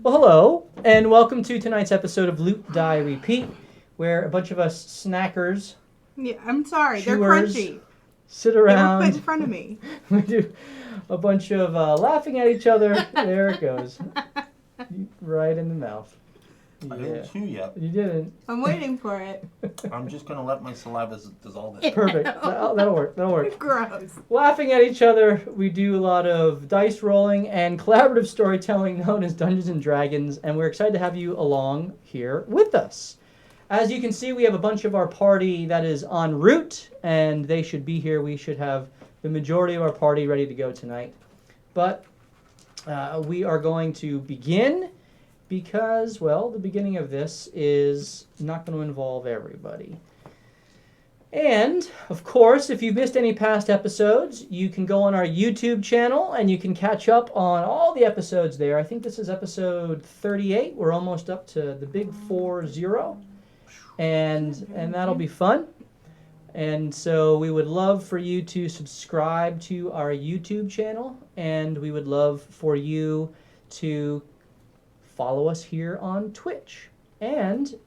Well, hello, and welcome to tonight's episode of Loot, Die, Repeat, where a bunch of us snackers, Yeah, I'm sorry, they're chewers, crunchy. sit They were around. put in front of me. We do a bunch of laughing at each other. There it goes. Right in the mouth. I didn't chew yet. You didn't. I'm waiting for it. I'm just going to let my saliva dissolve it. Perfect. That'll work. That'll work. Gross. Laughing at each other, we do a lot of dice rolling and collaborative storytelling known as Dungeons and Dragons, and we're excited to have you along here with us. As you can see, we have a bunch of our party that is en route, and they should be here. We should have the majority of our party ready to go tonight. But we are going to begin because, well, the beginning of this is not going to involve everybody. And, of course, if you've missed any past episodes, you can go on our YouTube channel and you can catch up on all the episodes there. I think this is episode 38. We're almost up to the big 40. And that'll be fun. And so we would love for you to subscribe to our YouTube channel, and we would love for you to follow us here on Twitch. And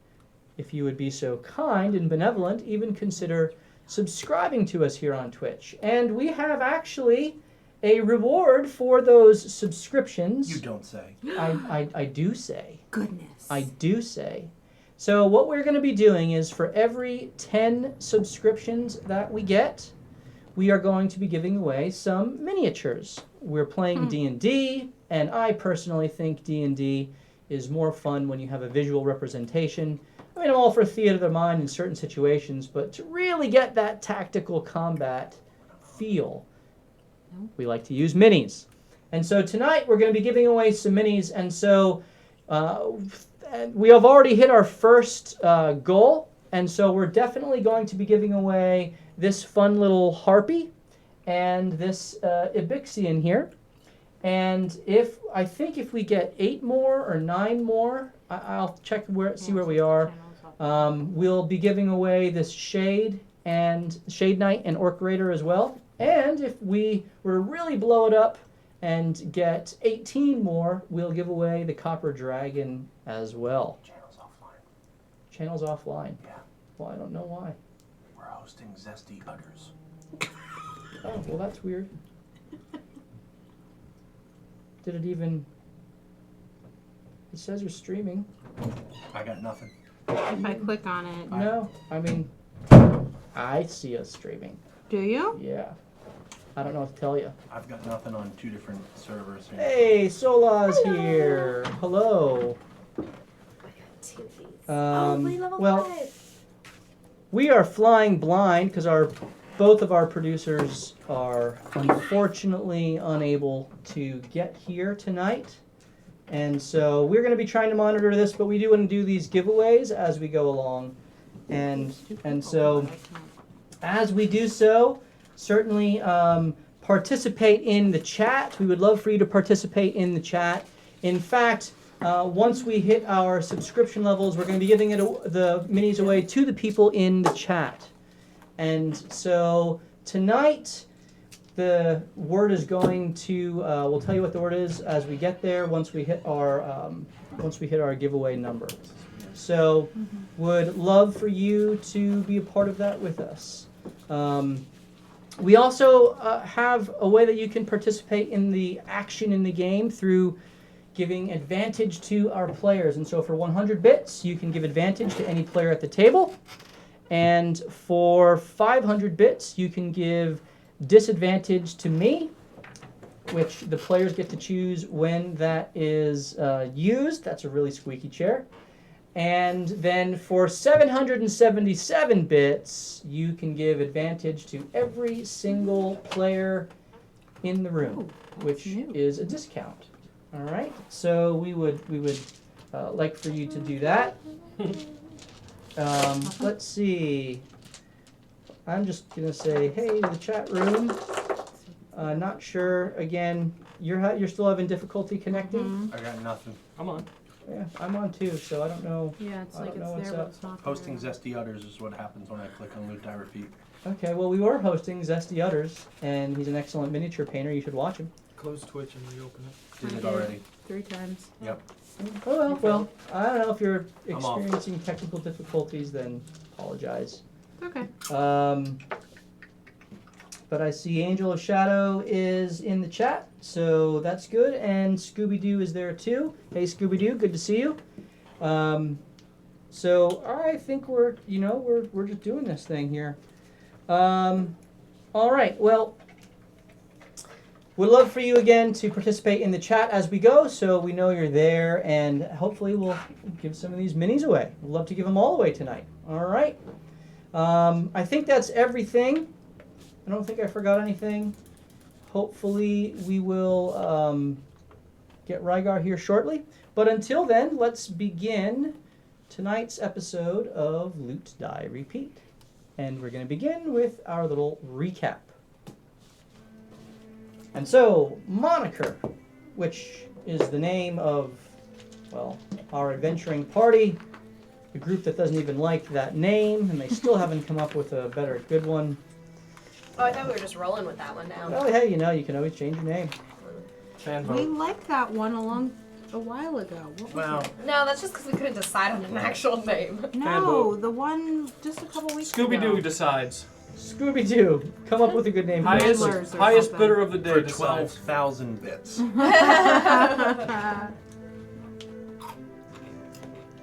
if you would be so kind and benevolent, even consider subscribing to us here on Twitch. And we have actually a reward for those subscriptions. You don't say. I do say. Goodness. I do say. So what we're going to be doing is for every 10 subscriptions that we get, we are going to be giving away some miniatures. We're playing D&D, and I personally think D&D is more fun when you have a visual representation. I mean, I'm all for theater of the mind in certain situations, but to really get that tactical combat feel, we like to use minis. And so tonight we're going to be giving away some minis, and so we have already hit our first goal, and so we're definitely going to be giving away this fun little harpy and this Ibexian here. And I think if we get 8 more or 9 more, I'll check see where we are. We'll be giving away this Shade Knight and Orc Raider as well. And if we were to really blow it up and get 18 more, we'll give away the Copper Dragon as well. Channel's offline. Channel's offline? Yeah. Well, I don't know why. We're hosting Zesty Udders. Oh, well, that's weird. Did it even... It says you're streaming. I got nothing. If I click on it. No, I mean, I see us streaming. Do you? Yeah. I don't know what to tell you. I've got nothing on 2 different servers here. Hey, Sola's here. Hello. I got 2 of these. Level well, 5. We are flying blind because both of our producers are unfortunately unable to get here tonight. And so we're going to be trying to monitor this, but we do want to do these giveaways as we go along. And so as we do so, certainly participate in the chat. We would love for you to participate in the chat. In fact, once we hit our subscription levels, we're going to be giving the minis away to the people in the chat. And so tonight, the word is going to. We'll tell you what the word is as we get there. Once we hit our giveaway number. So, would love for you to be a part of that with us. We also have a way that you can participate in the action in the game through giving advantage to our players. And so for 100 bits, you can give advantage to any player at the table. And for 500 bits, you can give disadvantage to me, which the players get to choose when that is used. That's a really squeaky chair. And then for 777 bits, you can give advantage to every single player in the room, which is a discount. All right. So we would like for you to do that. Let's see. I'm just gonna say hey to the chat room. Not sure. Again, you're still having difficulty connecting. I got nothing. I'm on. Yeah, I'm on too, so I don't know. Yeah, it's I like don't know it's what's there, up. but it's not Hosting there. Zesty Udders is what happens when I click on Loot Die Repeat. Okay, well we were hosting Zesty Udders, and he's an excellent miniature painter. You should watch him. Close Twitch and reopen it. Did I it did. already. 3 times. Yep. Oh well, I don't know if you're I'm off. experiencing technical difficulties, then apologize. Okay. But I see Angel of Shadow is in the chat, so that's good. And Scooby-Doo is there too. Hey Scooby-Doo, good to see you. So I think we're just doing this thing here. All right, well, we'd love for you again to participate in the chat as we go, so we know you're there, and hopefully we'll give some of these minis away. We'd love to give them all away tonight. All right. I think that's everything. I don't think I forgot anything. Hopefully we will get Rygar here shortly. But until then, let's begin tonight's episode of Loot, Die, Repeat. And we're going to begin with our little recap. And so, Moniker, which is the name of, well, our adventuring party, a group that doesn't even like that name, and they still haven't come up with a better good one. Oh, I thought we were just rolling with that one now. Oh, hey, you can always change your name. Fan We vote. liked that one a while ago. What was Well, it? No, that's just because we couldn't decide on an actual name. No, vote. the one just a couple weeks ago. Scooby-Doo decides. Scooby-Doo, come up with a good name for Highest, us. Handlers or highest something. bidder of the day for decides. 12,000 bits.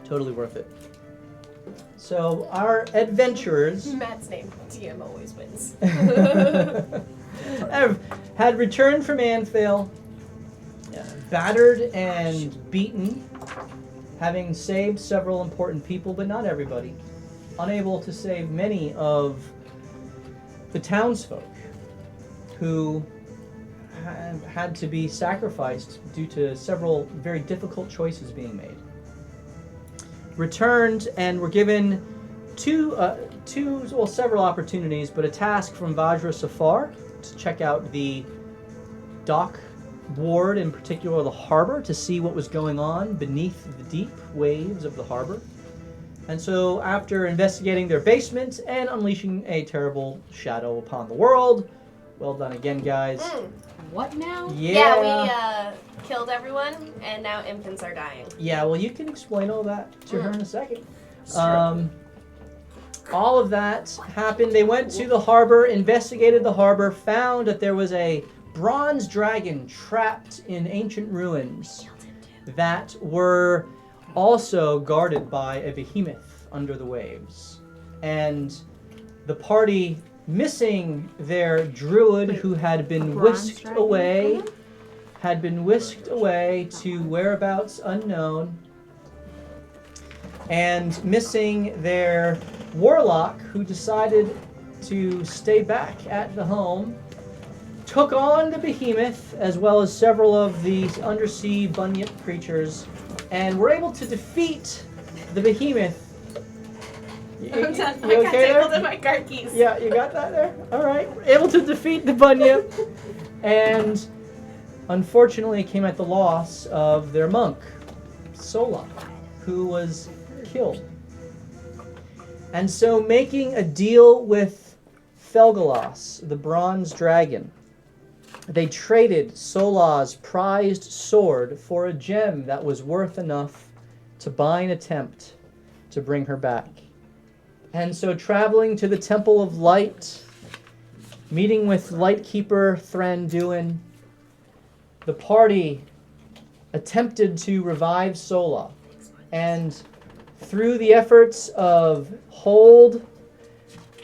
Totally worth it. So, our adventurers Matt's name, DM always wins. had returned from Anvil, battered and beaten, having saved several important people, but not everybody. Unable to save many of the townsfolk who had to be sacrificed due to several very difficult choices being made. Returned and were given several opportunities, but a task from Vajra Safar to check out the dock ward, in particular the harbor, to see what was going on beneath the deep waves of the harbor. And so after investigating their basement and unleashing a terrible shadow upon the world, well done again, guys. What now? Yeah, we killed everyone, and now infants are dying. Yeah, well, you can explain all that to her in a second. All of that happened. They went to the harbor, investigated the harbor, found that there was a bronze dragon trapped in ancient ruins that were also guarded by a behemoth under the waves. And the party, missing their druid who had been whisked away, to whereabouts unknown, and missing their warlock who decided to stay back at the home, took on the behemoth as well as several of the undersea bunyip creatures, and were able to defeat the behemoth. I'm done. You I got okay tangled there? in my car keys. Yeah, you got that there? Alright. Able to defeat the bunyip, and unfortunately came at the loss of their monk, Sola, who was killed. And so, making a deal with Felgalas, the bronze dragon, they traded Sola's prized sword for a gem that was worth ethnough to buy an attempt to bring her back. And so, traveling to the Temple of Light, meeting with Lightkeeper Thranduin, the party attempted to revive Sola. And through the efforts of Hold,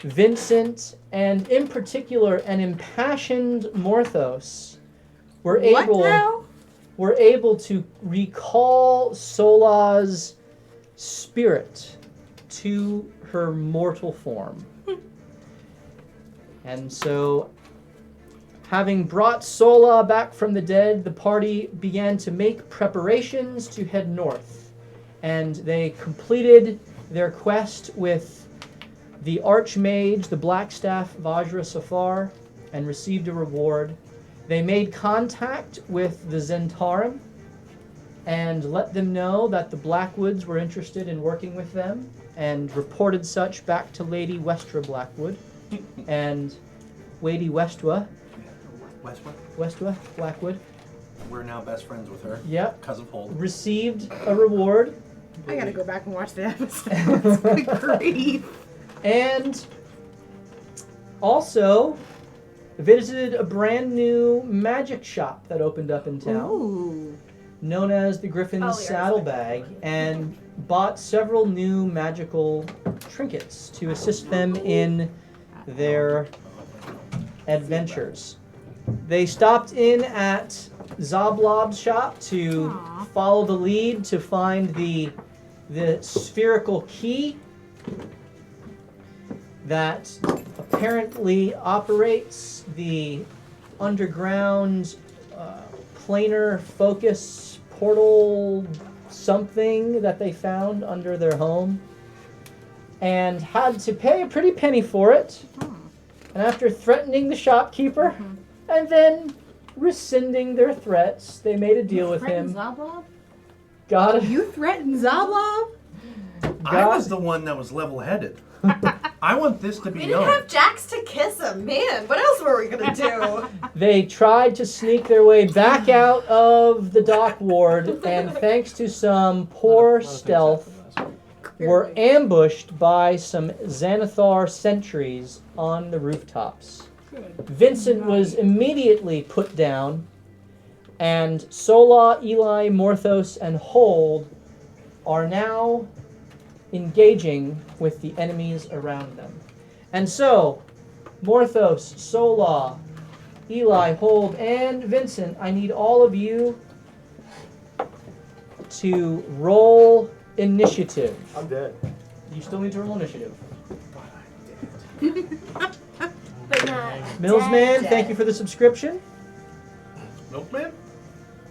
Vincent, and in particular an impassioned Morthos, were able to recall Sola's spirit to her mortal form. And so, having brought Sola back from the dead, the party began to make preparations to head north. And they completed their quest with the Archmage, the Blackstaff Vajra Safar, and received a reward. They made contact with the Zentarim and let them know that the Blackwoods were interested in working with them, and reported such back to Lady Westra Blackwood and Lady Westwa. Westwood. Blackwood. We're now best friends with her. Yep. Because of Hold. Received a reward. I gotta go back and watch the episode. Good grief. And also visited a brand new magic shop that opened up in town, Ooh. known as the Griffin's Oh, yeah, Saddlebag, and bought several new magical trinkets to assist them in their adventures. They stopped in at Zoblob's shop to Aw. follow the lead to find the spherical key that apparently operates the underground planar focus portal something that they found under their home, and had to pay a pretty penny for it. And after threatening the shopkeeper and then rescinding their threats, they made a deal with him. Zoblob? Got it. You threatened Zoblob? I was the one that was level-headed. I want this to be We didn't known. have Jax to kiss him. Man, what else were we gonna do? They tried to sneak their way back out of the dock ward, and thanks to some poor stealth, were ambushed by some Xanathar sentries on the rooftops. Vincent was immediately put down, and Sola, Eli, Morthos, and Hold are now engaging with the enemies around them. And so, Morthos, Sola, Eli, Hold, and Vincent, I need all of you to roll initiative. I'm dead. You still need to roll initiative. But not Millsman, dead. thank you for the subscription. Milkman?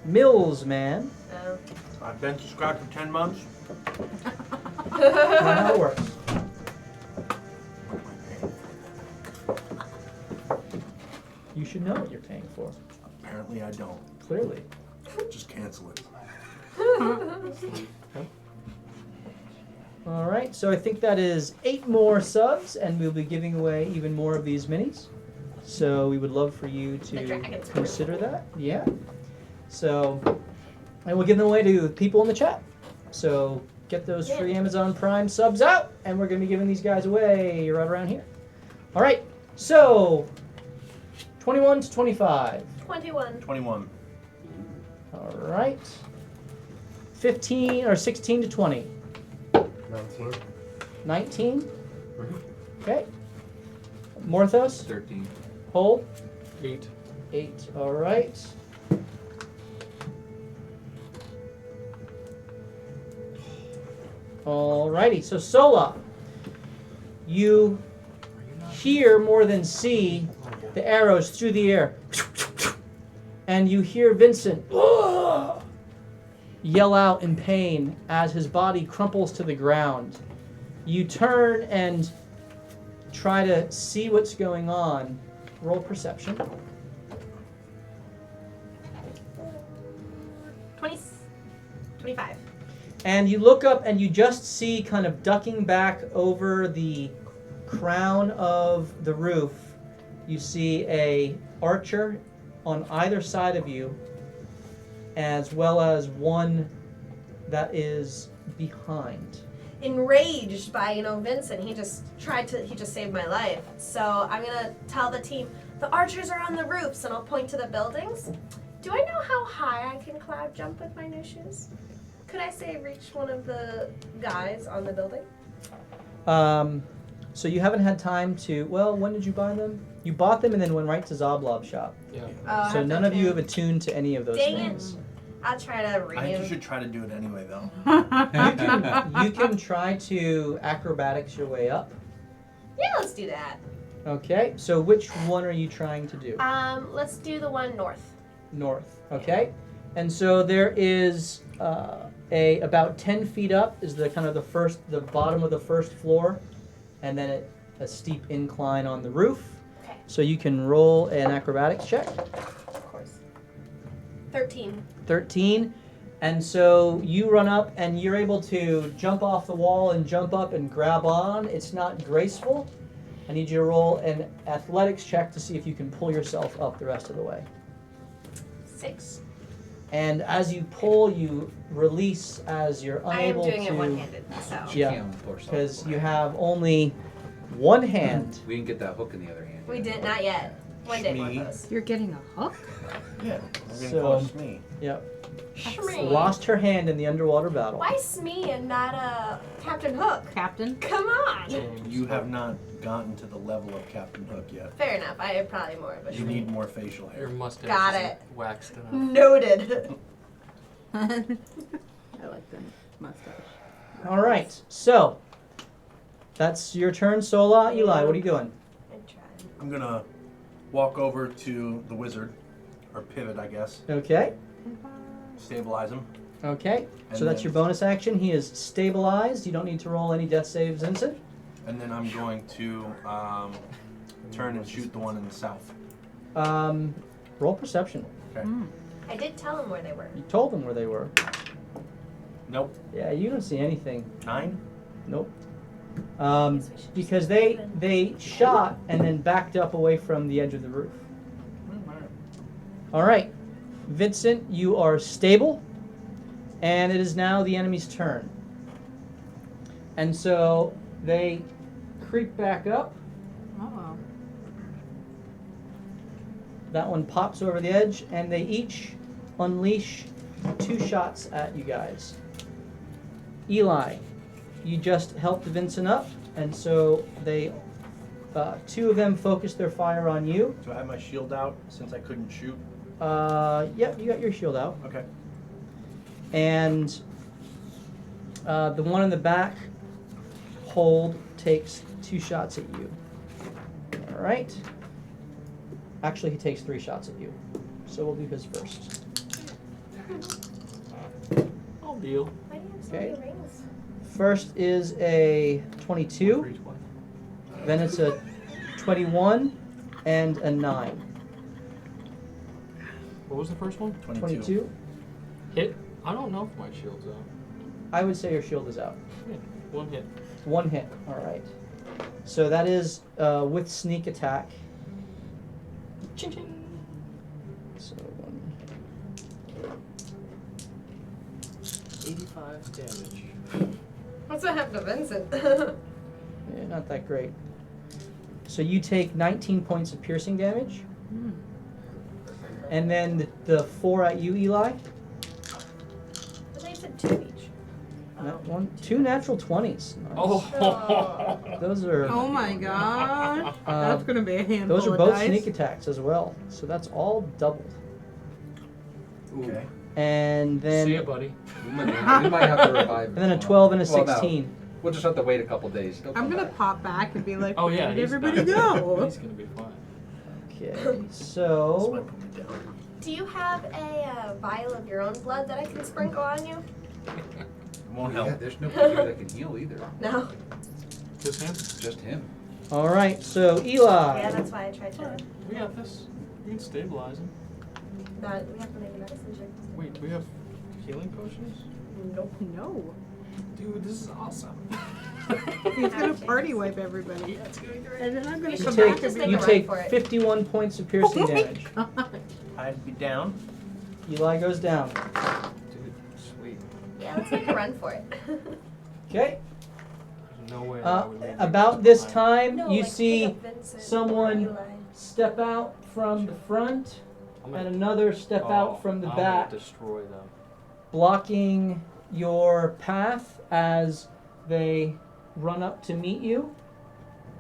Millsman. No. I've been subscribed for 10 months. Not how it works. You should know what you're paying for. Apparently I don't. Clearly. Just cancel it. All right, so I think that is 8 more subs, and we'll be giving away even more of these minis. So we would love for you The to dragons. consider that. Yeah. So, and we'll give them away to people in the chat. So get those free Amazon Prime subs out, and we're going to be giving these guys away right around here. All right, so 21 to 25. 21. 21. All right. 15 or 16 to 20. 19. 19. Okay. Morthos. 13. Hold. 8. 8. All right. Alrighty. So Sola, you hear more than see the arrows through the air, and you hear Vincent yell out in pain as his body crumples to the ground. You turn and try to see what's going on. Roll perception. 25. And you look up and you just see, kind of ducking back over the crown of the roof, you see a archer on either side of you, as well as one that is behind. Enraged by, Vincent, he just saved my life. So I'm gonna tell the team, the archers are on the roofs, and I'll point to the buildings. Do I know how high I can cloud jump with my new shoes? Could I say reach one of the guys on the building? So you haven't had time to, well, when did you buy them? You bought them and then went right to Zoblob's shop. Yeah. Oh, So none of you have attuned to any of those Dang things. it. I'll try to I think you read. should try to do it anyway, though. You can try to acrobatics your way up. Yeah, let's do that. Okay, so which one are you trying to do? Let's do the one north. North, okay? And so there is about 10 feet up is the bottom of the first floor, and then a steep incline on the roof. Okay. So you can roll an acrobatics check. Of course. 13. 13. And so you run up and you're able to jump off the wall and jump up and grab on. It's not graceful, I need you to roll an athletics check to see if you can pull yourself up the rest of the way. 6. And as you pull, you release as you're I am unable doing to. it one-handed, so. Yeah, because you have only one hand. We didn't get that hook in the other hand. We did not yet. One day, Shmee. Porthos. You're getting a hook? Yeah, we're gonna So- call it Smee. Yep. Shmee. Lost her hand in the underwater battle. Why Smee and not Captain Hook? Captain? Come on. You have not gotten to the level of Captain Hook yet. Fair enough. I am probably more of a You Shmee. need more facial Your hair. mustache Got isn't it. waxed enough. Noted. I like the mustache. All right, so that's your turn, Sola. Eli, what are you doing? I tried. I'm gonna walk over to the wizard, or pivot, I guess. Okay, Stabilize him. okay. So And that's then- your bonus action. He is stabilized. You don't need to roll any death saves, Vincent. And then I'm going to turn and shoot the one in the south. Roll perception. Okay. I did tell him where they were. You told them where they were. Nope. Yeah, you don't see anything. 9? Nope. Guess we should Because just they open. they shot and then backed up away from the edge of the roof. All right, Vincent, you are stable, and it is now the enemy's turn. And so they creep back up. Uh-oh. That one pops over the edge, and they each unleash 2 shots at you guys. Eli, you just helped Vincent up, and so they, 2 of them focus their fire on you. Do I have my shield out since I couldn't shoot? Yep, you got your shield out. Okay. And the one in the back, hold, takes 2 shots at you. All right. Actually, he takes 3 shots at you. So we'll do his first. I'll deal. Why do you have so Okay. many rings? First is a 22, 320. then it's a 21, and a 9. What was the first one? 22. Hit? I don't know if my shield's out. I would say your shield is out. Yeah, 1 hit. 1 hit. All right. So that is with sneak attack. Ching ching. So 85 damage. What's what happened to Vincent? yeah, not that great. So you take 19 points of piercing damage, and then the 4 at you, Eli. I thought you said 2 each. That 2 natural 20s. Nice. Oh. Those are Oh my god. That's gonna be a handful those are of both dice. sneak attacks as well. So that's all doubled. Okay. And then See ya, buddy. We might have to revive. and then a 12 and a Well, no. 16. We'll just have to wait a couple days. He'll I'm come gonna back. pop back and be like, Oh yeah, where did he's everybody back. go? He's gonna be fine. Okay. This So might put me down. Do you have a vial of your own blood that I can sprinkle on you? It won't Yeah, help. there's nobody here that can heal either. No. Just him? Just him. all right. So Eli. Yeah, that's why I tried to. We got this. We can stabilize him. Not, we have to make a medicine check. Wait, do we have healing potions? Nope. No. Dude, this is awesome. He's gonna party wipe everybody. Yeah, it's going great. And then I'm gonna You come should back just and make be You a like, run take for it. 51 points of piercing oh my damage. god. I'd be down. Eli goes down. Dude, sweet. Yeah, let's make a run for it. Okay. There's no way that I would leave you About this behind. time, No, you like, see pick up Vincent someone or Eli. step out from the front I'm and gonna- another step Oh, out from the I'm back, gonna destroy them. blocking your path as they run up to meet you.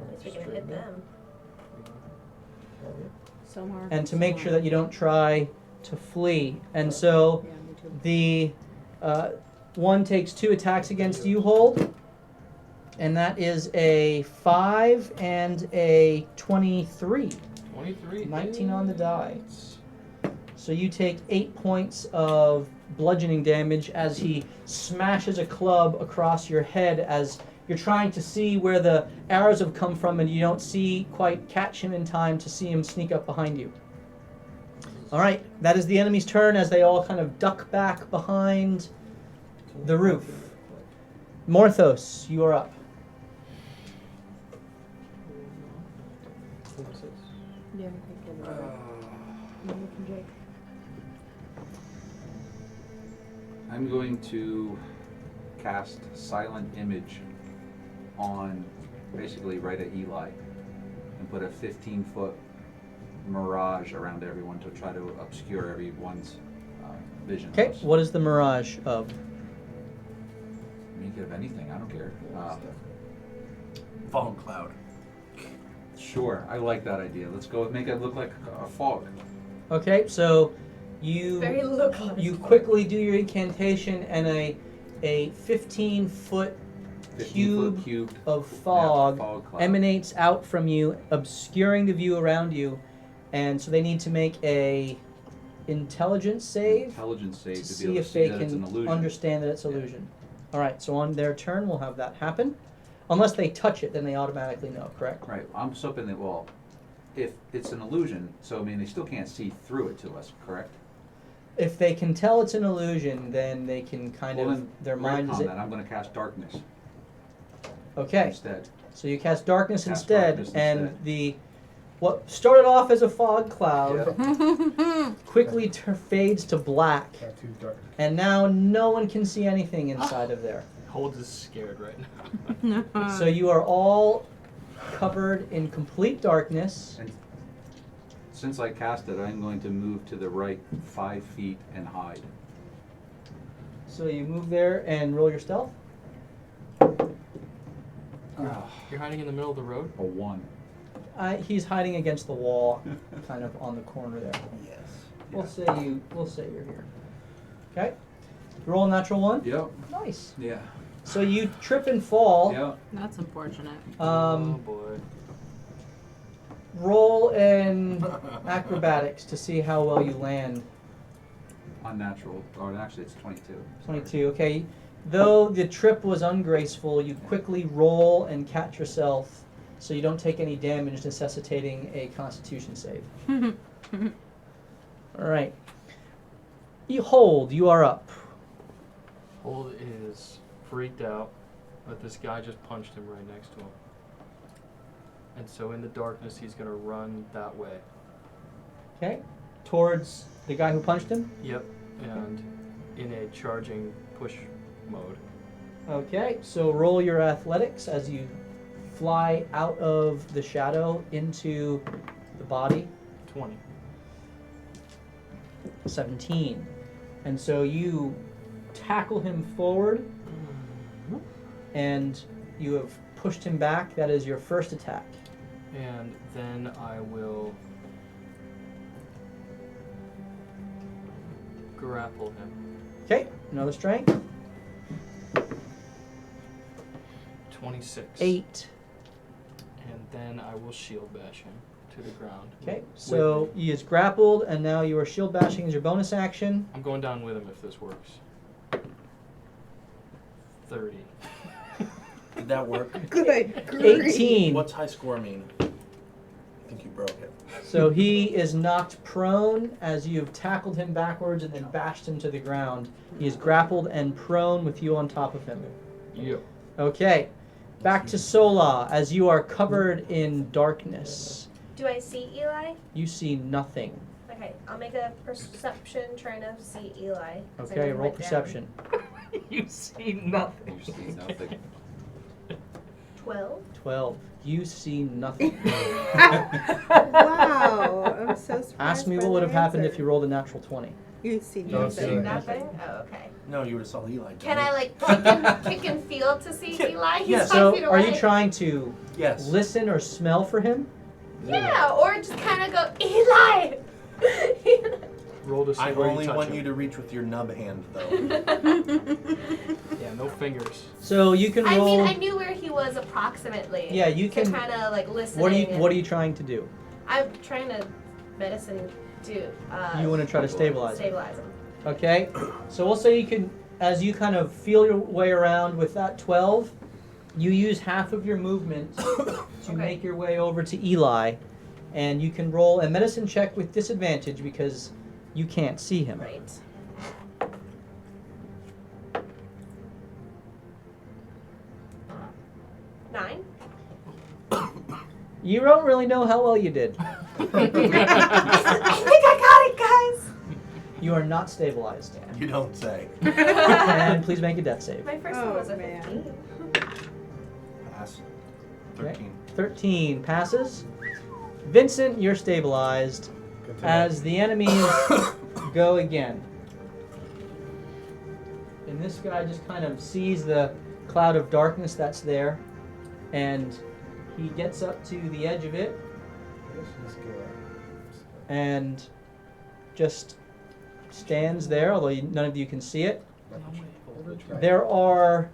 At least we can hit them. Somewhere. And to make sure that you don't try to flee. And so Yeah, me too. the one takes 2 attacks against you, Hold. And that is a 5 and a 23. 23. 19 on the die. hits. So you take 8 points of bludgeoning damage as he smashes a club across your head as you're trying to see where the arrows have come from and you don't quite catch him in time to see him sneak up behind you. All right, that is the enemy's turn as they all kind of duck back behind the roof. Morthos, you are up. Yeah, I think you're right. You looking, Jake? I'm going to cast Silent Image on basically right at Eli and put a 15-foot mirage around everyone to try to obscure everyone's vision. Okay, what is the mirage of? Make it of anything, I don't care. Fog cloud. Sure, I like that idea. Let's go make it look like a fog. Okay, so you Very localized. you quickly do your incantation, and a 15-foot 15-foot cubed of fog fog cloud. emanates out from you, obscuring the view around you, and so they need to make a intelligence save Intelligence save to to be see able to if see they that it's an can illusion. understand that it's illusion. All right, so on their turn, we'll have that happen. Unless they touch it, then they automatically know, correct? Right, I'm just hoping that, well, if it's an illusion, so I mean, they still can't see through it to us, correct? If they can tell it's an illusion, then they can kind Well, of, then, their mind is... retcon that, I'm gonna cast darkness Okay, instead. so you cast darkness Cast instead, darkness and instead. the... What started off as a fog cloud quickly fades to black, Not too dark. and now no one can see anything inside of there. Holds is scared right now. So you are all covered in complete darkness. And since I cast it, I'm going to move to the right 5 feet and hide. So you move there and roll your stealth. You're hiding in the middle of the road? A 1. He's hiding against the wall, kind of on the corner there. Yes. We'll say you're here. Okay. Roll a natural 1. Yep. Nice. Yeah. So you trip and fall. Yep. That's unfortunate. Oh boy. Roll an acrobatics to see how well you land. Unnatural. Or actually, it's 22. 22. Okay. Though the trip was ungraceful, you quickly roll and catch yourself, so you don't take any damage, necessitating a Constitution save. All right. You hold. You are up. Hold is freaked out, but this guy just punched him right next to him. And so in the darkness, he's gonna run that way. Okay. Towards the guy who punched him. Yep. And in a charging push mode. Okay. So roll your athletics as you fly out of the shadow into the body. 20. 17. And so you tackle him forward, and you have pushed him back. That is your first attack. And then I will grapple him. Okay, another strength. 26. 8. And then I will shield bash him to the ground. Okay, so he is grappled, and now you are shield bashing as your bonus action. I'm going down with him if this works. 30. Did that work? Good grief. 18. What's high score mean? I think you broke it. So he is knocked prone as you have tackled him backwards and then bashed him to the ground. He is grappled and prone with you on top of him. Yep. Okay, back to Sola as you are covered in darkness. Do I see Eli? You see nothing. Okay, I'll make a perception trying to see Eli. 'cause I know Okay, he roll went down. perception. You see nothing. You see nothing. 12. 12. You see nothing. Wow, I'm so surprised. Ask me by what would that have happened if answer. you rolled a natural 20. You see No, nothing. Nothing? Oh, okay. No, you would have saw Eli. Can I like kick and feel to see Eli? He's Yes. 5 feet So, are away. you trying to Yes. listen or smell for him? Yeah, or just kind of go, Eli! Roll to see I where only you touch want him. you to reach with your nub hand, though. Yeah, no fingers. So you can I roll. mean, I knew where he was approximately. Yeah, you So can. kind of like listening. What are you trying to do? I'm trying to medicine do. You want to try to stabilize him. stabilize him. Okay. So we'll say you can, as you kind of feel your way around with that 12, you use half of your movement to Okay. make your way over to Eli, and you can roll a medicine check with disadvantage because you can't see him. Right. Nine. You don't really know how well you did. I think I got it, guys. You are not stabilized. You don't say. And please make a death save. My first Oh, one was a man. 15. Pass. Okay. 13. 13 passes. Vincent, you're stabilized Good to know. as the enemies go again. And this guy just kind of sees the cloud of darkness that's there, and he gets up to the edge of it and just stands there, although none of you can see it. There are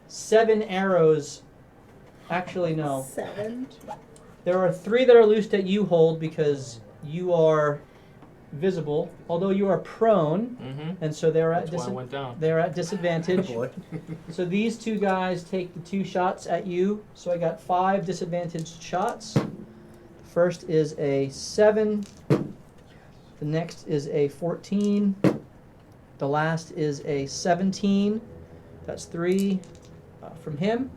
7 arrows. Actually, no. 7. There are 3 that are loosed at you, Hold, because you are visible, although you are prone, Mm-hmm. and so they're at That's why I went down. they're at disadvantage. Boy. So these 2 guys take the 2 shots at you. So I got 5 disadvantaged shots. The first is a 7. The next is a 14. The last is a 17. That's 3 from him.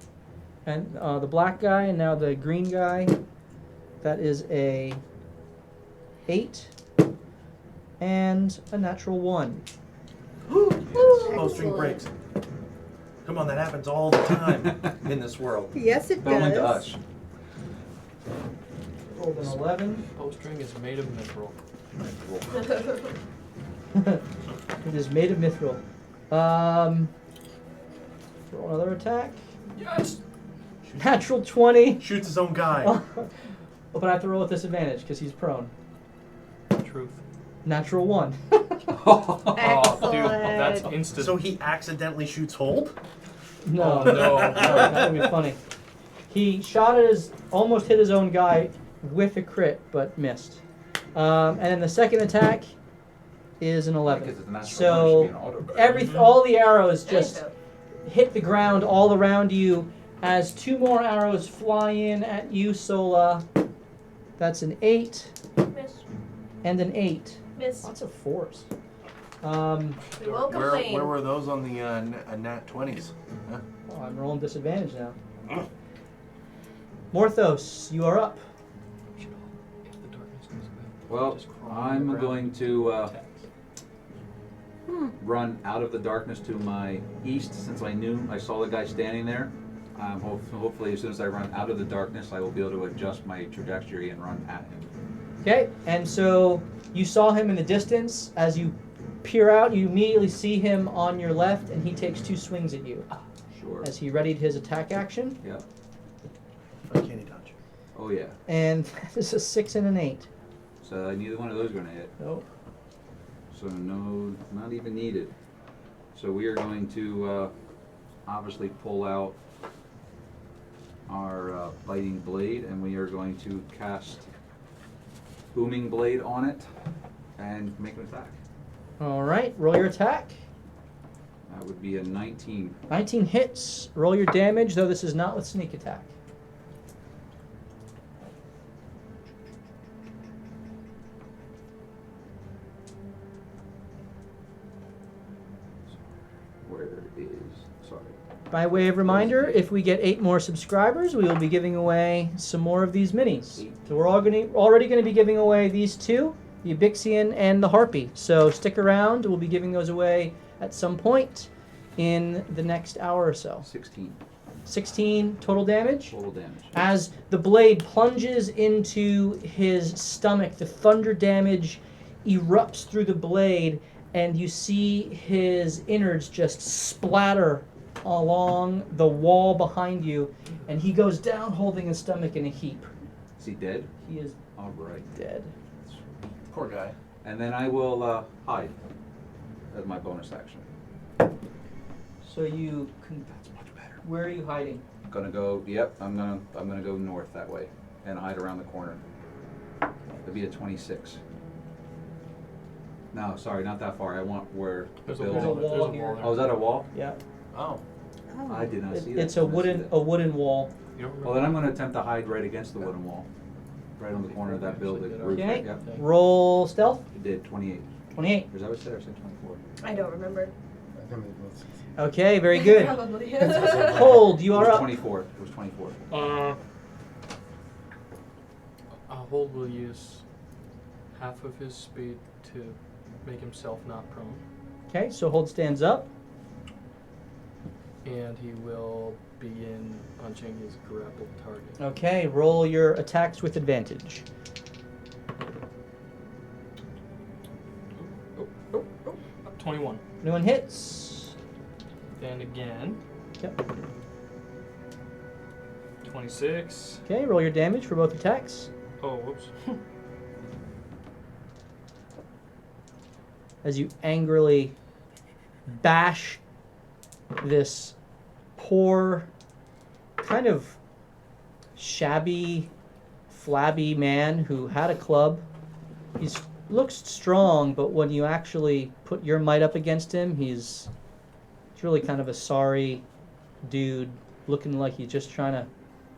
And the black guy, and now the green guy. That is a 8. And a natural 1. Bowstring breaks. Come on, that happens all the time in this world. Yes, it But only to does. us. Rolled an 11. Bowstring is made of mithril. It is made of mithril. Roll another attack. Yes! Natural 20. Shoots his own guy. But I have to roll with disadvantage because he's prone. Truth. Natural 1. Oh, dude, Excellent. that's instant. So he accidentally shoots Hold? No, Oh, no. that would be funny. He shot at almost hit his own guy with a crit, but missed. And then the second attack is an 11. Because it's a natural one, it should So be an auto. all the arrows just Anywho. hit the ground all around you as 2 more arrows fly in at you, Sola. That's an 8 Miss. and an 8. Miss. Lots of 4s. We won't complain. Where were those on the nat 20s? Huh? Oh, I'm rolling disadvantage now. Morthos, you are up. If the darkness goes away, Well, just crawl on the I'm ground. going to Attacks. run out of the darkness to my east since I saw the guy standing there. Hopefully, as soon as I run out of the darkness, I will be able to adjust my trajectory and run at him. Okay, and so you saw him in the distance. As you peer out, you immediately see him on your left, and he takes 2 swings at you Sure. as he readied his attack action. Yeah. Uncanny dodge. Oh yeah. And this is a 6 and an 8. So neither one of those are going to hit. Nope. So no, not even needed. So we are going to obviously pull out our biting blade, and we are going to cast booming blade on it and make an attack. All right, roll your attack. That would be a 19. 19 hits. Roll your damage, though this is not with sneak attack. Where is, sorry. By way of reminder, if we get 8 more subscribers, we will be giving away some more of these minis. So we're already going to be giving away these 2, the Abixian and the Harpy. So stick around. We'll be giving those away at some point in the next hour or so. 16 16 total damage. total damage. As the blade plunges into his stomach, the thunder damage erupts through the blade, and you see his innards just splatter along the wall behind you, and he goes down holding his stomach in a heap. Is he dead? He is All right. dead. Poor guy. And then I will hide as my bonus action. So you can. Where are you hiding? Gonna go. Yep. I'm gonna go north that way and hide around the corner. It'll be a 26. No, sorry, not that far. I want where the There's a building. wall. wall There's a here. wall there. Oh, is that a wall? Yeah. Oh. Oh. I did not see that. It's a I didn't see wooden that. wall. You don't remember? Well, then I'm gonna attempt to hide right against the wooden wall, right on the corner of that building. Roof. Okay. Yep. Roll stealth. It did 28. 28. Is that what I said? Or said 24? I don't remember. I think it was- Okay, very good. Probably. Hold, you It are was up. 24. It was 24. Hold will use half of his speed to make himself not prone, Okay, so Hold stands up. and he will begin punching his grappled target. Okay, roll your attacks with advantage. 21. No one hits. And again. Yep. 26. Okay, roll your damage for both attacks. Oh, whoops. As you angrily bash this poor, kind of shabby, flabby man who had a club. He's looks strong, but when you actually put your might up against him, he's really kind of a sorry dude, looking like he's just trying to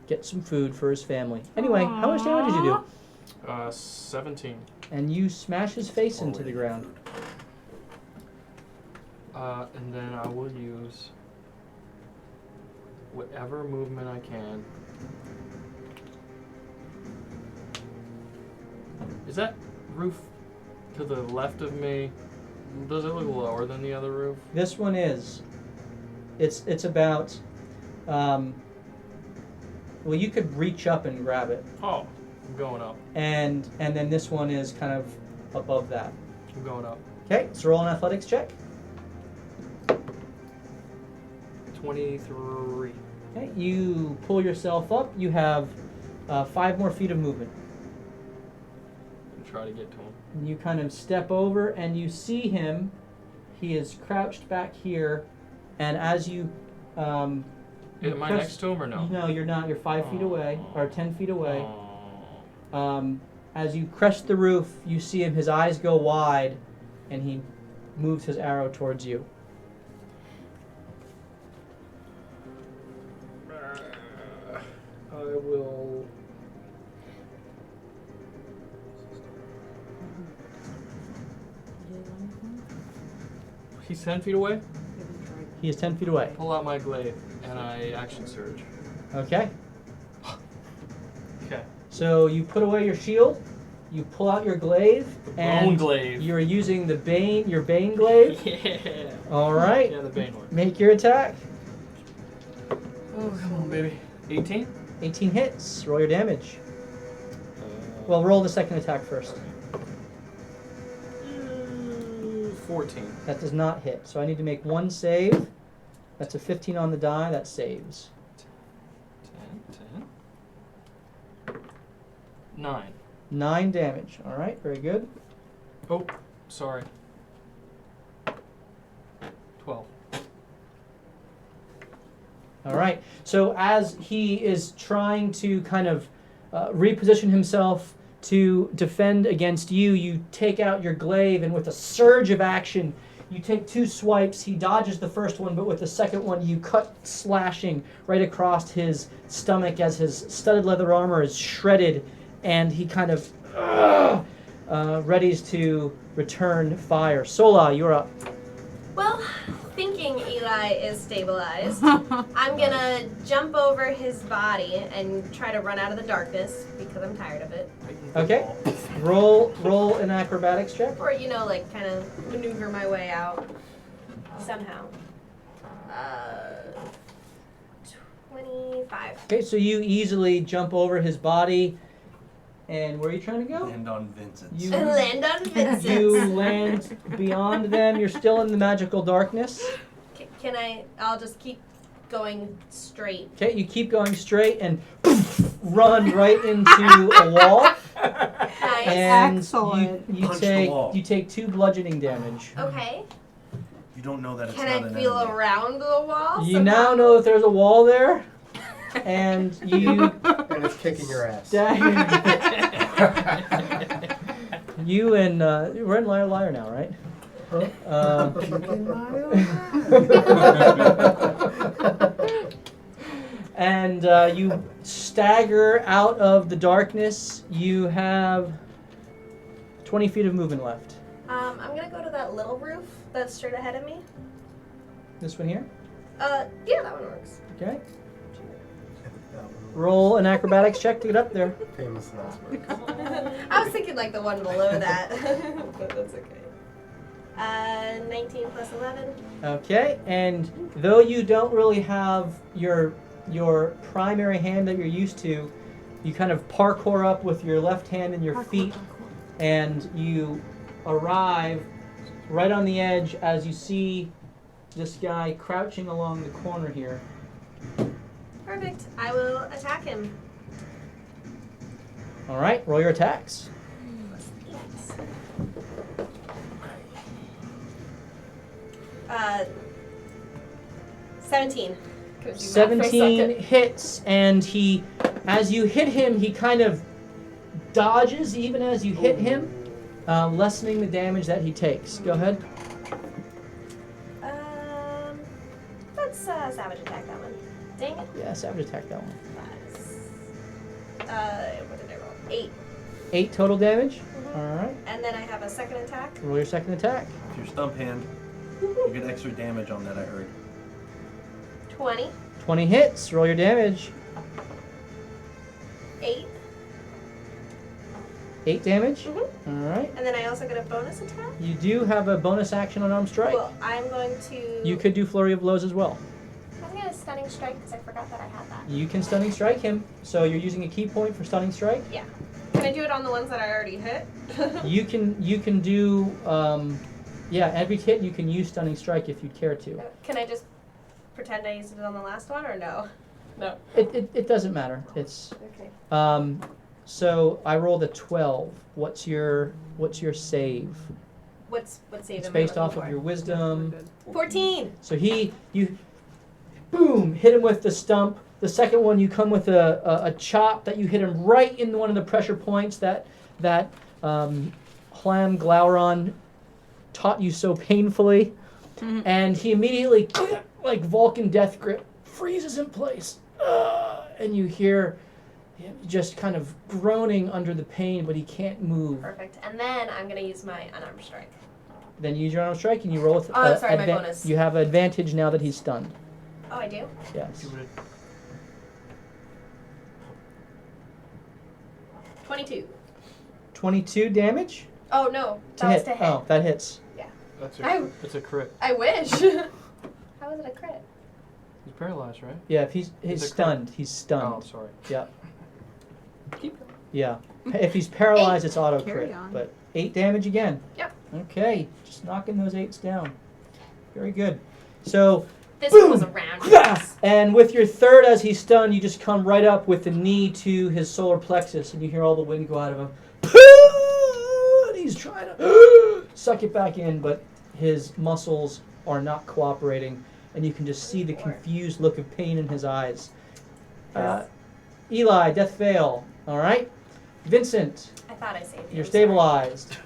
get some food for his family. Anyway, how much damage did you do? 17. And you smash his face into the ground. And then I will use whatever movement I can. Is that roof to the left of me? Does it look lower than the other roof? This one is. It's about. Well, you could reach up and grab it, Oh, I'm going up. and then this one is kind of above that. I'm going up. Okay, so roll an athletics check. 23. Okay, you pull yourself up. You have 5 more feet of movement. And try to get to him. And you kind of step over, and you see him. He is crouched back here, and as you Am I press- next to him or no? No, you're not. You're 5 feet away, or 10 feet away. Oh. As you crest the roof, you see him. His eyes go wide, and he moves his arrow towards you. I will. He's 10 feet away. He is 10 feet away. Pull out my glaive and I action surge. Okay. Okay. So you put away your shield. You pull out your glaive. The and bone glaive. You're using the your bane glaive. Yeah. All right. Yeah, the bane one. Make your attack. Oh, come on, baby. 18? 18 hits. Roll your damage. Well, roll the second attack first. 14. That does not hit. So I need to make one save. That's a 15 on the die. That saves. 10. 9. 9 damage. All right. Very good. Oh, sorry. 12. All right. So as he is trying to kind of reposition himself to defend against you, you take out your glaive, and with a surge of action, you take 2 swipes. He dodges the first one, but with the second one, you cut slashing right across his stomach as his studded leather armor is shredded, and he kind of readies to return fire. Sola, you're up. Well, thinking Eli is stabilized, I'm gonna jump over his body and try to run out of the darkness because I'm tired of it. Okay. Roll an acrobatics check. Or, like kind of maneuver my way out somehow. 25. Okay, so you easily jump over his body, and where are you trying to go? Land on Vincent's. You- And land on Vincent. You land beyond them. You're still in the magical darkness. Can I'll just keep going straight. Okay, you keep going straight and run right into a wall. Nice. And Excellent. you Punch the take wall. you take 2 bludgeoning damage. Okay. You don't know that it's Can not I an feel enemy. around the wall? You now know that there's a wall there, and you And it's kicking your ass. dagger. You and we're in Liar Liar now, right? And you stagger out of the darkness. You have 20 feet of movement left. I'm gonna go to that little roof that's straight ahead of me. This one here. Yeah, that one works. Okay. Roll an acrobatics check to get up there. Famous last words. I was thinking like the one below that, but that's okay. 19 plus 11. Okay, and though you don't really have your primary hand that you're used to, you kind of parkour up with your left hand and your feet, and you arrive right on the edge as you see this guy crouching along the corner here. Perfect. I will attack him. All right, roll your attacks. 17. 17 hits, and he, as you hit him, he kind of dodges even as you hit him, lessening the damage that he takes. Go ahead. Let's savage attack that one. Dang it. Yeah, savage attack that one. What did I roll? 8. 8 total damage. All right. And then I have a second attack. Roll your second attack. With your stump hand, you get extra damage on that, I heard. 20. 20 hits. Roll your damage. 8. 8 damage. Mhm. All right. And then I also get a bonus attack. You do have a bonus action on arm strike. Well, I'm going to... You could do flurry of blows as well. I'm going to stunning strike because I forgot that I had that. You can stunning strike him. So you're using a key point for stunning strike. Yeah. Can I do it on the ones that I already hit? You can do yeah, every hit you can use stunning strike if you care to. Can I just pretend I used it on the last one or no? No. It doesn't matter. It's Okay. so I rolled a 12. What's your save? What's save? It's am I based looking off of for? your wisdom. 14. So you boom, hit him with the stump. The second one you come with a chop that you hit him right in one of the pressure points that Hlam Glauron taught you so painfully. And he immediately, like Vulcan death grip, freezes in place. And you hear him just kind of groaning under the pain, but he can't move. Perfect. And then I'm going to use my unarmed strike. Then you use your unarmed strike and you roll with sorry, my bonus. You have advantage now that he's stunned. Oh, I do? Yes. Do it. 22. 22 damage Oh, no. to That hit. was to hit. Oh, that hits. That's a crit. I wish. How is it a crit? He's paralyzed, right? Yeah, if he's It's a stunned, he's stunned. Oh, sorry. Yeah. Keep going. Yeah. If he's paralyzed, it's auto Carry crit. on. But 8 damage again. Yep. Okay, just knocking those 8s down. Very good. So, This boom! one was around. And with your third as he's stunned, you just come right up with the knee to his solar plexus, and you hear all the wind go out of him. And he's trying to suck it back in, but his muscles are not cooperating, and you can just see the confused look of pain in his eyes. Eli, death fail. All right. Vincent, I thought I saved you. you're I'm sorry. stabilized.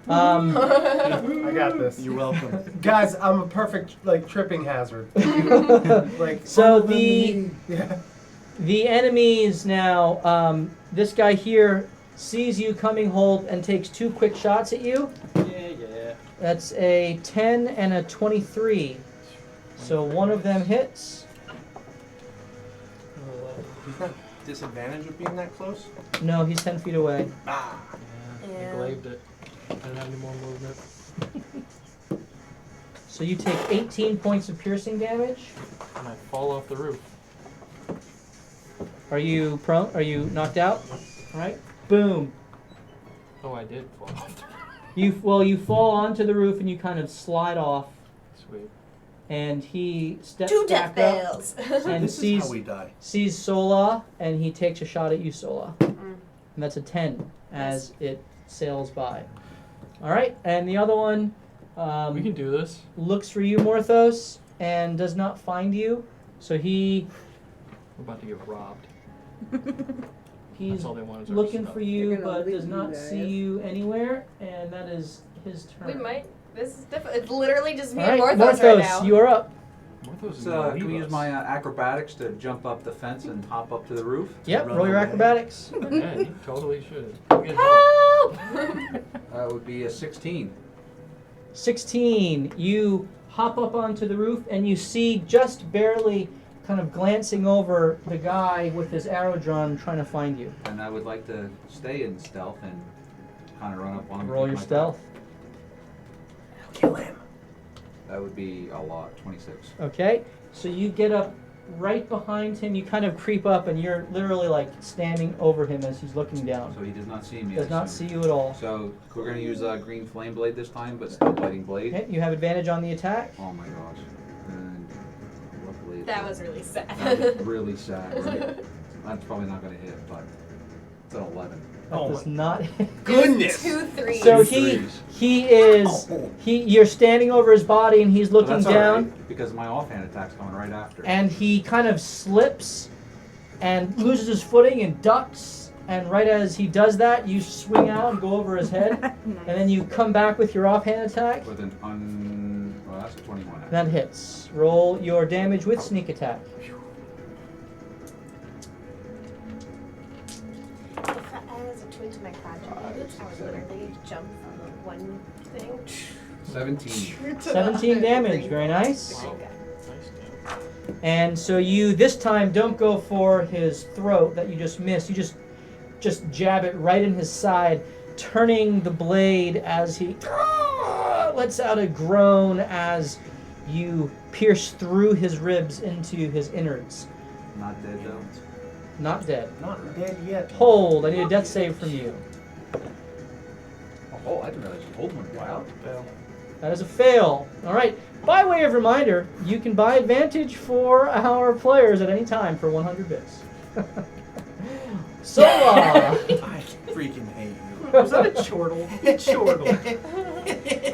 I got this. You're welcome. Guys, I'm a perfect tripping hazard. Like So follow me. Yeah. The enemies now, this guy here sees you coming, Holt, and takes 2 quick shots at you. Yeah. That's a 10 and a 23. So one of them hits. He's not disadvantaged of being that close? No, he's 10 feet away. Ah. Yeah. I glaived it. I didn't have any more movement. So you take 18 points of piercing damage. And I fall off the roof. Are you prone? Are you knocked out? All right. Boom. Oh, I did fall off the You fall onto the roof and you kind of slide off, Sweet. and he steps 2 death back up fails. and This is how we die. sees Sola, and he takes a shot at you, Sola. Mm. And that's a 10 as it sails by. All right, and the other one We can do this. looks for you, Morthos, and does not find you. So We're about to get robbed. he's That's all they want is our looking stuff. for you, They're gonna but leave does you not guys. see you anywhere, and that is his turn. We might. This is difficult. It's literally just me All right, and Morthos right now. you are up. Morthos is So, gonna can we leave use us. my acrobatics to jump up the fence and hop up to the roof? Yep, run roll your away. acrobatics. Yeah, you totally should. You get Help! help. That would be a 16. 16. You hop up onto the roof and you see just barely kind of glancing over the guy with his arrow drawn, trying to find you. And I would like to stay in stealth and kind of run up on him. Roll with your my stealth. Kill him. That would be a lot, 26. Okay, so you get up right behind him. You kind of creep up, and you're literally like standing over him as he's looking down. So he does not see me. Does I not assume. see you at all. So we're going to use green flame blade this time, but still biting blade. Okay, you have advantage on the attack. Oh my gosh. And luckily That was really sad. that was really sad, right? That's probably not going to hit, but it's an 11. That Oh does my not. Goodness. 2 3s. So Two he threes. you're standing over his body, and he's Well, looking that's all down, right, because my offhand attack's coming right after. and he kind of slips and loses his footing and ducks. And right as he does that, you swing out and go over his head, and then you come back with your offhand attack. With an well, that's a 21. That hits. Roll your damage with sneak attack. If I was a twin to my quadrant, I would literally jump from the one thing 17. to 17 the damage. green Very one. nice. Wow. Okay. Nice damage. And so you this time don't go for his throat that you just missed. You just jab it right in his side, turning the blade as he lets out a groan as you pierce through his ribs into his innards. Not dead though. Not dead. Not dead yet. Hold. I need a death save from you. Oh, I didn't realize you hold one. Wow. That is a fail. All right. By way of reminder, you can buy advantage for our players at any time for 100 bits. So, I freaking hate you. Was that a chortle? Chortle.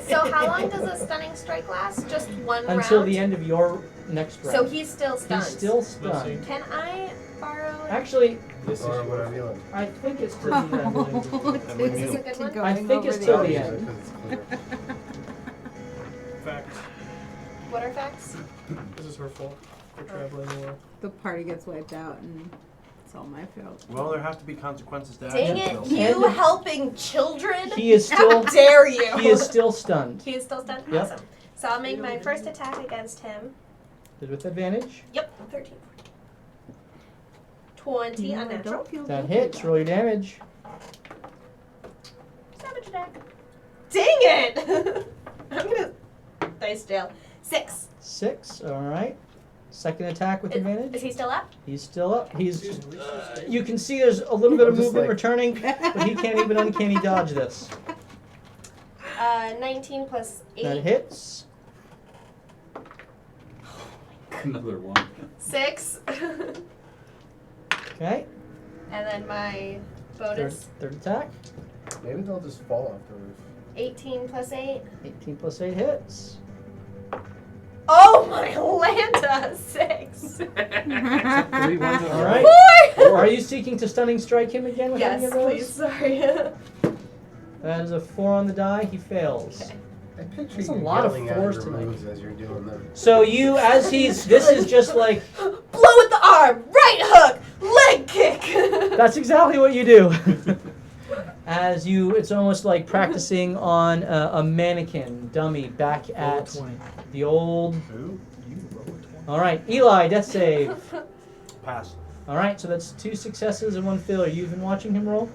So how long does a stunning strike last? Just one round? until the end of your next round. So he's still stunned. He's still stunned. Can I borrow? Actually, This is Or your whatever you like. I think it's till the end. Is this a good one? I think it's till the end. facts. What are facts? This is her fault for traveling away. The party gets wiped out and it's all my fault. Well, there have to be consequences to Dang actions, it! Bill. You And- helping children? He is How still dare you? he is still stunned. He is still stunned? Yep. Awesome. So I'll make my first attack against him. Did with advantage. Yep, 13. 20 No, unnatural. don't feel That guilty hits. about Roll it. your damage. Savage attack. Dang it! I'm gonna dice jail. 6. 6. All right. Second attack with Is advantage. he still up? He's still up. He's. You can see there's a little bit of I'm just movement like- returning, but he can't even uncanny dodge this. 19 plus 8. That hits. Another one. 6. Okay. And then my Third, bonus. third attack. Maybe they'll just fall off the roof. 18 plus 8. 18 plus 8 hits. Oh my Lanta! 6. 3 ones in a All row. right. 4! Are you seeking to stunning strike him again with any Yes, of those? please. Sorry. That is a 4 on the die. He fails. Okay. I picture That's a you lot of yelling out fours your tonight. moves as you're doing them. So you, as he's, this is just like, Blow with the arm, right hook, leg kick. that's exactly what you do. As you, it's almost like practicing on a mannequin dummy back Roll a at 20. the old. Who? You roll a 20. All right, Eli, death save. Pass. All right, so that's 2 successes and 1 failure. You've been watching him roll.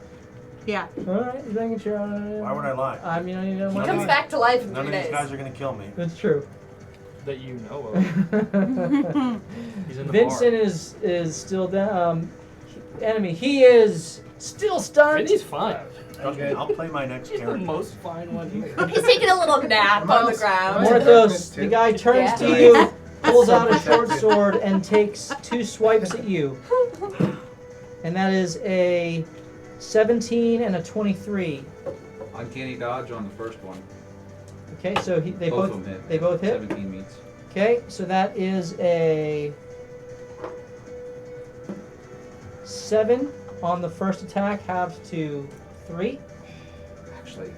Yeah. All right, just making sure. Why would I lie? I mean, I don't He want comes to. back to life in None 3 of these days. guys are gonna kill me. That's true. That you know of. He's in the Vincent is still down. Enemy. He is still bar. stunned. Vinny's fine. Trust me, I'll play my next He's the character. most fine one here. He's taking a little nap on the ground. Morthos, the guy turns Yeah. to you, pulls out a short sword, and takes 2 swipes at you. And that is a 17 and a 23. Uncanny dodge on the first one. Okay, so they Both both of them hit. they both hit. 17 meets. Okay, so that is a 7 on the first attack, halved to 3, Actually,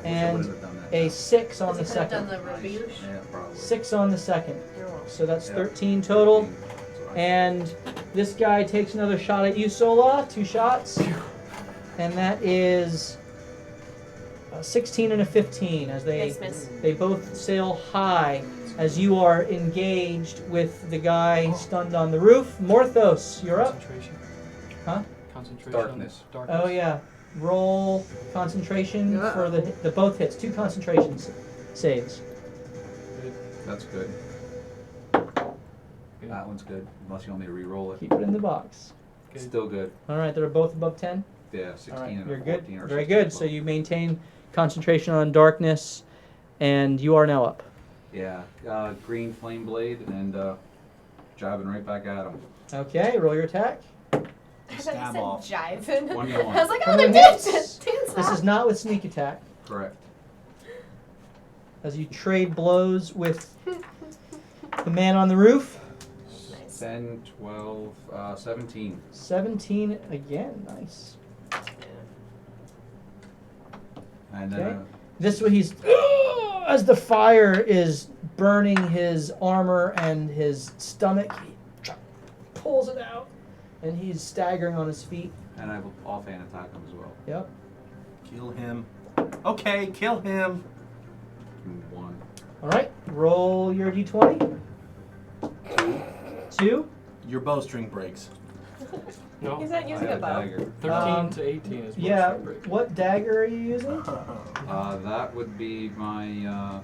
And I wish I would've done that. a 6 on the Could have done second. the reboosh. Yeah, probably. 6 on the second. You're welcome. So that's Yeah. 13 total. 13. That's what I And this guy takes another shot at you, Sola. 2 shots. And that is 16 and a 15 as Miss. they both sail high as you are engaged with the guy stunned on the roof. Morthos, you're up. Concentration. Huh? Concentration. Darkness. Darkness. Oh yeah. Roll concentration Yeah. for the both hits. 2 concentration saves. That's good. Good. That one's good, unless you want me to re-roll it. Keep it in the box. Good. Still good. All right, they're both above 10. Yeah, 16 All right, and you're a good. 14 or Very 16 good. as So well. you maintain concentration on darkness, and you are now up. Yeah, green flame blade and jabbing right back at him. Okay, roll your attack. I thought you Stab said off. jiving. 21. I was like, oh, Everyone they're hits. dancing. This is not with sneak attack. Correct. As you trade blows with the man on the roof. Nice. 10, 12, 17. 17 again. Nice. And then Okay. This way he's as the fire is burning his armor and his stomach, he pulls it out, and he's staggering on his feet. and I have offhand attack him as well. Yep. Kill him. Okay, kill him. 1. All right. Roll your d20. 2. Your bowstring breaks. No. He's not I using a have a bow. dagger. 13 to 18 is Yeah. bowstring break. What dagger are you using? That would be my.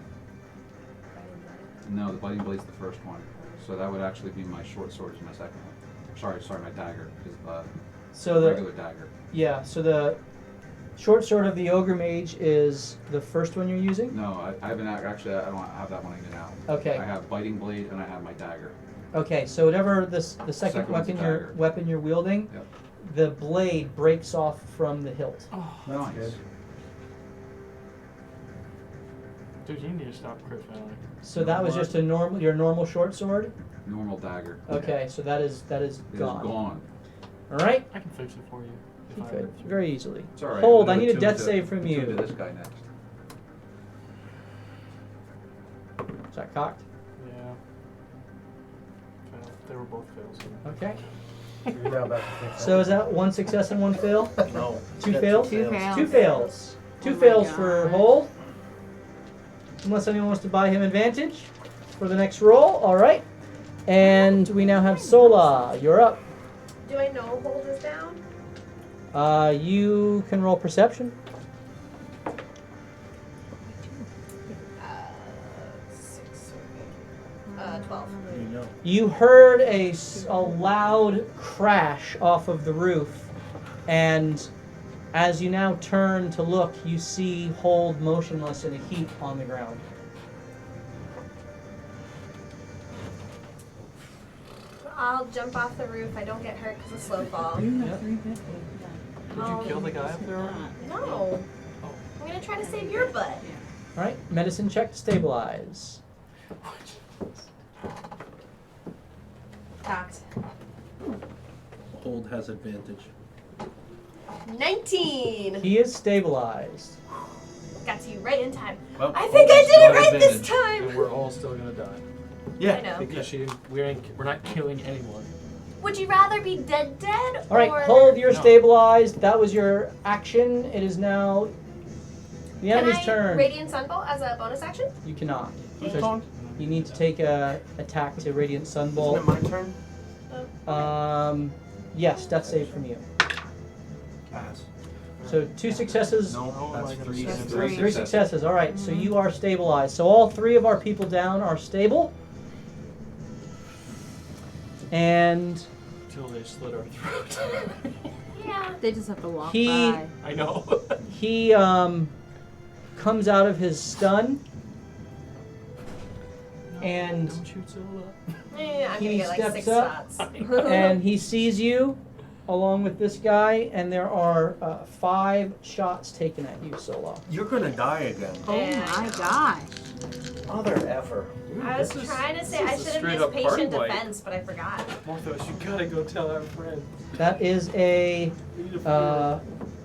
No, the biting blade's the first one. So that would actually be my short sword is my second one. Sorry, my dagger is So the regular dagger. so the short sword of the ogre mage is the first one you're using. No, I haven't actually. I don't have that one even now. Okay. I have biting blade and I have my dagger. Okay, so whatever the second Second one's a dagger. weapon you're wielding, Yep. the blade breaks off from the hilt. That's Nice. good. Dude, you need to stop crit failing. So that was just your normal short sword. Normal dagger. Okay, so that is It is gone. gone. All right, I can fix it for you. If you I could live through. very easily. It's alright. Hold, I'm I gonna need a attune death to- save from attune to you. this guy next. Is that cocked? Yeah. Fail. They were both fails. Okay. You're now about to fix So is that 1 success and 1 fail? No. 2 Got fails? Two fails. 2 fails. Two Oh my fails for God. hold. Unless anyone wants to buy him advantage for the next roll. All right. And we now have Sola. You're up. Do I know hold is down? You can roll perception. 6. 12. You know. You heard a loud crash off of the roof, and as you now turn to look, you see Hold motionless in a heap on the ground. I'll jump off the roof. I don't get hurt because of slow fall. Did you kill the guy up there already? No. I'm gonna try to save your butt. All right, medicine check to stabilize. Cocked. Hold has advantage. 19. He is stabilized. Got to you right in time. Well, I think I Hold did it has right this advantage. time. And we're all still gonna die. I Yeah. know. Because we're not killing anyone. Would you rather be dead, All right, or Hold, you're No. stabilized. That was your action. It is now the Can enemy's I turn. Radiant Sunbolt as a bonus action? You cannot. Who's So on? you need to take a attack to Radiant Isn't it Sunbolt. my turn? Yes, death save from you. Pass. So 2 successes. No, How am I that's gonna 3. That's Three. 3 successes. All right, so you are stabilized. So all 3 of our people down are stable. And Until they slit our throat. Yeah. They just have to walk He- by. I know. he comes out of his stun, and Don't shoot Zola. I'm He gonna get like steps 6 up, shots. and he sees you along with this guy, and there are 5 shots taken at you, Solo. You're gonna die again. Oh my gosh. Mother effer. I was This is- trying to say this I is a should have straight used up party patient wipe. defense, but I forgot. Morthos, you gotta go tell our friend. That is a We need to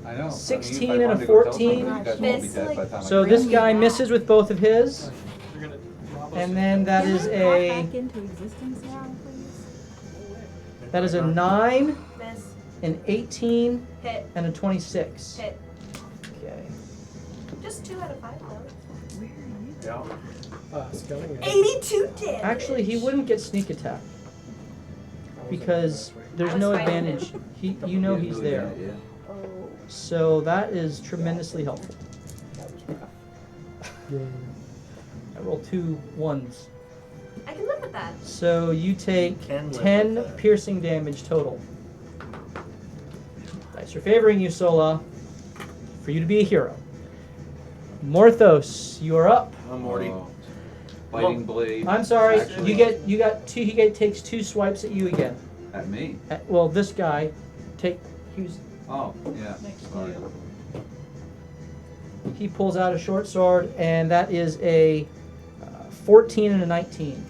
I know. 16 I mean, if I and a wanted to go tell 14. someone, you guys will all be dead by the time I so get this there. guy misses with both of his, You're gonna rob us. and then that Can is I pop a back into existence now, please? that is a 9, Miss. an 18, Hit. and a 26. Hit. Okay. Just 2 out of 5 though. Yeah. Skelling. 82 damage. Actually, he wouldn't get sneak attack because there's I was no fighting advantage. You know he's there. Yeah. Oh, So that is tremendously helpful. that was rough. I rolled 2 1s. I can live with that. So you take Can live 10 with that. piercing damage total. Dice are favoring you, Sola, for you to be a hero. Morthos, you are up. I'm Morty. Biting blade. I'm sorry, Actually- you got 2. Takes 2 swipes at you again. At me. Well, this guy, he's Oh, yeah. next to Sorry. you. He pulls out a short sword, and that is a 14 and a 19.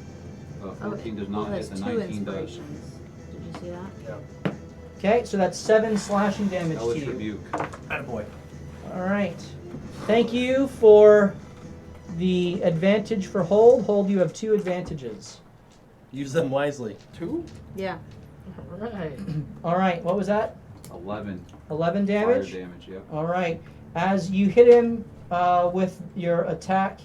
14 does not hit, the 19 does. Did you see that? Okay, so that's 7 slashing damage to Hellish you. rebuke. Attaboy. All right. Thank you for the advantage for hold. Hold, you have 2 advantages. Use them wisely. 2? Yeah. Alright. All right, what was that? 11 11 damage? fire damage, yep. All right. As you hit him with your attack,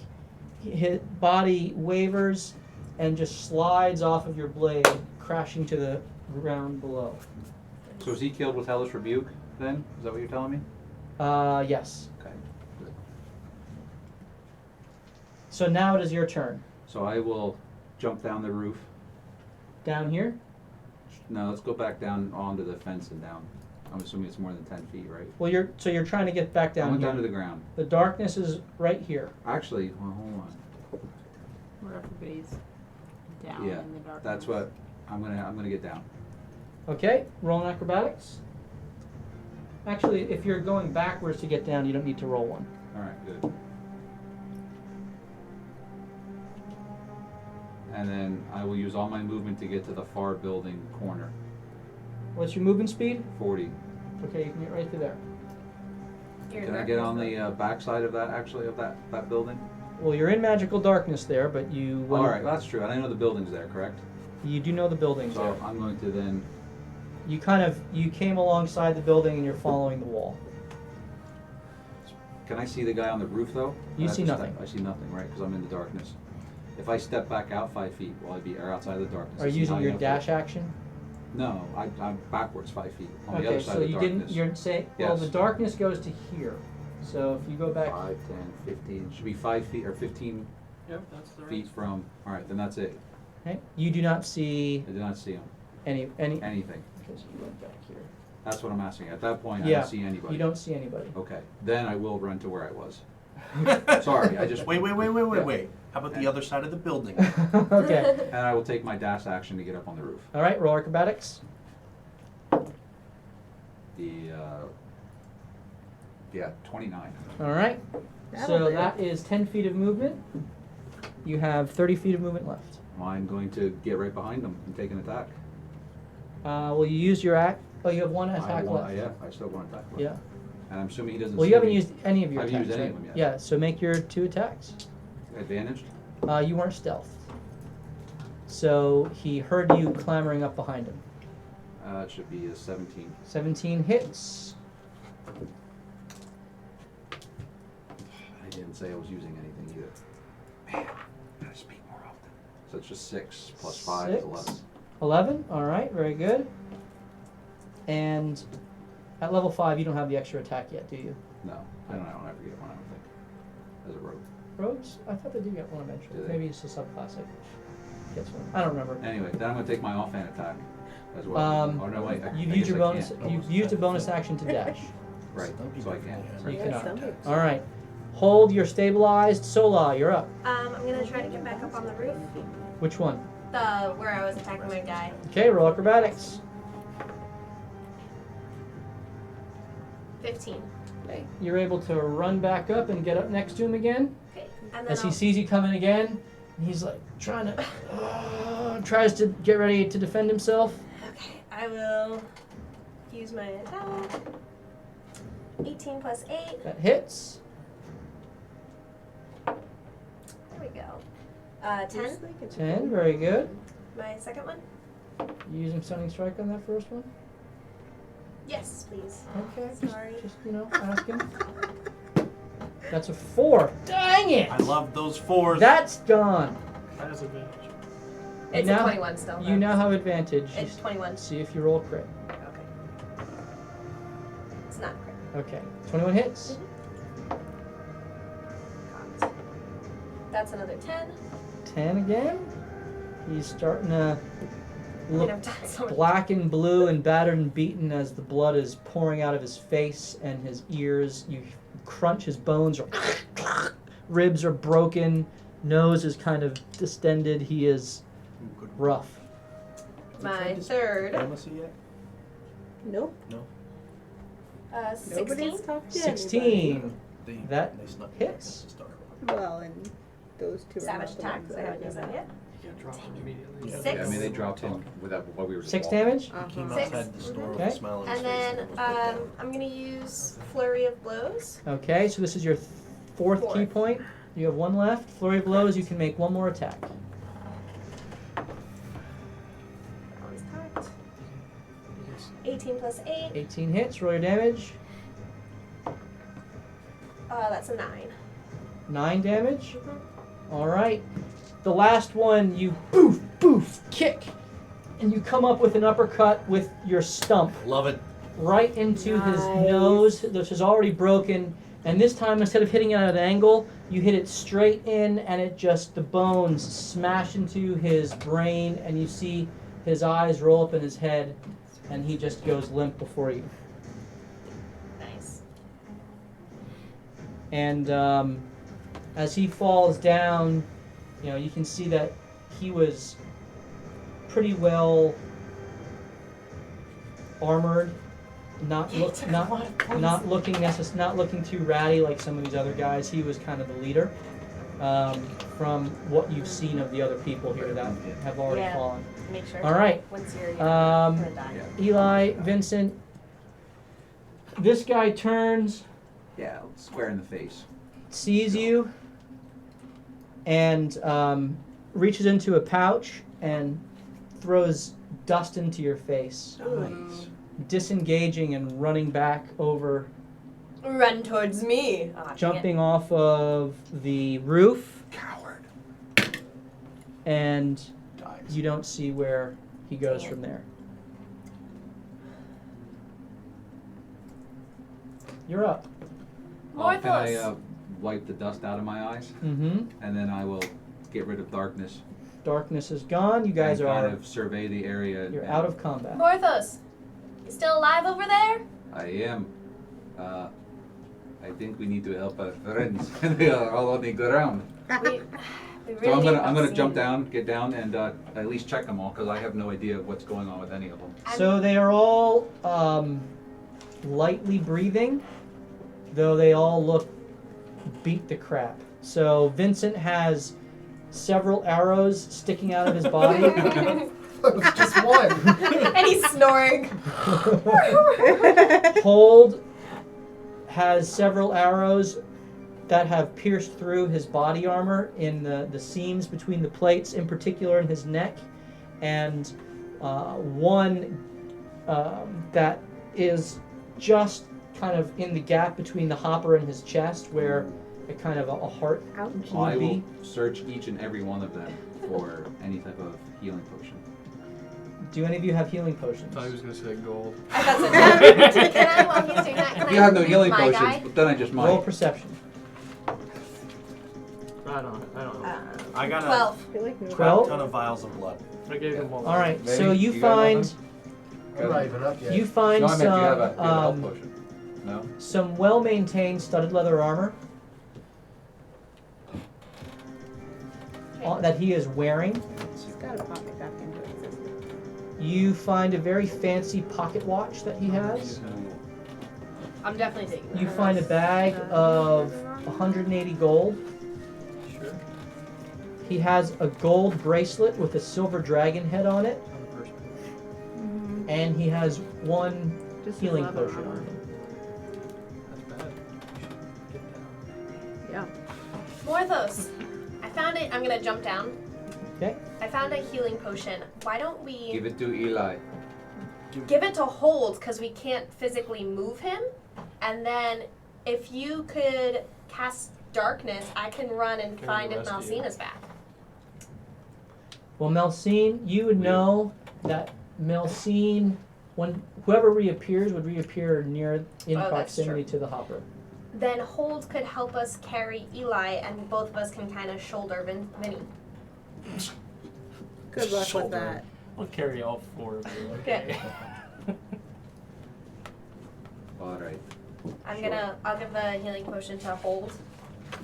his body wavers and just slides off of your blade, crashing to the ground below. So is he killed with Hellish Rebuke then? Is that what you're telling me? Yes. Okay. Good. So now it is your turn. So I will jump down the roof. Down here? No, let's go back down onto the fence and down. I'm assuming it's more than 10 feet, right? Well, you're trying to get back I down went here. down to the ground. The darkness is right here. Actually, well, hold on. Where everybody's down Yeah, in the dark. that's what I'm gonna get down. Okay, roll an acrobatics. Actually, if you're going backwards to get down, you don't need to roll one. All right, good. And then I will use all my movement to get to the far building corner. What's your movement speed? 40. Okay, you can get right to there. You're Can I get on the back side of that, actually, of that building? Well, you're in magical darkness there, but you All right, that's true. And I know the building's there, correct? you do know the building's So there. I'm going to then, You came alongside the building and you're following the wall. can I see the guy on the roof though? You I have see to step- nothing. I see nothing, right? Because I'm in the darkness. If I step back out 5 feet, will I be outside of the darkness? Are you Is he using high your enough dash action? No, I'm backwards 5 feet on the Okay, other side so of the you darkness. didn't. You're saying well, Yes. the darkness goes to here. So if you go back, 5, 10, 15. Should be 5 feet or 15 Yep, that's the feet from. All right, then that's it. okay, you do not see I did not see him. any. Anything. Because you went back here. That's what I'm asking. At that point, I Yeah, don't see anybody. You don't see anybody. Okay, then I will run to where I was. Sorry, I just. Wait. Yeah. How about the other side of the building? Okay. And I will take my dash action to get up on the roof. All right. Roll acrobatics. Yeah, 29. All right. That'll So do. that is 10 feet of movement. You have 30 feet of movement left. I'm going to get right behind him and take an attack. Will you use your act? Oh, you have one attack left. Yeah, I still have one attack left. Yeah. And I'm assuming he doesn't Well, see you haven't me. used any of your I've attacks, used any right? of them yet. Yeah. So make your 2 attacks. Advantaged? You weren't stealthed. So he heard you clamoring up behind him. It should be a 17. 17 hits. I didn't say I was using anything either. Man, gotta speak more often. So it's just 6 plus 5 is 6. 11. 11. All right. Very good. And at level 5, you don't have the extra attack yet, do you? No, I don't ever get one, I don't think. As a rogue. Rogues? I thought they do get one eventually. Do they? Maybe it's a subclassic. Gets one. I don't remember. Anyway, then I'm gonna take my offhand attack as well. Oh no, wait. You've I used guess your I bonus. can't. You've used a bonus action to dash. Right, so I can't. So you Yeah, cannot. some people- All right. Hold. You're stabilized. Sola, you're up. I'm gonna try to get back up on the roof. Which one? Where I was attacking my guy. Okay. Roll acrobatics. 15. Okay. You're able to run back up and get up next to him again. Okay. And then As he I'll- sees you coming again, he's like trying to tries to get ready to defend himself. Okay, I will use my attack. 18 plus 8. That hits. There we go. 10. 10. Very good. My second one. You using stunning strike on that first one? Yes, please. Okay. Sorry. Just asking. That's a 4. Dang it! I love those 4s. That's gone. Has advantage. It's now- a 21 still. You now have advantage. It's 21. See if you roll crit. Okay. It's not crit. Okay. 21 hits. That's another 10. 10 again. He's starting to I mean, look I've done so much. black and blue and battered and beaten as the blood is pouring out of his face and his ears. You crunch his bones, or ribs are broken, nose is kind of distended. He is rough. My third. Diplomacy yet? Nope. No. 16. Nobody's talked to 16 They, That they snuck hits. in. anybody. Well, and those two Savage are not the attack, ones because I that haven't used that yet. You gotta drop him immediately. Yeah. Six. Yeah, I mean, they dropped him without while we were just 6 walking. damage. Uh-huh. Came Six. outside the store with Okay. a smile on his And face then almost broke down. I'm going to use Flurry of Blows. Okay, so this is your fourth key Fourth. point. You have 1 left. Flurry of blows. You can make 1 more attack. That one's tapped. 18 plus 8. 18 hits. Roll your damage. That's a 9. 9 damage. All right. The last one, you boof, boof, kick, and you come up with an uppercut with your stump Love it. right into his Nice. nose, which is already broken. And this time, instead of hitting it at an angle, you hit it straight in, and it just, the bones smash into his brain, and you see his eyes roll up in his head, and he just goes limp before you. Nice. And as he falls down, you know, you can see that he was pretty well armored, not looking too ratty like some of these other guys. He was kind of the leader. From what you've seen of the other people here that have already Yeah. fallen. Make sure. All right. Once you're Um, gonna die. Eli, Vincent, this guy turns, Yeah, square in the face. sees you, and reaches into a pouch and throws dust into your face, Nice. disengaging and running back over, Run towards me. Oh, jumping off of the roof, Coward. and Dies. you don't see where he goes Dang it. from there. You're up. More Can I thoughts. wipe the dust out of my eyes? Mm-hmm. And then I will get rid of darkness. Darkness is gone. You guys and kind are, of survey the area. you're and out of combat. Porthos, you still alive over there? I am. I think we need to help our friends. They are all on the ground. We really So I'm need gonna vaccine. jump down, get down, and at least check them all because I have no idea what's going on with any of them. So they are all lightly breathing, though they all look beat the crap. So Vincent has several arrows sticking out of his body. It was just one. And he's snoring. Hold has several arrows that have pierced through his body armor in the seams between the plates, in particular in his neck, and one that is just kind of in the gap between the hopper and his chest, where a kind of a heart Ouch. I would will be. search each and every one of them for any type of healing potion. Do any of you have healing potions? I thought he was gonna say gold. I thought so. Can I, while he's doing that, can You I have no use healing my potions, guy? but then I just Roll might. perception. I don't know. I got 12. I feel like no. 12? a ton of vials of blood. I gave him one. All right, Maybe. so you You got find nothing? I'm not even up yet. you find No, I meant you have a health some potion. No? some well-maintained studded leather armor that he is wearing. She's got to pop it back into existence. You find a very fancy pocket watch that he has. I'm definitely taking that. You find a bag of 180 gold. Sure. He has a gold bracelet with a silver dragon head on it, On the first page. Mm-hmm. and he has one Just healing leather potion on armor. him. That's bad. You should get down. Yeah. Porthos, I found it. I'm gonna jump down. Okay. I found a healing potion. Why don't we Give it to Eli. give it to Hold, because we can't physically move him, and then if you could cast darkness, I can run and Can find we if rescue you? Malsine is back. Well, Melsine, you would know that Melsine, when whoever reappears would reappear near in Oh, that's proximity true. to the hopper. Then Hold could help us carry Eli, and both of us can kind of shoulder Vinny. Good luck Shoulder. with that. I'll carry all 4 of you. Okay. All right. I'll give the healing potion to Hold.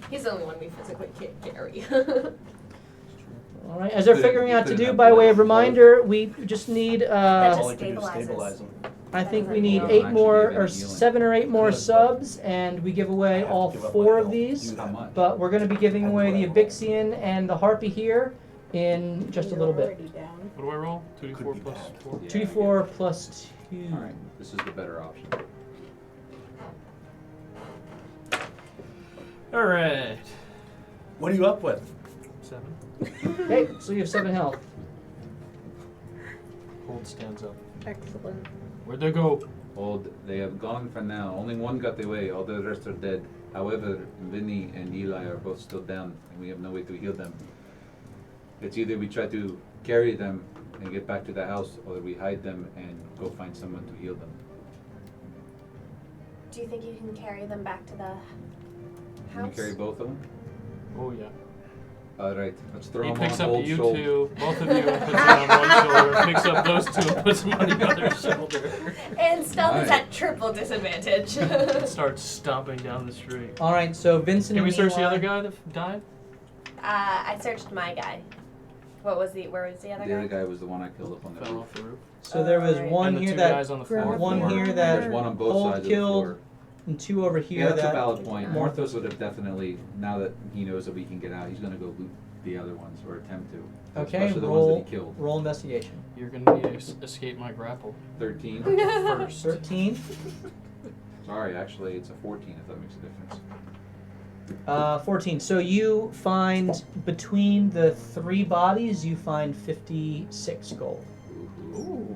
He's the only one we physically can't carry. All right. As they're Couldn't- figuring you out to couldn't do, have by put way it of on hold. reminder, we just need. That All just I can do is stabilizes. stabilize them. I think we need No, 8 actually more give or any healing. 7 or 8 more Good, but subs, and we give away have to all give up 4 my of health. these. Do How that. much? But we're going to be giving Have to away do the it all. Abixian and the Harpy here in just a little bit. Already down. What do I roll? 2d4 Could be plus bad. 4? Yeah, 2d4 plus 2. All right. This is the better option. Alright. What are you up with? 7. Okay, so you have 7 health. Hold stands up. Excellent. Where'd they go? Old, they have gone for now. Only one got away. All the rest are dead. However, Vinny and Eli are both still down, and we have no way to heal them. It's either we try to carry them and get back to the house, or we hide them and go find someone to heal them. Do you think you can carry them back to the Can you house? carry both of them? Oh, yeah. All right, let's throw He them on picks up Old you shoulder. 2, both of you, and puts it on one shoulder, picks up those 2 and puts them on the other shoulder. And Stealth is Nice. at triple disadvantage. And starts stomping down the street. All right, so Vincent Can we and search the Eli- other guy that died? I searched my guy. Where was the other The guy? other guy was the one I killed up on the Fell roof. off the roof. So there was Alright. one And the here 2 that guys on the floor. one Four. here Yeah, that there's one on both Hold sides of the killed, floor. and 2 over here Yeah, that's that a valid point. Morthos Morthos would have definitely, now that he knows that we can get out, he's gonna go loot the other ones, or attempt to. Okay, Especially the ones roll that he killed. roll investigation. You're gonna need to escape my grapple 13. first. 13. Sorry, actually, it's a 14 if that makes a difference. 14. So you find between the 3 bodies, you find 56 gold, Ooh.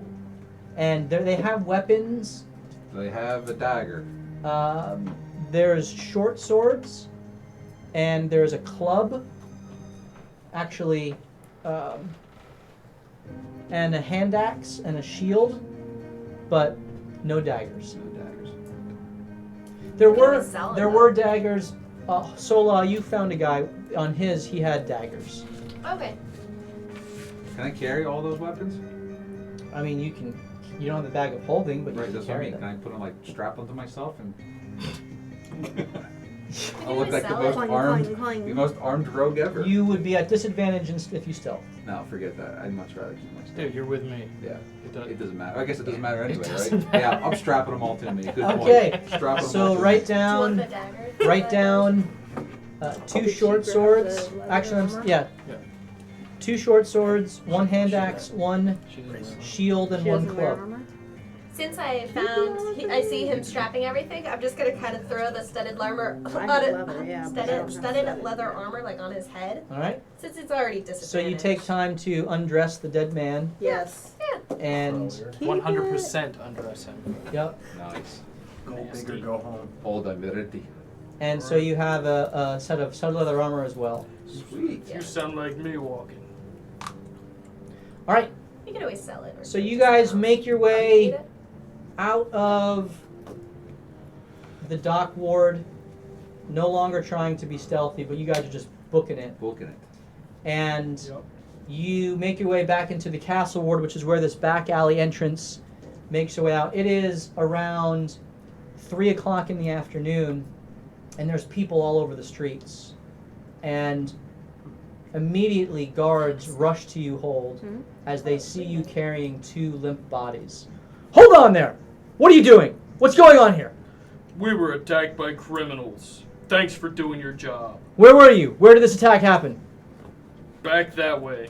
and they have weapons. They have a dagger. There's short swords, and there's a club, actually, and a hand axe and a shield, but no daggers. No daggers. There We can were always sell there them. were daggers. Sola, you found a guy on his. He had daggers. Okay. Can I carry all those weapons? I mean, you can. You don't have the bag of holding, but you Right, can that's what I carry mean. Can them. I put them like strap them to myself and You I'll look can like the sell most it. armed, Clang, clang, the clang. most armed rogue ever. You would be at disadvantage if you stealth. No, forget that. I'd much rather keep my stuff. Dude, you're with me. Yeah, It does. it doesn't matter. I guess it doesn't matter It anyway, doesn't right? matter. Yeah, I'm strapping them all to me. Good Okay, point. Strap 'em all so to write me. Do you want down. the dagger? Write down 2 Did short she grab swords. the leather Actually, armor? yeah. Yeah. 2 short swords, 1 hand axe, 1 She didn't know. shield, and She 1 doesn't wear club. armor? Since I I see him strapping everything, I'm just gonna kind of throw the studded armor I on have it. leather, yeah, but I don't have Studded studded. leather armor like on his head, All right. since it's already So disadvantaged. you take time to undress the dead man, Yes. and Keep 100% undress him. yep. Nice. Go big or Nasty. go home. Hold on, ready. And so you have a set of studded leather armor as well. Sweet. You sound like me walking. All right. You can always sell it. Or So give it you to guys someone make your else. Oh, you way need it? out of the dock ward, no longer trying to be stealthy, but you guys are just booking it. Booking it. And Yep. you make your way back into the castle ward, which is where this back alley entrance makes your way out. It is around 3 o'clock in the afternoon, and there's people all over the streets. And immediately guards rush to you, Hold, Hmm? as they see you carrying 2 limp bodies. Hold on there! What are you doing? What's going on here? We were attacked by criminals. Thanks for doing your job. Where were you? Where did this attack happen? Back that way.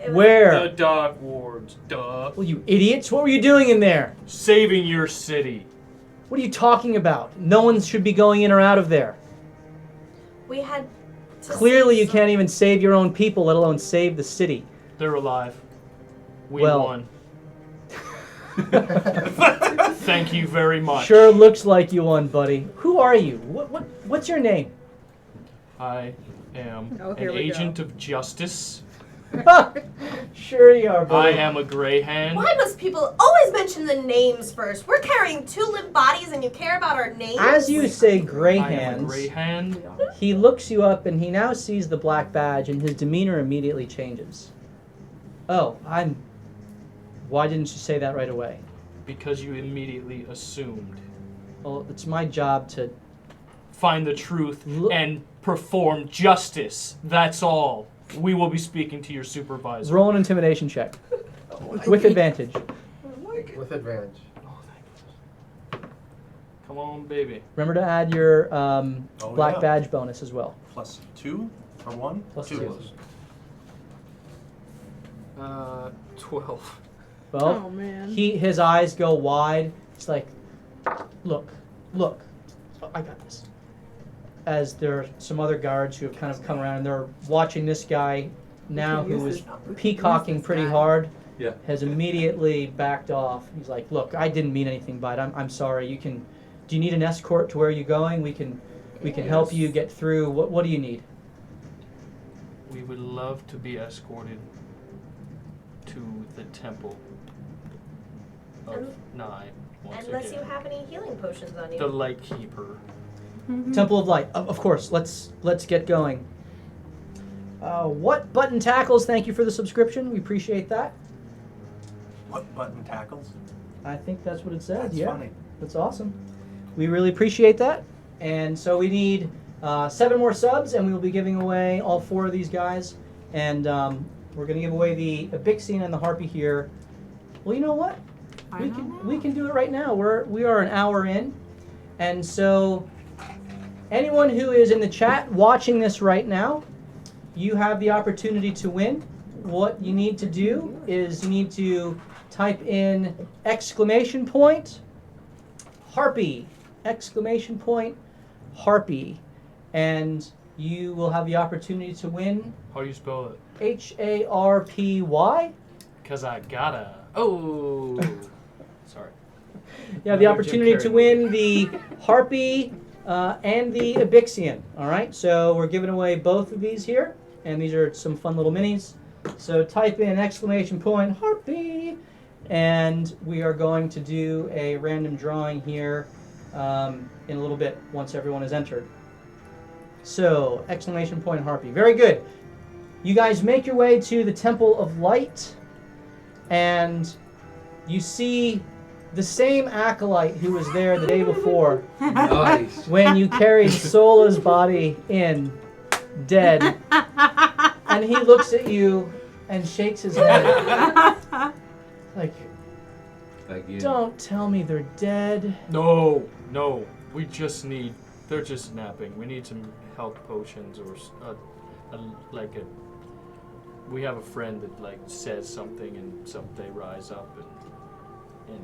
It was- Where? The dock wards, duh. Well, you idiots, what were you doing in there? Saving your city. What are you talking about? No one should be going in or out of there. We had. To Clearly, save you some- can't even save your own people, let alone save the city. They're alive. We Well- won. Thank you very much. Sure looks like you won, buddy. Who are you? What's your name? I am Oh, an here we agent go. of justice. Sure you are, I buddy. am a greyhound. Why must people always mention the names first? We're carrying 2 limp bodies and you care about our names? As you say I gray am a hands, greyhound. he looks you up and he now sees the black badge and his demeanor immediately changes. Oh, why didn't you say that right away? Because you immediately assumed. Well, it's my job to... Find the truth Look- and perform justice. That's all. We will be speaking to your supervisor. Roll an intimidation check. With advantage. With advantage. Come on, baby. Remember to add your black yeah. badge bonus as well. Plus 2 or 1? Plus 2. 12. Well, Oh man. his eyes go wide. It's like, look, I got this. As there are some other guards who have kind of come around and they're watching this guy now We can who use is this- we can peacocking use this pretty guy. hard, Yeah. has immediately backed off. He's like, look, I didn't mean anything by it. I'm sorry. Do you need an escort to where you're going? We can help you get through. What do you need? We would love to be escorted to the temple of Un- Nye once Unless again. you have any healing potions on you. The Light Keeper. Temple of Light. Of course. Let's get going. What button tackles? Thank you for the subscription. We appreciate that. What button tackles? I think that's what it says. That's yeah, funny. that's awesome. We really appreciate that. And so we need 7 more subs, and we will be giving away all 4 of these guys. And we're going to give away the Abixian and the Harpy here. Well, you know what? We can do it right now. We are an hour in, and so anyone who is in the chat watching this right now, you have the opportunity to win. What you need to do is you need to type in !Harpy, !Harpy, and you will have the opportunity to win How do you spell it? HARPY. 'Cause I gotta. Oh. Sorry. You have the Another Jim opportunity Carrey to movie. win the Harpy and the Abixian. All right, so we're giving away both of these here, and these are some fun little minis. So type in !Harpy, and we are going to do a random drawing here in a little bit once everyone is entered. So !Harpy. Very good. You guys make your way to the Temple of Light, and you see the same acolyte who was there the day before Nice. when you carried Sola's body in, dead. And he looks at you and shakes his head. Like, Again. don't tell me they're dead. No. We just need. They're just napping. We need some health potions or we have a friend that says something and they rise up and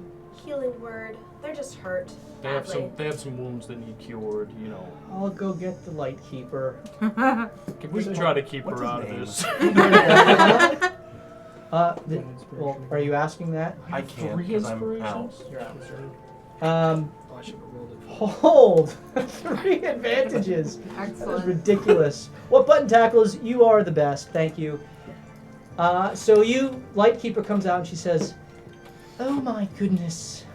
Healing word. They're just hurt. they have some wounds that need cured. You know. I'll go get the light keeper. We can try to keep What's her his out name? of this. Well, are you asking that? I can't 3 because I'm inspirations? out. You're out. Oh, I should have rolled it. Hold! 3 advantages. That's Excellent. ridiculous. What button tackles? You are the best. Thank you. So Lightkeeper comes out and she says, "Oh my goodness."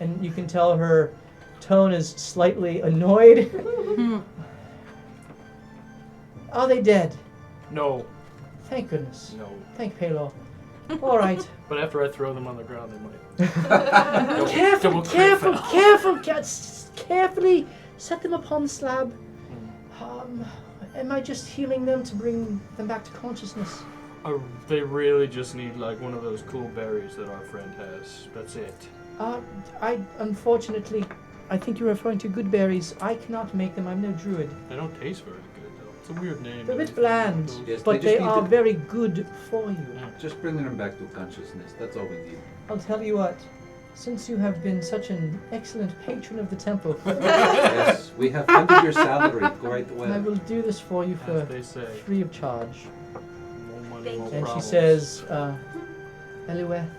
And you can tell her tone is slightly annoyed. Are they dead? No. Thank goodness. No. Thank Palo. All right. But after I throw them on the ground, they might. Careful, double careful. Carefully set them upon the slab. Am I just healing them to bring them back to consciousness? They really just need one of those cool berries that our friend has. That's it. Unfortunately, I think you're referring to good berries. I cannot make them. I'm no druid. They don't taste very good though. It's a weird name. They're a bit bland, Yes, but they they just need are to- very good for you. Just bringing them back to consciousness. That's all we need. I'll tell you what. Since you have been such an excellent patron of the temple, Yes, we have funded your salary quite I well. will do this for you As for they say. free of charge. No money, Thank no you. And problems. she says, Elueth,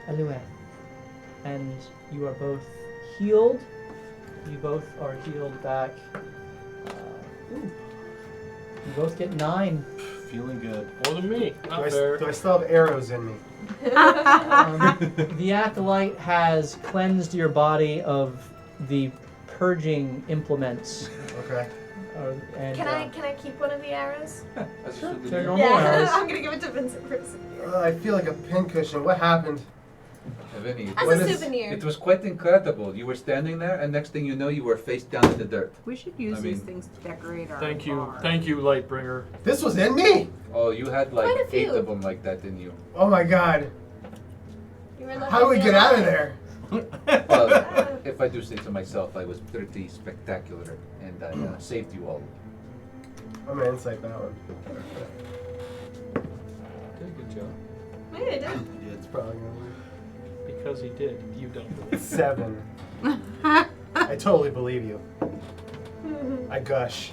Alueth. And you are both healed. You both are healed back. You both get 9. Feeling good. More than me. Do Not I, fair. do I still have arrows in me? The acolyte has cleansed your body of the purging implements. Okay. And, Can I keep one of the arrows? That's Sure, a souvenir. they're normal arrows. I'm gonna give it to Vincent for a souvenir. I feel like a pincushion. What happened? Vinny, As What a is- souvenir. it was quite incredible. You were standing there, and next thing you know, you were face down in the dirt. We should use I these mean- things to decorate our Thank you. bar. Thank you, Lightbringer. This was in me? Oh, you had like Quite a 8 few. of them like that, didn't you? Oh my god. You were lucky How do we to be get out of alive. there? Well, if I do say so myself, I was pretty spectacular, and I saved you all. I'm gonna insight that one. Did a good job. Maybe I did. Yeah, it's probably gonna Because he did. You don't be believe. 7. I totally believe you. I gush.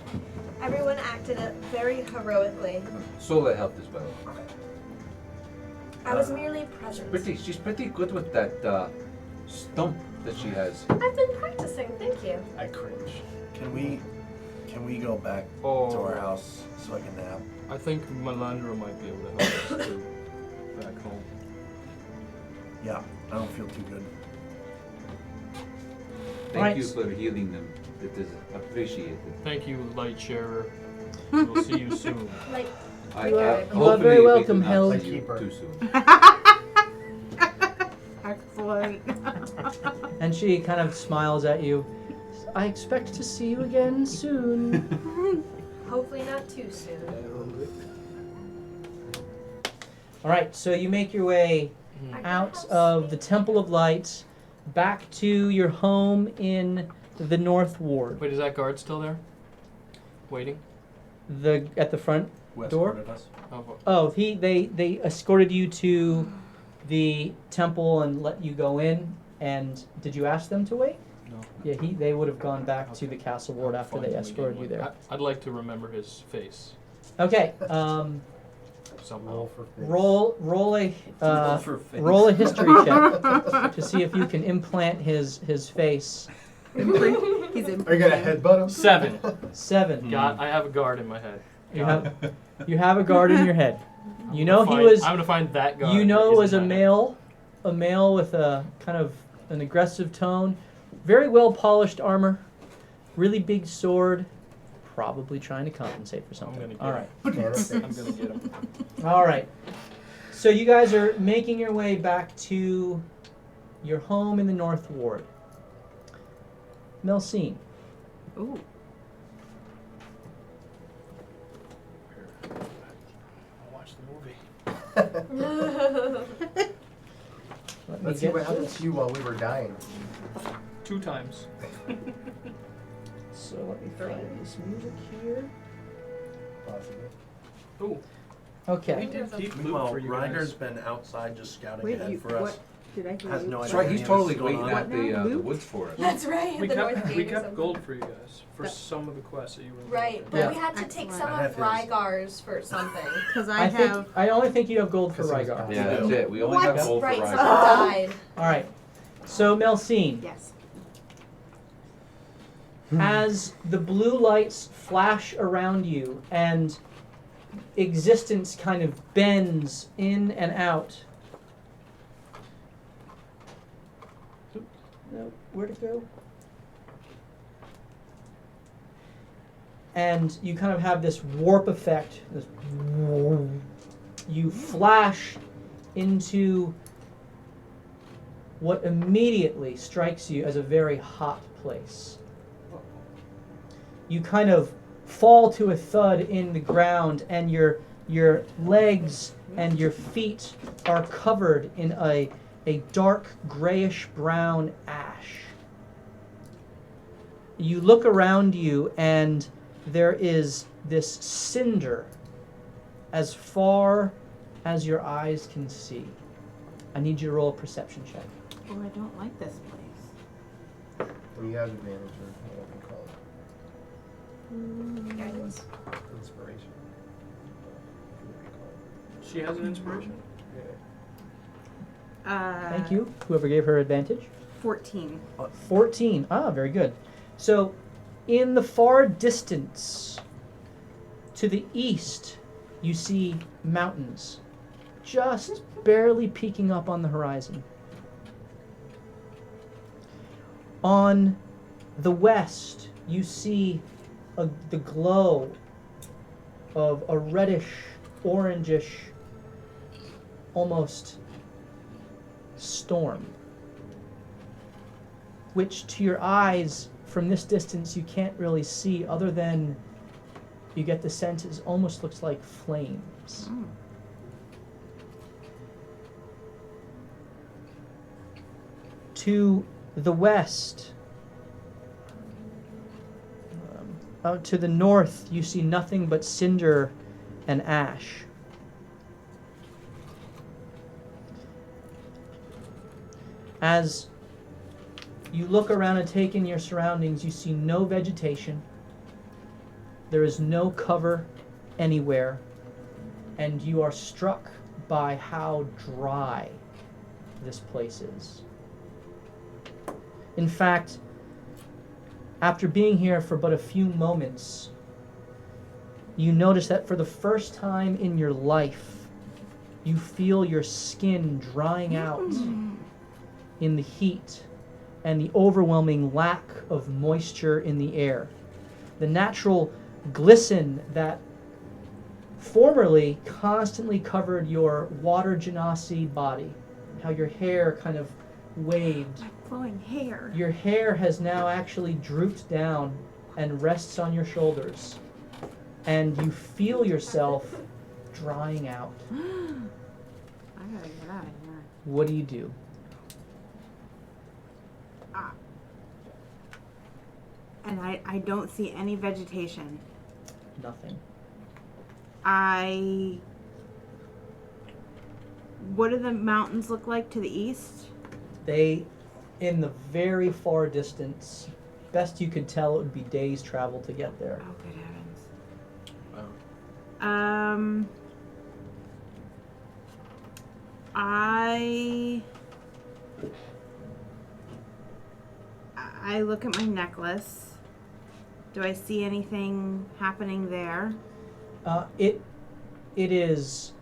Everyone acted it very heroically. Sola helped as well. I was merely present. She's pretty good with that stump that she has. I've been practicing, thank you. I cringe. Can we go back Oh. to our house so I can nap? I think Melandra might be able to help us too. Back home. Yeah, I don't feel too good. Thank Right. you for healing them. It is appreciated. Thank you, Light Sharer. We'll see you soon. Like, You are hopefully very we welcome, do not Held. see you Keeper. too soon. Excellent. And she kind of smiles at you. I expect to see you again soon. hopefully not too soon. All right, so you make your way out of the Temple of Light back to your home in the North Ward. Wait, is that guard still there? Waiting? At the front Who door. escorted us? Oh, They escorted you to the temple and let you go in. And did you ask them to wait? no. Yeah, they would have gone back to Okay. the castle ward after Fine, they we escorted can you wait. there. I'd like to remember his face Okay, somehow. Roll for face. roll a Roll for face. roll a history check to see if you can implant his face. He's Are you gonna headbutt him? 7. 7. God, I have a guard in my head. You have a guard in your head. I'm You gonna know he find- was. I'm gonna find that guard. You know that it was is a in my head. male with a kind of an aggressive tone, very well polished armor, really big sword, probably trying to compensate for something. gonna get All right, I'm gonna get him. all right. So you guys are making your way back to your home in the North Ward. Melcene. Ooh. I'll watch the movie. Let me Let's see get what happened this. to you while we were dying. 2 times. So let me find this music here. Possibly. Ooh. We Okay. did keep Loot Meanwhile, for you Ryder's guys. been outside just scouting Wait, ahead for us. what? Did I hear Has you? no That's idea right, any he's of totally this is going waiting on. at What now? the Loot? woods for us. That's right. We the North kept Gate or gold something. for you guys for some of the quests that you were. Right, but Yeah. we had to take Excellent. some I of have his. Rygar's for something. Because I think I only think you have gold for Because it was Rygar. bad. Yeah, that's it. We only What? have gold Right, for someone Ryder. died. All right. So Melcene, Yes. as the blue lights flash around you and existence kind of bends in and out. Oop, no, where'd it go? And you kind of have this warp effect. This you flash into what immediately strikes you as a very hot place. You kind of fall to a thud in the ground, and your legs and your feet are covered in a dark grayish brown ash. You look around you, and there is this cinder as far as your eyes can see. I need you to roll a perception check. Oh, I don't like this place. And you have advantage or what we call Guidance. it. Inspiration. She has an inspiration. Yeah. Thank you. Whoever gave her advantage. 14. 14. Ah, very good. So, in the far distance, to the east, you see mountains just barely peeking up on the horizon. On the west, you see the glow of a reddish, orangish, almost storm, which to your eyes from this distance you can't really see, other than you get the sense it almost looks like flames. Oh. To the west, out to the north, you see nothing but cinder and ash. As you look around and take in your surroundings, you see no vegetation. There is no cover anywhere, and you are struck by how dry this place is. In fact, after being here for but a few moments, you notice that for the first time in your life, you feel your skin drying out in the heat and the overwhelming lack of moisture in the air. The natural glisten that formerly constantly covered your water genasi body, how your hair kind of waved. My flowing hair. Your hair has now actually drooped down and rests on your shoulders, and you feel yourself drying out. I gotta get out of here. What do you do? And I don't see any vegetation. Nothing. What do the mountains look like to the east? They, in the very far distance, best you could tell, it would be days' travel to get there. Oh, good heavens. Wow. I look at my necklace. Do I see anything happening there? It is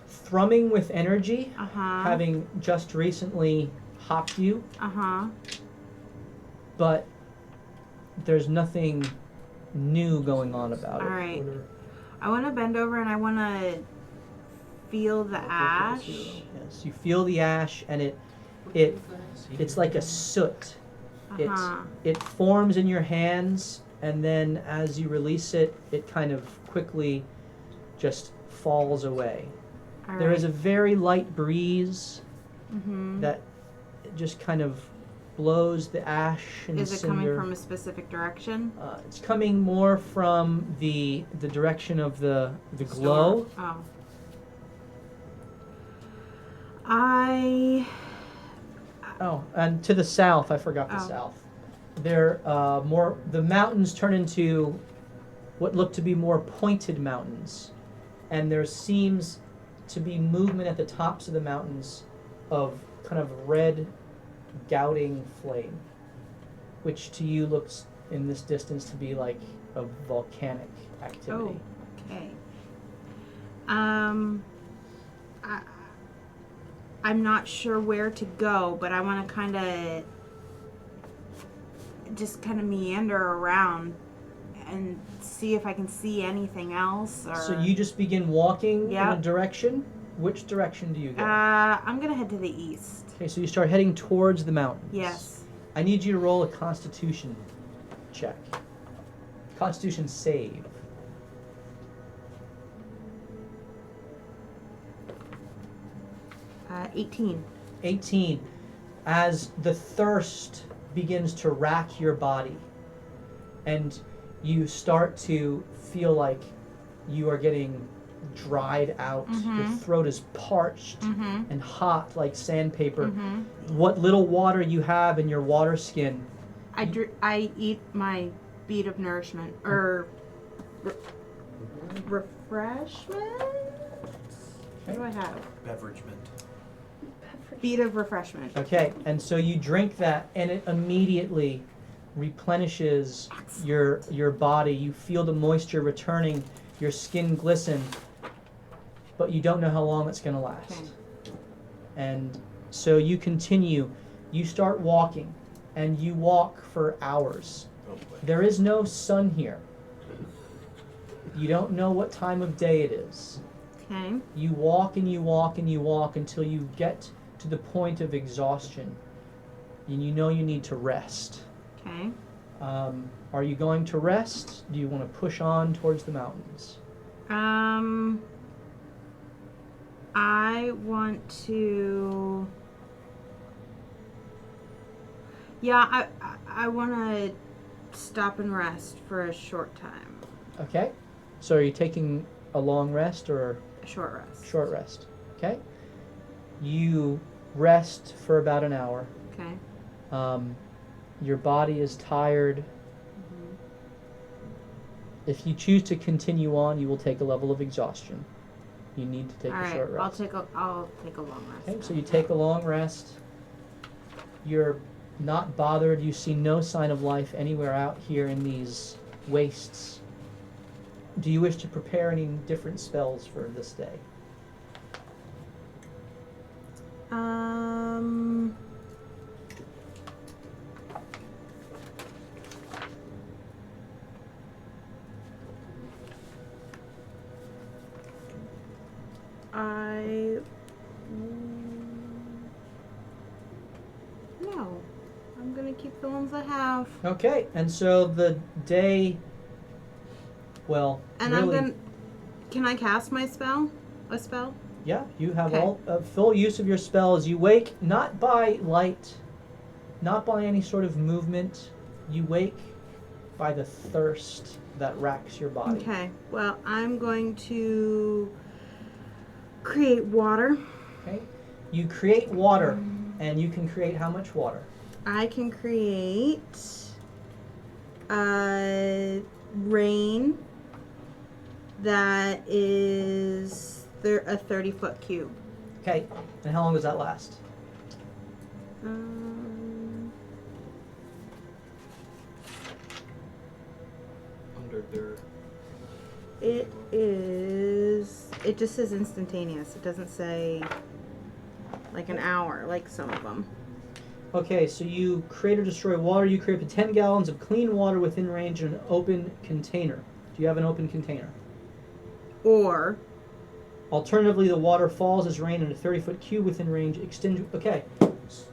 thrumming with energy, Uh-huh. having just recently hopped you, Uh-huh. but there's nothing new going on about it. All right. I want to bend over and I want to feel the ash. Yes, you feel the ash, and it's like a soot. Uh-huh. It forms in your hands, and then as you release it, it kind of quickly just falls away. All There right. is a very light breeze Mm-hmm. that just kind of blows the ash and Is it cinder. coming from a specific direction? It's coming more from the direction of the glow. Oh. Oh, and to the south, I forgot the Oh. south. There, the mountains turn into what look to be more pointed mountains, and there seems to be movement at the tops of the mountains of kind of red, gouting flame, which to you looks in this distance to be like a volcanic activity. Oh, okay. I'm not sure where to go, but I want to kind of just kind of meander around and see if I can see anything else. Or So you just begin walking in Yep. a direction. Which direction do you go? I'm gonna head to the east. Okay, so you start heading towards the mountains. Yes. I need you to roll a Constitution check. Constitution save. 18. 18. As the thirst begins to rack your body, and you start to feel like you are getting dried out. Your throat is parched and hot like sandpaper. What little water you have in your water skin, I eat my bead of nourishment or refreshment. What do I have? Beveragement. Bead of refreshment. Okay, and so you drink that, and it immediately replenishes your body. You feel the moisture returning, your skin glisten, but you don't know how long it's going to last. Okay. And so you continue. You start walking, and you walk for hours. Oh boy. There is no sun here. You don't know what time of day it is. Okay. You walk and you walk and you walk until you get to the point of exhaustion, and you know you need to rest. Okay. Are you going to rest? Do you want to push on towards the mountains? I want to. Yeah, I want to stop and rest for a short time. Okay. So are you taking a long rest or A short rest. short rest? Okay. You rest for about an hour. Okay. Your body is tired. Mhm. If you choose to continue on, you will take a level of exhaustion. You need to take All a right. short rest. I'll take a long rest. Okay, so you take a long rest. You're not bothered. You see no sign of life anywhere out here in these wastes. Do you wish to prepare any different spells for this day? No. I'm gonna keep the ones I have. Okay, and so the day, well, And really, I'm gonna. Can I cast my spell? A spell? yeah, you have Okay. all full use of your spells. You wake not by light, not by any sort of movement. You wake by the thirst that racks your body. Okay. Well, I'm going to create water. Okay, you create water, and you can create how much water? I can create rain that is a 30-foot cube. Okay, and how long does that last? Under their It just says instantaneous. It doesn't say like an hour, like some of them. Okay, so you create or destroy water. You create up to 10 gallons of clean water within range in an open container. Do you have an open container? Or, Alternatively, the water falls as rain in a 30-foot cube within range. Extend. Okay,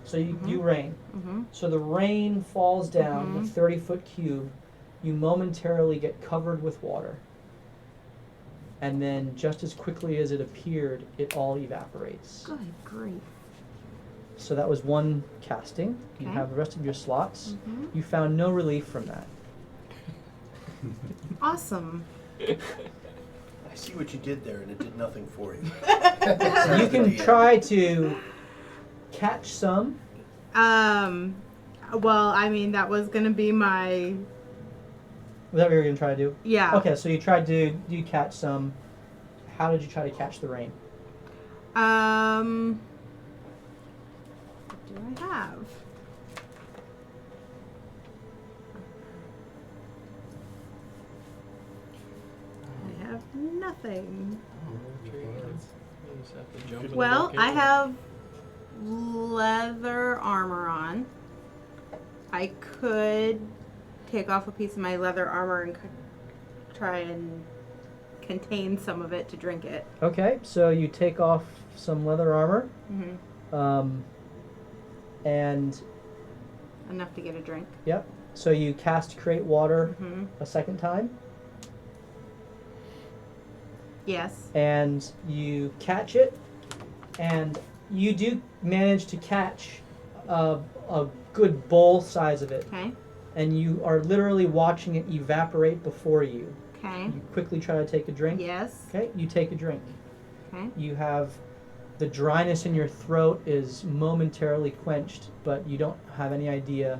so you rain. mhm. So the rain falls down the 30-foot cube. You momentarily get covered with water. And then just as quickly as it appeared, it all evaporates. Good grief. So that was one casting. You Okay. have the rest of your slots. Mhm. You found no relief from that. Awesome. I see what you did there, and it did nothing for you. You can try to catch some. Well, I mean, that was gonna be my, Was that what you were going to try to do? yeah. Okay, so you catch some. How did you try to catch the rain? What do I have? I have nothing. Well, I have leather armor on. I could take off a piece of my leather armor and try and contain some of it to drink it. Okay, so you take off some leather armor, Mm-hmm. and Enough to get a drink. yep. So you cast create water Mm-hmm. a second time, Yes. and you catch it, and you do manage to catch a good bowl size of it, Okay. and you are literally watching it evaporate before you. Okay. You quickly try to take a drink. Yes. Okay, you take a drink. Okay. You have the dryness in your throat is momentarily quenched, but you don't have any idea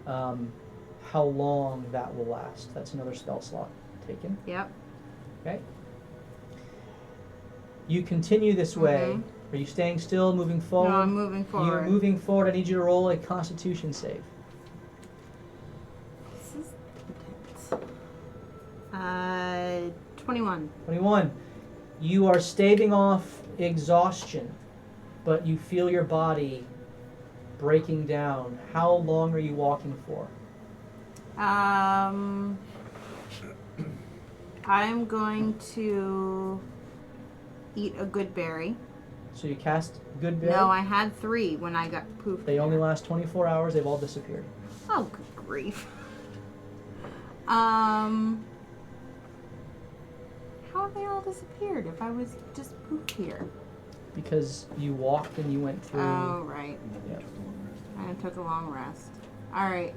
how long that will last. That's another spell slot taken. Yep. Okay. You continue this way. Mhm. Are you staying still, moving forward? No, I'm moving forward. You're moving forward. I need you to roll a Constitution save. This is intense. 21. 21. You are staving off exhaustion, but you feel your body breaking down. How long are you walking for? I'm going to eat a good berry. So you cast Good Berry. No, I had 3 when I got poofed. They only last 24 hours. They've all disappeared. Oh, good grief. How have they all disappeared if I was just poofed here? Because you walked and you went through. Oh, right. Yeah. I took a long rest. All right.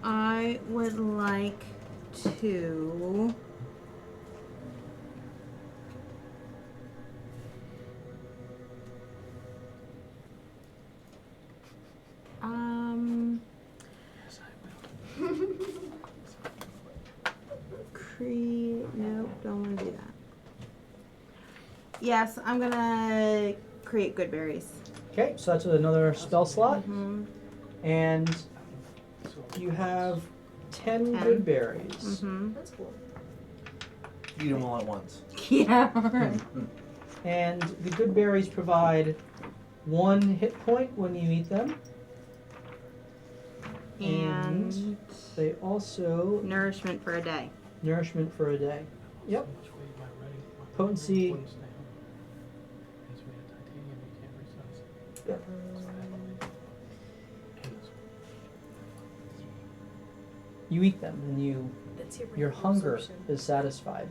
I would like to create. Nope, don't want to do that. Yes, I'm gonna create good berries. Okay, so that's another spell slot. Mm-hmm. And you have 10 10. Good Berries. Mm-hmm. That's cool. Eat them all at once. Yeah. Right. And the Good Berries provide 1 hit point when you eat them. And They also nourishment for a day. nourishment for a day. Yep. Potency. Yep. You eat them and That's your rate of hunger absorption. is satisfied.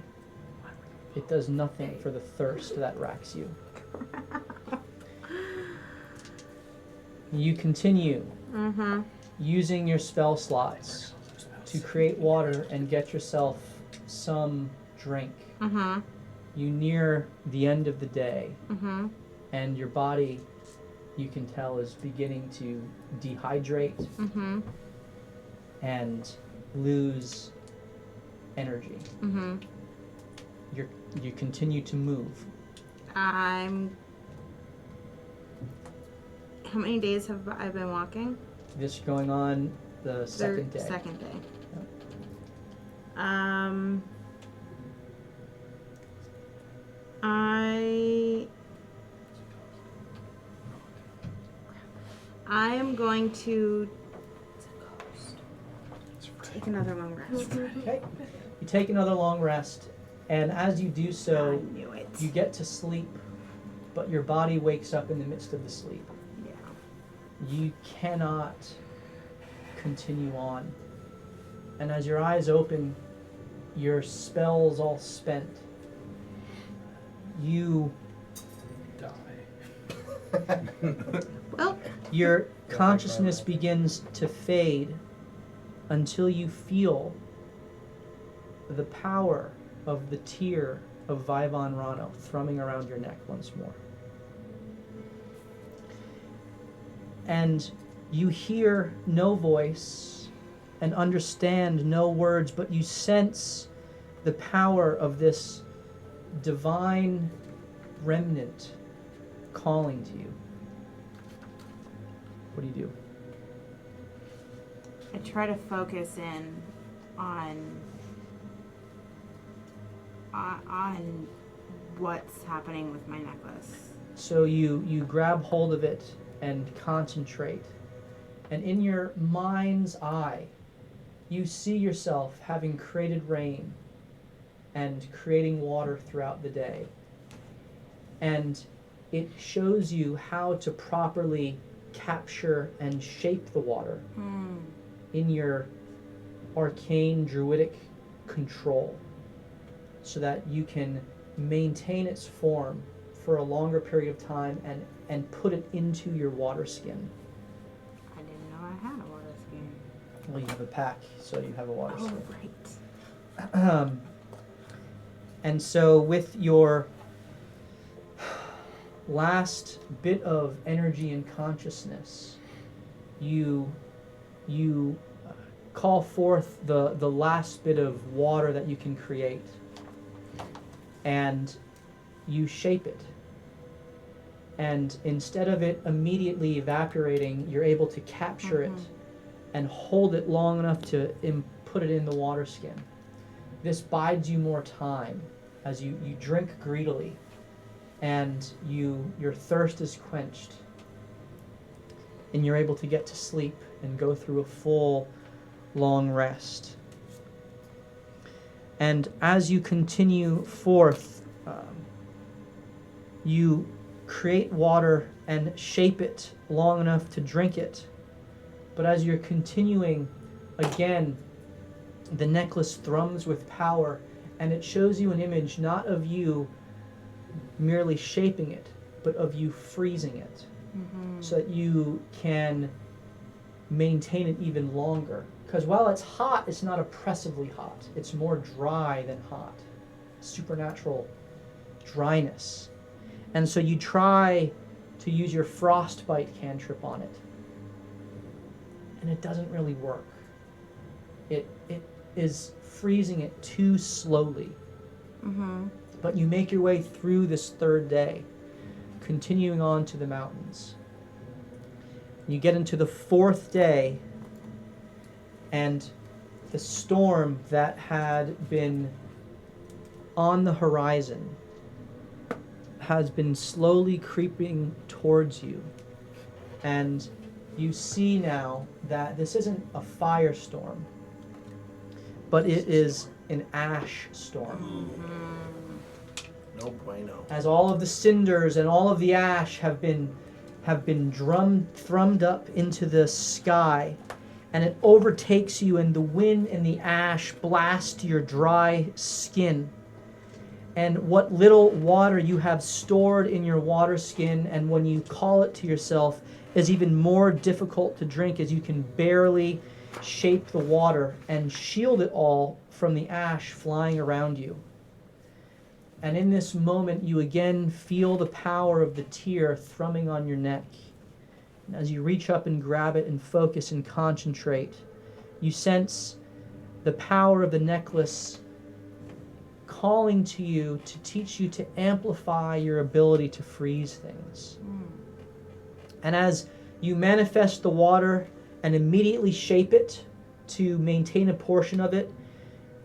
It does nothing for the thirst that racks you. You continue Mm-hmm. using your spell slots to create water and get yourself some drink. Mm-hmm. You near the end of the day, Mm-hmm. and your body, you can tell, is beginning to dehydrate Mm-hmm. and lose energy. Mm-hmm. You continue to move. How many days have I been walking? This is going on the second day. Second day. Yep. I am going to take another long rest. Okay. You take another long rest, and as you do so, I knew it. you get to sleep, but your body wakes up in the midst of the sleep. Yeah. You cannot continue on. And as your eyes open, your spell's all spent. You, Well, your consciousness begins to fade until you feel the power of the tear of Vivon Rano thrumming around your neck once more. And you hear no voice and understand no words, but you sense the power of this divine remnant calling to you. What do you do? I try to focus in on what's happening with my necklace. So you grab hold of it and concentrate. And in your mind's eye, you see yourself having created rain and creating water throughout the day. And it shows you how to properly capture and shape the water in your arcane druidic control, so that you can maintain its form for a longer period of time and put it into your water skin. I didn't know I had a water skin. Well, you have a pack, so you have a water Oh, skin. right. And so with your last bit of energy and consciousness, you call forth the last bit of water that you can create, and you shape it. And instead of it immediately evaporating, you're able to capture it and hold it long enough to put it in the water skin. This bides you more time as you drink greedily, and your thirst is quenched, and you're able to get to sleep and go through a full, long rest. And as you continue forth, you create water and shape it long enough to drink it. But as you're continuing, again, the necklace thrums with power, and it shows you an image not of you merely shaping it, but of you freezing it, so that you can maintain it even longer. Because while it's hot, it's not oppressively hot. It's more dry than hot. Supernatural dryness. And so you try to use your frostbite cantrip on it, and it doesn't really work. It is freezing it too slowly. But you make your way through this third day, continuing on to the mountains. You get into the fourth day, and the storm that had been on the horizon has been slowly creeping towards you. And you see now that this isn't a firestorm, but it is an ash storm. No bueno. As all of the cinders and all of the ash have been thrummed up into the sky, and it overtakes you, and the wind and the ash blast your dry skin. And what little water you have stored in your water skin, and when you call it to yourself, is even more difficult to drink, as you can barely shape the water and shield it all from the ash flying around you. And in this moment, you again feel the power of the tear thrumming on your neck. And as you reach up and grab it and focus and concentrate, you sense the power of the necklace calling to you to teach you to amplify your ability to freeze things. And as you manifest the water and immediately shape it to maintain a portion of it,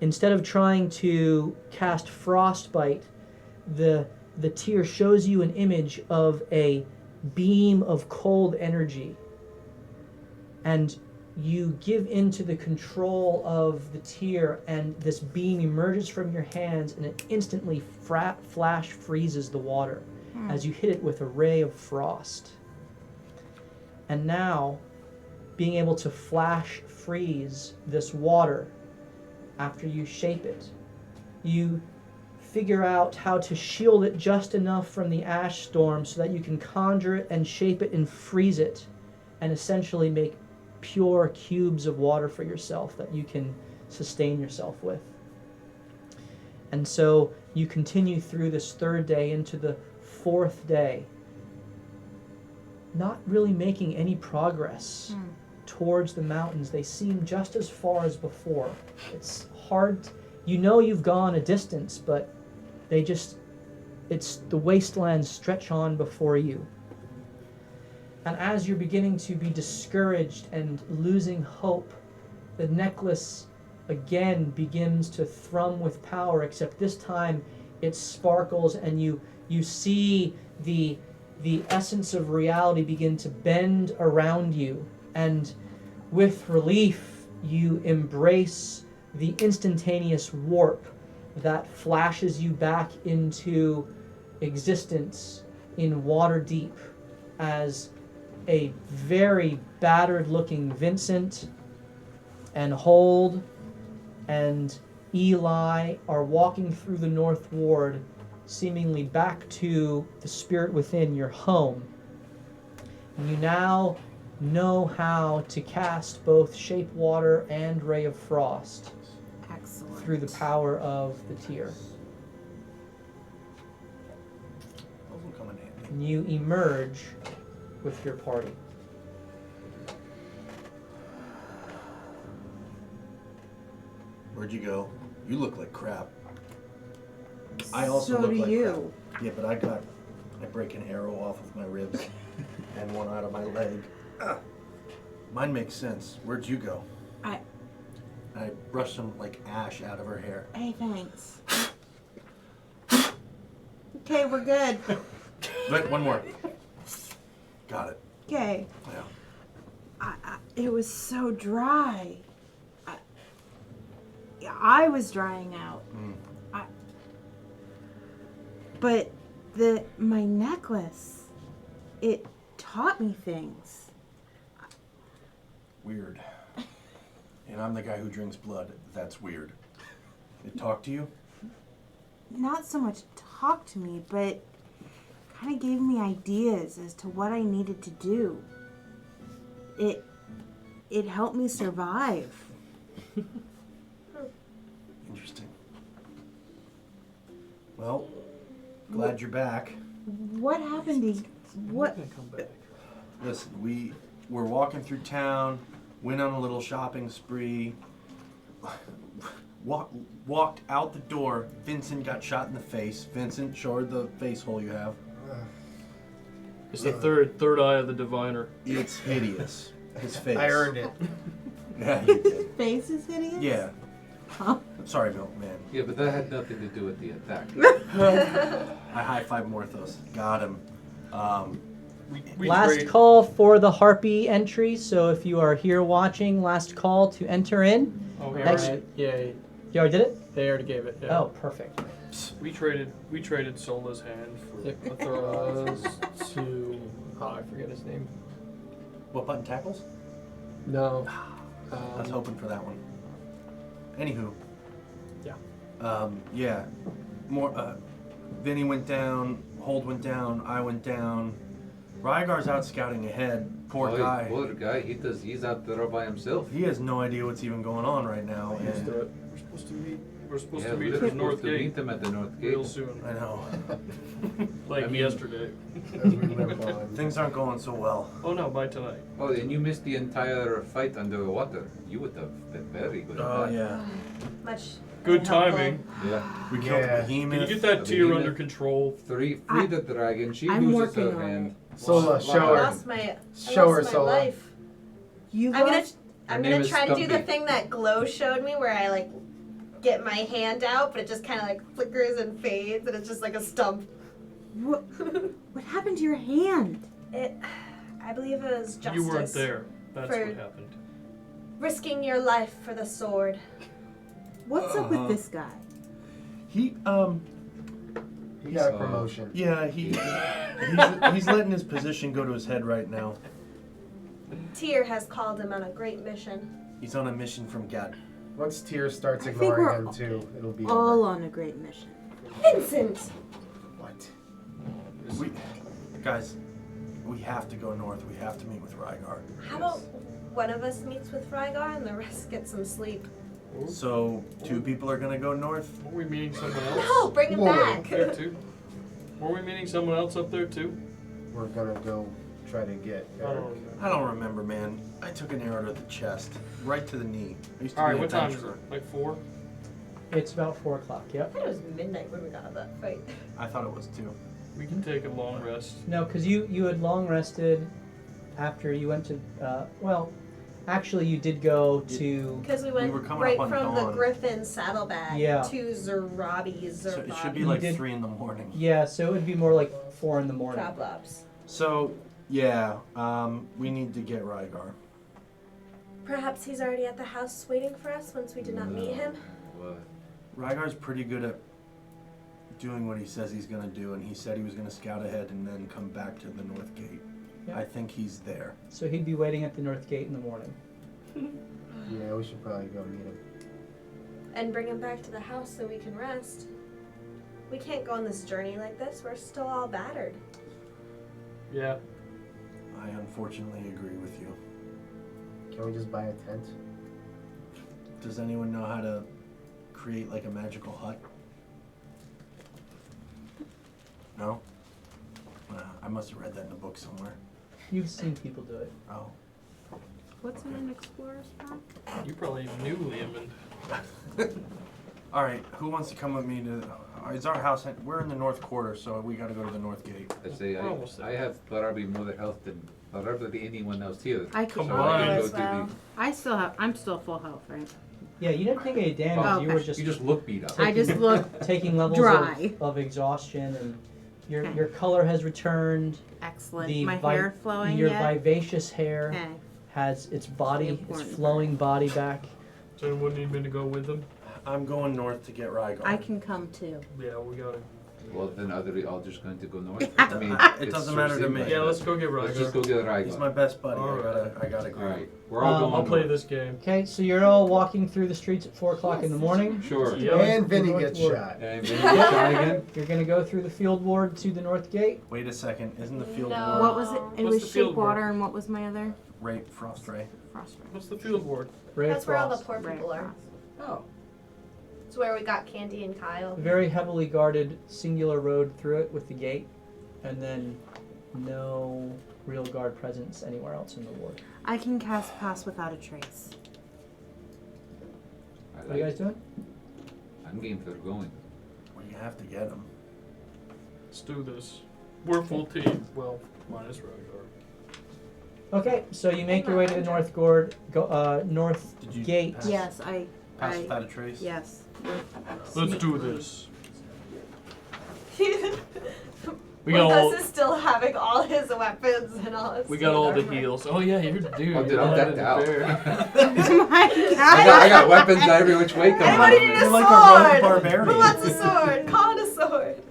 instead of trying to cast frostbite, the tear shows you an image of a beam of cold energy. And you give into the control of the tear, and this beam emerges from your hands, and it instantly flash freezes the water as you hit it with a ray of frost. And now, being able to flash freeze this water after you shape it, you figure out how to shield it just enough from the ash storm so that you can conjure it and shape it and freeze it, and essentially make pure cubes of water for yourself that you can sustain yourself with. And so you continue through this third day into the fourth day, not really making any progress towards the mountains. They seem just as far as before. It's hard. You know you've gone a distance, but it's the wastelands stretch on before you. And as you're beginning to be discouraged and losing hope, the necklace again begins to thrum with power, except this time it sparkles, and you see the essence of reality begin to bend around you. And with relief, you embrace the instantaneous warp that flashes you back into existence in Waterdeep as a very battered looking Vincent and Hold and Eli are walking through the North Ward, seemingly back to the spirit within your home. And you now know how to cast both Shape Water and Ray of Frost. Excellent. Through the power of the tear. Those will come in handy. And you emerge with your party. Where'd you go? You look like crap. I also So look do like you. crap. Yeah, but I break an arrow off of my ribs and one out of my leg. Mine makes sense. Where'd you go? I brushed some like ash out of her hair. Hey, thanks. Okay, we're good. Wait, one more. Got it. Okay. Yeah. It was so dry. I was drying out. But my necklace, it taught me things. Weird. And I'm the guy who drinks blood. That's weird. It talked to you? Not so much talk to me, but kind of gave me ideas as to what I needed to do. It helped me survive. Interesting. Well, glad you're back. What happened to what? Gonna come back. Listen, we were walking through town, went on a little shopping spree, walked out the door. Vincent got shot in the face. Vincent, show her the face hole you have. It's the third eye of the diviner. It's hideous. His face. I earned it. Yeah, you did. Face is hideous? Yeah. Huh? Sorry, Milkman. Yeah, but that had nothing to do with the attack. I high-five Morthos. Got him. We Last trade- call for the Harpy entry. So if you are here watching, last call to enter in. Oh, we Next- already, Yeah, You already did it? they already gave it. Yeah. Oh, perfect. we traded Sola's hand for It a thorough. was to I forget his name. What button tackles? No. I was hoping for that one. Anywho. Yeah. Yeah. More. Vinny went down. Hold went down. I went down. Rygar's out scouting ahead. Poor guy. Poor guy. He's out there all by himself. He has no idea what's even going on right now. We're And supposed to meet. We're supposed Yeah, to meet we're at the supposed North to Gate meet them at the North Gate. real soon, I know. like I mean- yesterday. As we live on. Things aren't going so well. Oh no, by tonight. Oh, and you missed the entire fight underwater. You would have been very good at Oh that. yeah. Much. Good helpful. timing. Yeah. We killed Yeah. the behemoth. Can you get that I tier mean, under control? Free the dragon. She I'm loses working her on hand. Sola, Wow. show I her. lost my. Show her, my Sola. life. You I'm gonna. lost- I'm name gonna is try to do the Stumpy. thing that Glow showed me, where I like get my hand out, but it just kind of like flickers and fades, and it's just like a stump. What happened to your hand? I believe it was justice. You weren't there. That's For- what happened. Risking your life for the sword. What's up with this guy? He He got a promotion. yeah, he's letting his position go to his head right now. Tyr has called him on a great mission. He's on a mission from Gat. Once Tyr starts I think ignoring we're him too, it'll be All over. on a great mission. Vincent! What? We, guys, we have to go north. We have to meet with Rygar. How about one of us meets with Rygar and the rest get some sleep? So 2 people are gonna go north. Were we meeting someone else No, bring him Whoa. back. there too? Were we meeting someone else up there too? We're gonna go try to get I don't Eric. remember. I don't remember, man. I took an arrow to the chest, right to the knee. I used to All be right, an what time is adventurer. it? Like 4? It's about 4 o'clock. I Yep. thought it was midnight when we got out of that fight. I thought it was 2. We can take a long rest. No, because you had long rested after you went to. Well, actually, you did go to. Because we We went were coming right up on from the dawn. Griffin saddlebag Yeah. to Zerabi's So it should be You like did- 3 in the morning. Yeah, so it would be more like 4 in the morning. Trablabs. So yeah, we need to get Rygar. Perhaps he's already at the house waiting for us once we did not meet him. What? Rygar's pretty good at doing what he says he's gonna do, and he said he was gonna scout ahead and then come back to the North Gate. Yeah. I think he's there. So he'd be waiting at the North Gate in the morning. Yeah, we should probably go meet him. And bring him back to the house so we can rest. We can't go on this journey like this. We're still all battered. Yeah. I unfortunately agree with you. Can we just buy a tent? Does anyone know how to create like a magical hut? No? I must have read that in a book somewhere. You've seen people do it. Oh. What's in an explorer's pack? You probably even knew Liam. All right, who wants to come with me to? Is our house? We're in the north quarter, so we got to go to the north gate. I say I have probably more health than probably anyone else here. I could. Come So on. I can as go to well. I'm still full health, right? Yeah, you didn't take any damage. Oh, You okay. were the. just You just look beat up. I just look taking levels dry. of exhaustion, and your Okay. your color has returned. Excellent. The My vi- hair flowing Your yet? vivacious hair Okay. has its body, its Important flowing body back. Does anyone need me to go with them? I'm going north to get Rygar. I can come too. Yeah, we got it. Well, then are they all just going to go north? It it's doesn't sort of matter to me. same, Yeah, but let's go get let's just Rygar. go get He's my Rygar. best buddy. All I gotta go. All right, we're all going I'll play north. this game. Okay, so you're all walking through the streets at 4 o'clock in the morning. Sure. Yeah. And Vinny North gets Ward. shot. And then you try again. You're gonna go through the field ward to the north gate. Wait a second. Isn't the field No. ward What was it? It What's was the field Shapewater, word? and what was my other? Frost Ray? Frostbite. What's the field ward? Ray of That's where all the Frost. poor people Right. are. Oh. It's where we got Candy and Kyle. Very heavily guarded, singular road through it with the gate, and then no real guard presence anywhere else in the ward. I can cast Pass Without a Trace. What are you guys doing? I'm game for going. Well, you have to get him. Let's do this. We're full team. Well, minus Rygar. Okay, so you make your way to the north north Did you gate. pass? Yes, Pass without a trace. yes. Let's do this. We One got of all. us is still having all his weapons and all his. We got all the armor. heals. Oh yeah, you're the dude. Oh, dude, I'm decked out. Oh my I got weapons every which way coming Anybody out. need a You're sword? like a rogue barbarian. Who wants a sword? Call it a sword.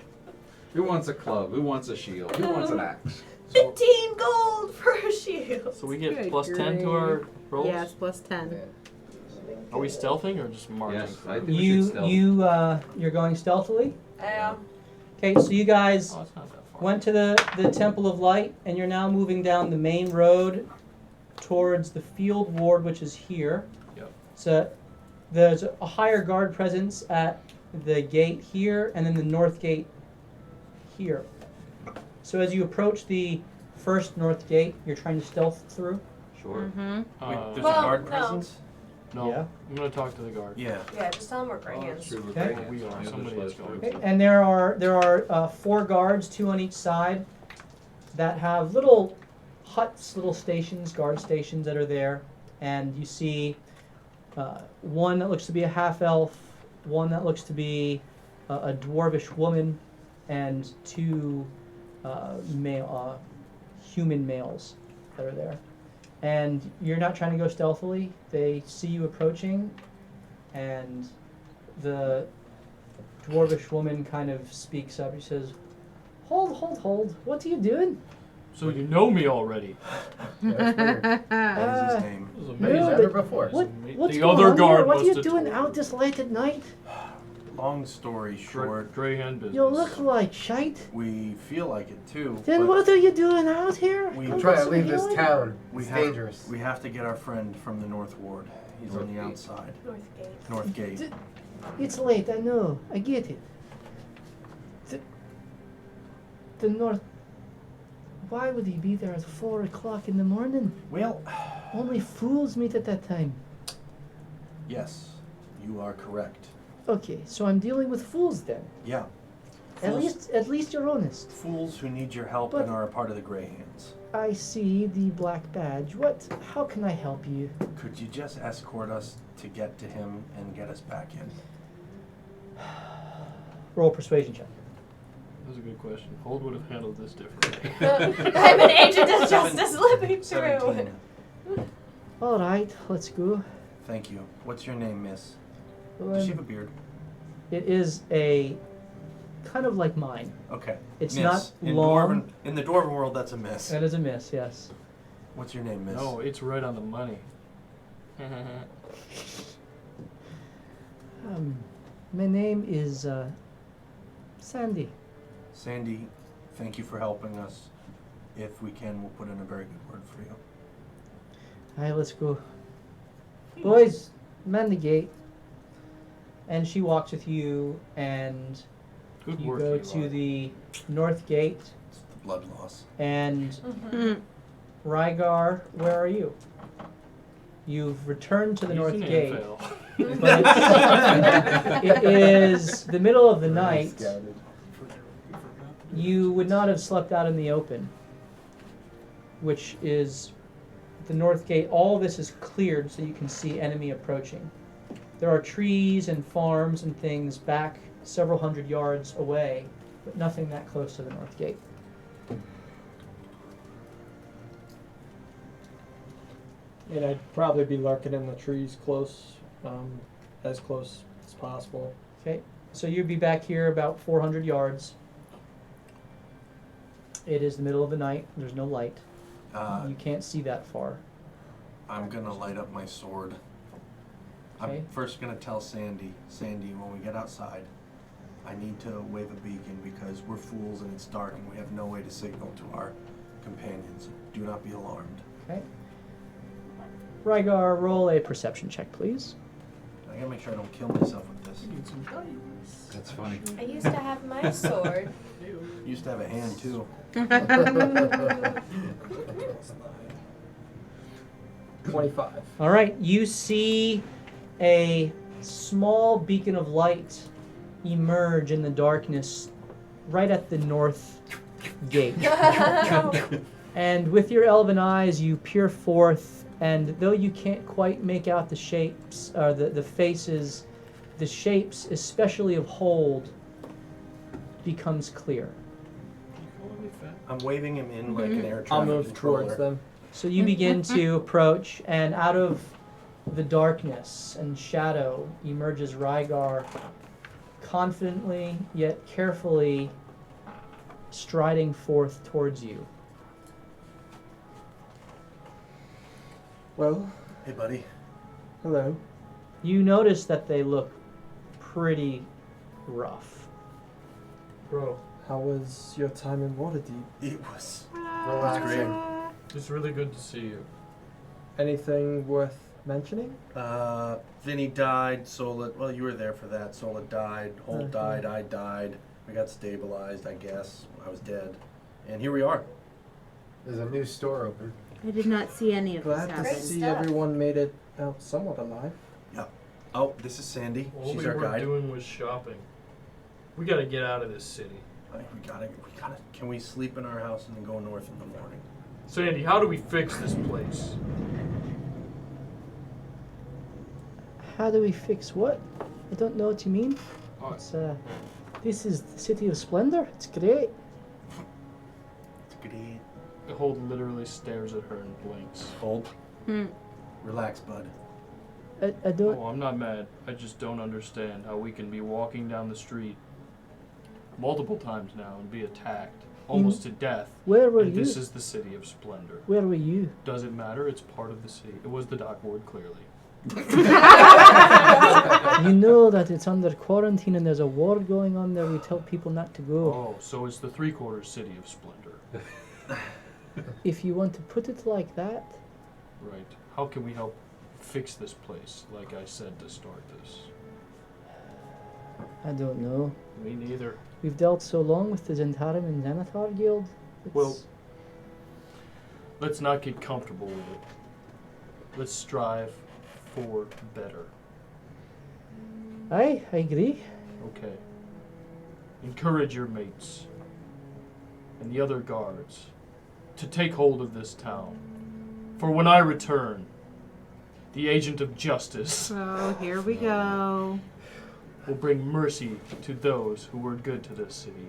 Who wants a club? Who wants a shield? Who wants an axe? 15 gold for a shield. So we get Good plus 10 to our rolls. Yes, plus 10. Are we stealthing or just marching? Yes, I think we should stealth. You're going stealthily. Yeah. Okay, so you guys Oh, it's not that far. went to the Temple of Light, and you're now moving down the main road towards the field ward, which is here. Yep. So there's a higher guard presence at the gate here, and then the north gate here. So as you approach the first north gate, you're trying to stealth through. Sure. Mm-hmm. Wait, there's Well, a guard no. presence? No, Yeah. I'm gonna talk to the guard. Yeah. Yeah, just tell him we're Oh, Grey that's Hands. true. Okay. We are. Somebody is going. Okay, and there are 4 guards, 2 on each side, that have little huts, little stations, guard stations that are there, and you see one that looks to be a half elf, one that looks to be a dwarvish woman, and 2 human males that are there. And you're not trying to go stealthily. They see you approaching, and the dwarvish woman kind of speaks up. She says, Hold. What are you doing? So you know me already. That's weird. What is his name? This is He's amazing. never before. What's The going other on guard here? What are must you have doing told out you. this late at night? Long story short, Greyhound business. You look like shite. we feel like it too. Then but what are you doing out here? We Come Try get to some leave this healing? town. we It's have, dangerous. We have to get our friend from the North Ward. He's North on the Gate. outside. Northgate. North Gate. It's late, I know. I get it. The North... Why would he be there at 4 o'clock in the morning? Well, Only fools meet at that time. yes, you are correct. Okay, so I'm dealing with fools then. Yeah. At Fools- least you're honest. Fools who need your help But- and are a part of the Grey Hands. I see the black badge. How can I help you? Could you just escort us to get to him and get us back in? Roll persuasion check. That was a good question. Hold would have handled this differently. I'm an agent of justice living through. 17. All right, let's go. Thank you. What's your name, miss? Does she have a beard? It is a kind of like mine. Okay. It's miss. not in long. In the Dwarven world, that's a miss. That is a miss, yes. What's your name, miss? No, it's right on the money. My name is Sandy. Sandy, thank you for helping us. If we can, we'll put in a very good word for you. All right, let's go. Boys, man the gate. And she walks with you, and Good you work. go Eli. to the north gate. It's the blood loss. And Mm. Rygar, where are you? You've returned to the He's north an gate, infidel. but it is the middle of the night. You would not have slept out in the open, which is the north gate. All this is cleared so you can see enemy approaching. There are trees and farms and things back several hundred yards away, but nothing that close to the north gate. And I'd probably be lurking in the trees as close as possible. Okay, so you'd be back here about 400 yards. It is the middle of the night. There's no light. You can't see that far. I'm gonna light up my sword. Okay. I'm first gonna tell Sandy, when we get outside, I need to wave a beacon because we're fools and it's dark and we have no way to signal to our companions. Do not be alarmed. Okay. Rygar, roll a perception check, please. I gotta make sure I don't kill myself with this. That's funny. I used to have my sword. Used to have a hand too. 25. All right, you see a small beacon of light emerge in the darkness right at the north gate. And with your elven eyes, you peer forth, and though you can't quite make out the shapes, or the faces, the shapes, especially of Hold, becomes clear. I'm waving him in like an air traffic I'll move controller. towards them. So you begin to approach, and out of the darkness and shadow emerges Rygar, confidently yet carefully striding forth towards you. Well, Hey buddy. hello. You notice that they look pretty rough. Bro, how was your time in Waterdeep? It was Relaxing. It's really good to see you. Anything worth mentioning? Vinny died, Sola, well you were there for that. Sola died, Holt died, I died. We got stabilized, I guess. I was dead. And here we are. There's a new store open. I did not see any of this Glad to happen. see stuff. everyone made it out somewhat alive. Oh, this is Sandy. All She's we our were guide. doing was shopping. We gotta get out of this city. We gotta, can we sleep in our house and then go north in the morning? Sandy, how do we fix this place? How do we fix what? I don't know what you mean. Oh, It's, this is the City of Splendor. It's great. It's great. Hold literally stares at her and blinks. Hold. Hmm. Relax, bud. I don't... Oh, I'm not mad. I just don't understand how we can be walking down the street multiple times now and be attacked almost to death. Where were And you? this is the City of Splendor. Where were you? Does it matter? It's part of the city. It was the dock ward, clearly. You know that it's under quarantine and there's a war going on there. We tell people not to go. Oh, so it's the three-quarters City of Splendor. If you want to put it like that, Right. How can we help fix this place, like I said to start this? I don't know. Me neither. We've dealt so long with the Zentarim and Xanathar Guild. It's, Well, let's not get comfortable with it. Let's strive for better. I agree. Okay. Encourage your mates and the other guards to take hold of this town. For when I return, the agent of justice Oh, here we go. will bring mercy to those who were good to this city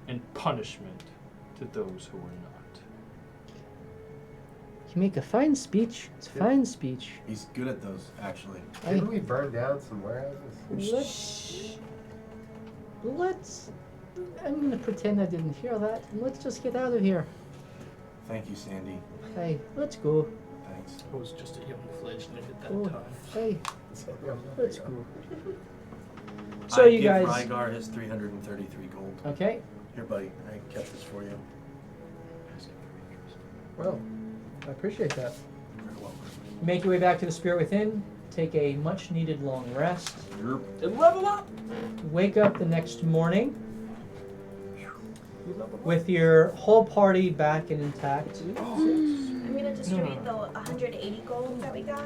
and punishment to those who were not. You make a fine speech. It's a fine speech. He's good at those, actually. Didn't we burn down some warehouses? Let's... I'm going to pretend I didn't hear that, and let's just get out of here. Thank you, Sandy. Hey, let's go. Thanks. I was just a young fledgling at that Oh, time. hey, let's go. I So you give guys... Rygar his 333 gold. Okay. Here, buddy. I kept this for you. Well, I appreciate that. You're welcome. Make your way back to the Spirit Within. Take a much-needed long rest. And level up! Wake up the next morning with your whole party back and intact. I'm gonna just distribute the 180 gold that we got?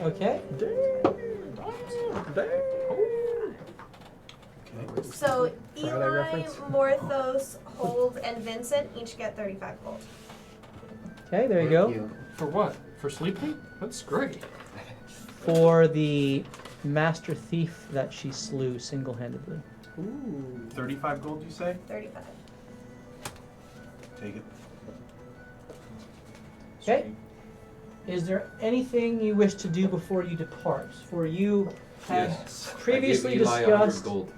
Okay. Okay. So Friday Eli, reference? Morthos, Hold, and Vincent each get 35 gold. Okay, there you go. For what? For sleeping? That's great. For the master thief that she slew single-handedly. Ooh. 35 gold, you say? 35. Take it. Okay. Is there anything you wish to do before you depart? For you had Yes. previously I give Eli 100 discussed. gold.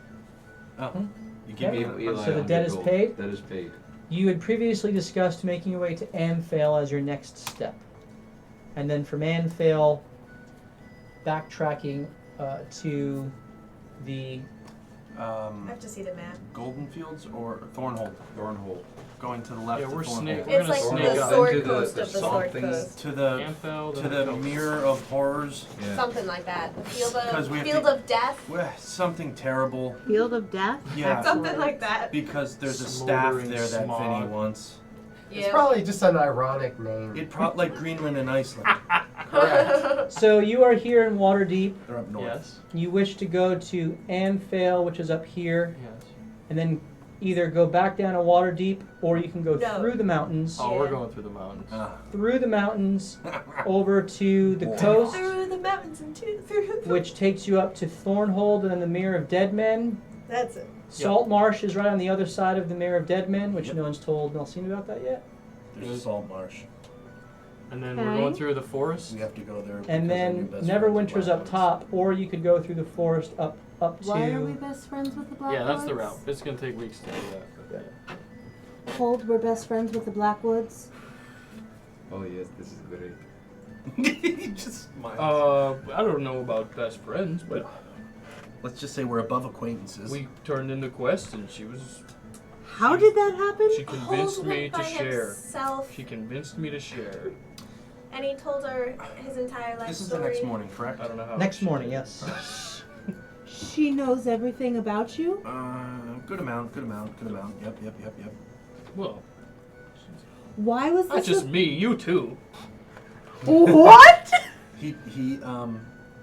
Oh, Hmm? you give Okay. me. Eli So the 100 debt is gold. paid? That is paid. You had previously discussed making your way to Amphale as your next step. And then from Amphale, backtracking to the... I have to see the map. Golden Fields or Thornhold? Thornhold. Going to the left Yeah, of we're Thornhold. snake. We're It's gonna like snake the up. sword Into the- coast the of the sword something- coast. To the Amphel, to then the coast. Mirror of Horrors. Yeah. Something like that. The 'Cause we have field to- of death. Well, something terrible. Field of Death? Yeah. Something like that. Because there's a staff Smoldering there that smog. Vinny wants. It's Yeah. probably just an ironic name. It probably like Greenland and Iceland. So you are here in Waterdeep. They're up north. Yes. You wish to go to Amphale, which is up here, Yes. and then either go back down to Waterdeep, or you can go No. through the mountains, Oh, we're Yeah. going through the mountains. through the mountains, over to the coast, Through the mountains and through the... which takes you up to Thornhold and then the Mirror of Dead Men. That's it. Salt Marsh is right on the other side of the Mirror of Dead Men, which Yep. no one's told Nelsine about that yet. There's a salt marsh. And then we're Okay. going through the forest. We have to go there. And because our new then best Neverwinter's friends are up Blackboards. top, or you could go through the forest up Why are we to... best friends with the Blackwoods? Yeah, that's the route. It's gonna take weeks to do that. But yeah. Hold, we're best friends with the Blackwoods. Oh yes, this is great. He just smiled. I don't know about best friends, but Let's just say we're above acquaintances. we turned into quest, and she How did that happen? she convinced Hold me went to by share. himself, She convinced me to share. and he told her his entire life This is the story. next morning, correct? I don't know how. Next she morning, did it. yes. She knows everything about you? Good amount. Yep. Well, Why was not this just me, you too. What? He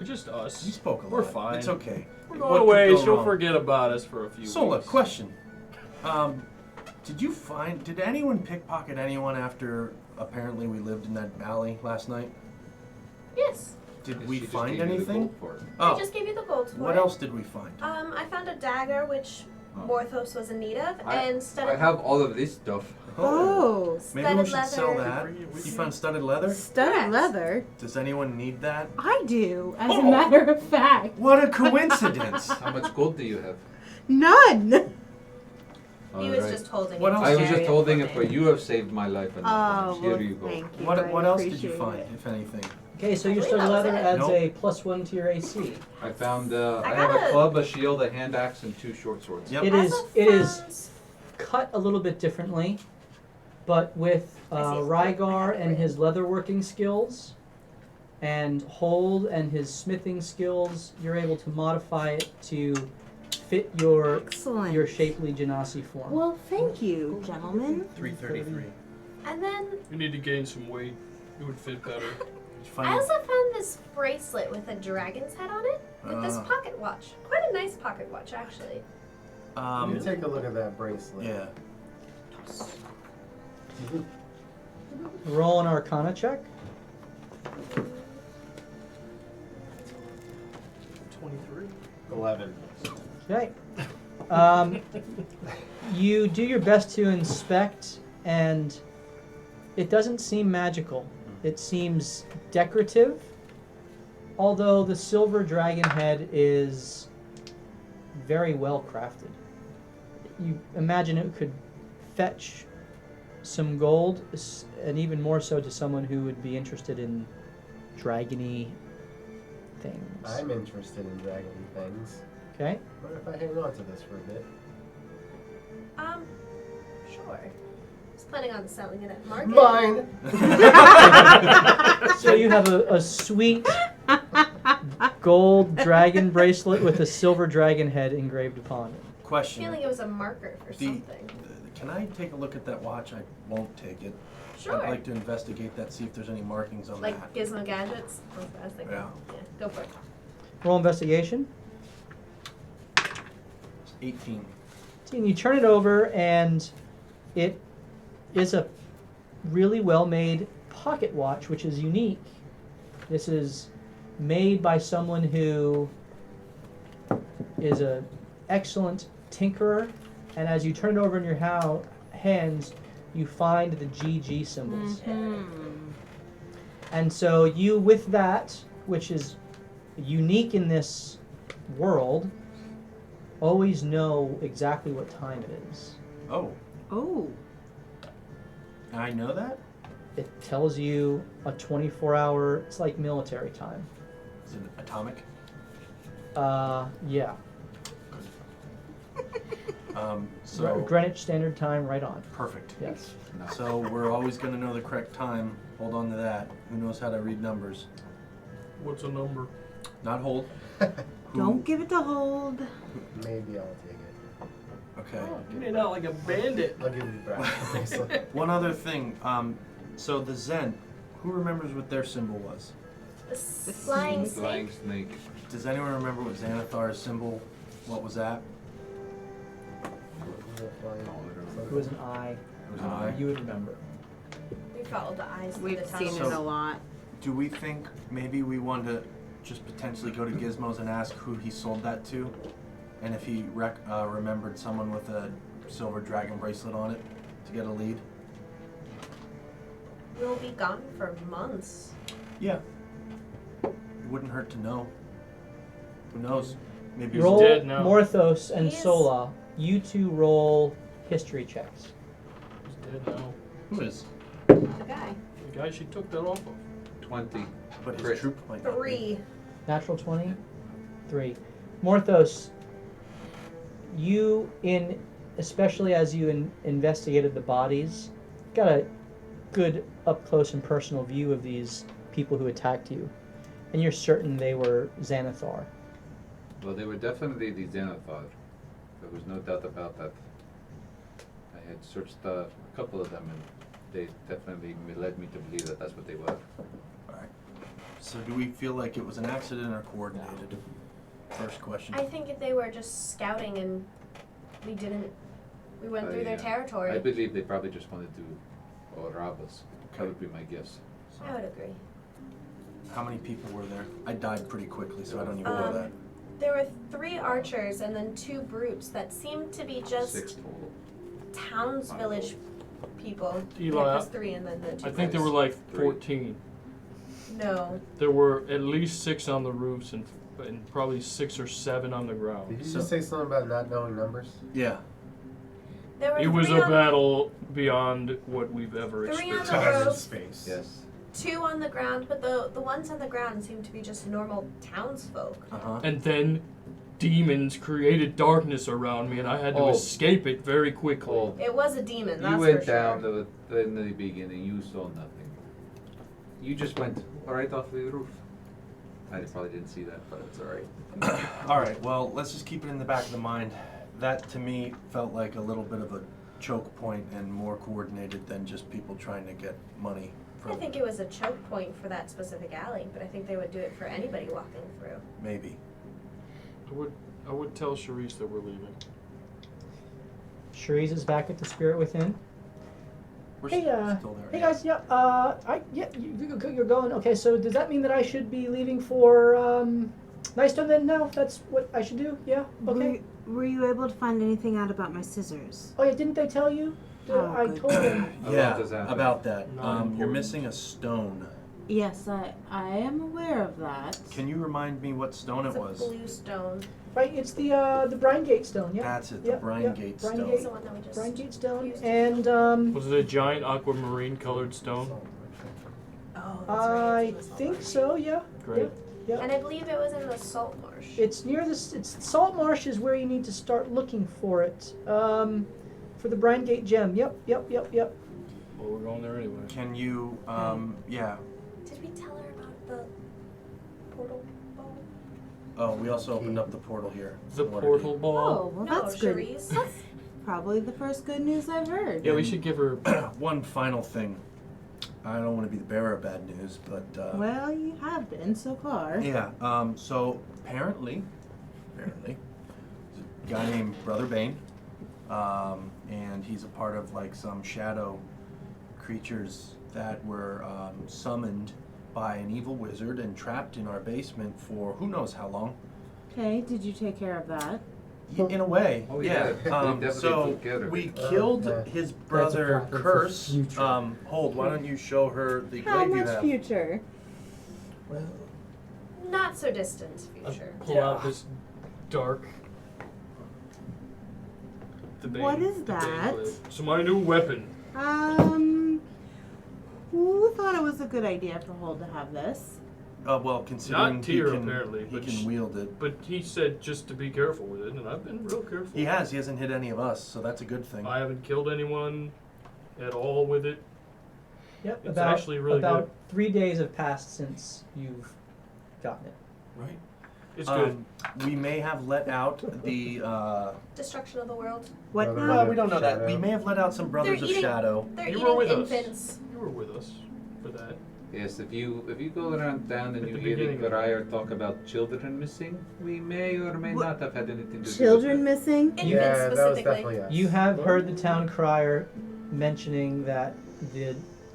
Just us. he spoke a lot. We're fine. It's okay. We're What going could away. go She'll wrong? forget about us for a few Sola, weeks. question. Did anyone pickpocket anyone after apparently we lived in that valley last night? Yes. Did Yes, we she just find gave you the anything? gold for it. I Oh, just gave you the gold for what it. else did we find? I found a dagger, which Oh. Morthos was in need of, and I studded, have all of this stuff. Oh. Maybe we studded should leather. sell that. You found studded leather? Studded Correct. leather? Does anyone need that? I do, as Oh. a matter of fact. What a coincidence! How much gold do you have? None! He was just holding What it. else? I was Carry just it holding for it, me. but you have saved my life enough Oh, times. well, Here you go. thank you. What I else did you appreciate find, it. if anything? Okay, so I your believe studded that was leather it. adds Nope. a +1 to your AC. I found. I I have got a a- club, a shield, a hand axe, and 2 short swords. Yep. It I is also it is found- cut a little bit differently, but with I see his Rygar work. and his leatherworking skills, and Hold and his smithing skills, you're able to modify it to fit your Excellent. shapely genasi form. Well, thank you, gentlemen. 333. And then You need to gain some weight. It would fit better. Did you I find also found this bracelet with a dragon's head on it, with this pocket watch. Quite a nice pocket watch, actually. Let me take a look at that bracelet. yeah. Roll an Arcana check. 23. 11. Okay. You do your best to inspect, and it doesn't seem magical. It seems decorative, although the silver dragon head is very well crafted. You imagine it could fetch some gold, and even more so to someone who would be interested in dragony things. I'm interested in dragon things. Okay. What if I hang on to this for a bit? Sure. I was planning on selling it at market. Mine! So you have a sweet gold dragon bracelet with a silver dragon head engraved upon it. I Question. feel like it was a marker for The- something. Can I take a look at that watch? I won't take it. Sure. I'd like to investigate that, see if there's any markings on Like that. gizmo gadgets. That's what I was thinking. Yeah. Go for it. Roll investigation. 18. And you turn it over, and it is a really well-made pocket watch, which is unique. This is made by someone who is an excellent tinkerer, and as you turn it over in your hands, you find the GG symbols. And so you, with that, which is unique in this world, always know exactly what time it is. Oh, Oh. and I know that? It tells you a 24-hour, it's like military time. Is it atomic? Yeah. So Greenwich Standard Time, right on. perfect. Yes. No. So we're always going to know the correct time. Hold on to that. Who knows how to read numbers? What's a number? Not hold. Who- Don't give it to hold. Maybe I'll take it. Okay. You made out like a bandit. I'll give you the bracelet. One other thing. So the Zen, who remembers what their symbol was? The flying Flying snake. snake. Does anyone remember what Xanathar's symbol? What was that? It was an eye. It was an eye. You would remember. We followed the eyes. We've through the seen tunnels. it a lot. Do we think maybe we want to just potentially go to Gizmo's and ask who he sold that to? And if he remembered someone with a silver dragon bracelet on it to get a lead? We'll be gone for months. Yeah. It wouldn't hurt to know. Who knows? Maybe Roll dead now. Morthos and He is- Sola. You two roll history checks. He's dead now. who is? The guy. The guy she took that off of. 20. But Crit. his troop might not be. 3. Natural 20? 3. Morthos, you, especially as you investigated the bodies, got a good up-close and personal view of these people who attacked you. And you're certain they were Xanathar. Well, they were definitely the Xanathar. There was no doubt about that. I had searched a couple of them, and they definitely led me to believe that that's what they were. Alright. So do we feel like it was an accident or coordinated? First question. I think if they were just scouting and we went through their territory. I believe they probably just wanted to rob us. That would be my guess. I would agree. How many people were there? I died pretty quickly, so I don't even know that. There were 3 archers and then 2 brutes that seemed to be just 6 total. towns, village people. Eli, Yeah, there's 3 and then the 2 I think there were brutes. like 14. No. There were at least 6 on the roofs and probably 6 or 7 on the ground. Did you So- just say something about not knowing numbers? Yeah. There were It was 3 a on battle beyond what we've ever 3 on experienced. the Time and roof, space. Yes. 2 on the ground, but the ones on the ground seemed to be just normal townsfolk. Uh-huh. And then demons created darkness around me, and I had to Oh. escape it very quickly. Oh, It was a demon, that's you went for down sure. in the beginning. You saw nothing. You just went right off the roof. I probably didn't see that, but it's all right. Alright, well, let's just keep it in the back of the mind. That, to me, felt like a little bit of a choke point and more coordinated than just people trying to get money. I think it was a choke point for that specific alley, but I think they would do it for anybody walking through. Maybe. I would tell Charisse that we're leaving. Cherise is back at the Spirit Within. We're Hey, still there. Hey guys, you're going. Okay, so does that mean that I should be leaving for Nystone then? No, that's what I should do. Yeah. Okay. Were you able to find anything out about my scissors? Oh yeah, didn't they tell you? Oh, I good. told them. Yeah, About that. about that. Not You're important. missing a stone. Yes, I am aware of that. Can you remind me what stone It's it a was? blue stone. Right, it's the Brine Gate Stone. Yeah. That's it, the Yep, Brine yep, Gate Brine stone. It's the one that we just Brine Gate Stone, used. and Was it a giant aquamarine colored stone? Oh, that's right. I It's in the salt think marsh. so. Yeah. Great. Yeah. And I believe it was in the salt marsh. It's near this. It's Salt Marsh is where you need to start looking for it. For the Brine Gate gem. Yep. Well, we're going there anyway. Can you, yeah. Did we tell her about the portal ball? Oh, we also opened up the portal here. The What portal did ball. Oh, well, No, that's good. Cherise. That's probably the first good news I've heard. Yeah, we should give her. One final thing. I don't want to be the bearer of bad news, but Well, you have been so far. yeah. So apparently, there's a guy named Brother Bane, and he's a part of like some shadow creatures that were summoned by an evil wizard and trapped in our basement for who knows how long. Okay, did you take care of that? In a way, Oh, yeah. yeah. They definitely So took care of we it. killed his brother problem for Curse. future. Hold, why don't you show her the How glaive you much have? future? Not so distant future. Pull out this dark. What is the Bane that? blade. So my new weapon. Who thought it was a good idea for Hold to have this? Well, considering Not Tyr, he can, apparently, he but can wield it. But he said just to be careful with it, and I've been real careful. He hasn't hit any of us, so that's a good thing. I haven't killed anyone at all with it. Yep. It's actually really about 3 days have passed since you've gotten it. Right. It's good. We may have let out the. Destruction of the world. What Brother now? Well, we don't know that. Shadow. We may have let out some brothers They're of eating- Shadow. They're You were eating with us. infants. You were with us for that. Yes, if you go around town and At you the hear beginning of it. Crier talk about children missing, we may or may What? not have had anything to Children do with missing? Infants Yeah, that was specifically. definitely us. You have heard the town crier mentioning that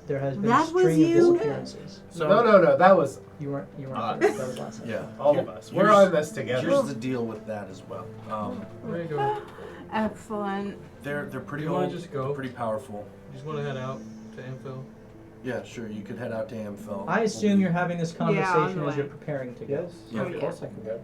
there has been That a was string of you? disappearances. So No, that was You weren't Ah. there. That was last night. Yeah. all of us. We're on this together. Here's the deal with that as well. There you go. Excellent. They're pretty You wanna old. just go? They're pretty powerful. You just want to head out to Amphil? Yeah, sure. You could head out to Amphil. I assume you're having this Yeah, on conversation the as you're way. preparing to go. Yes. Yeah. Of course I can go.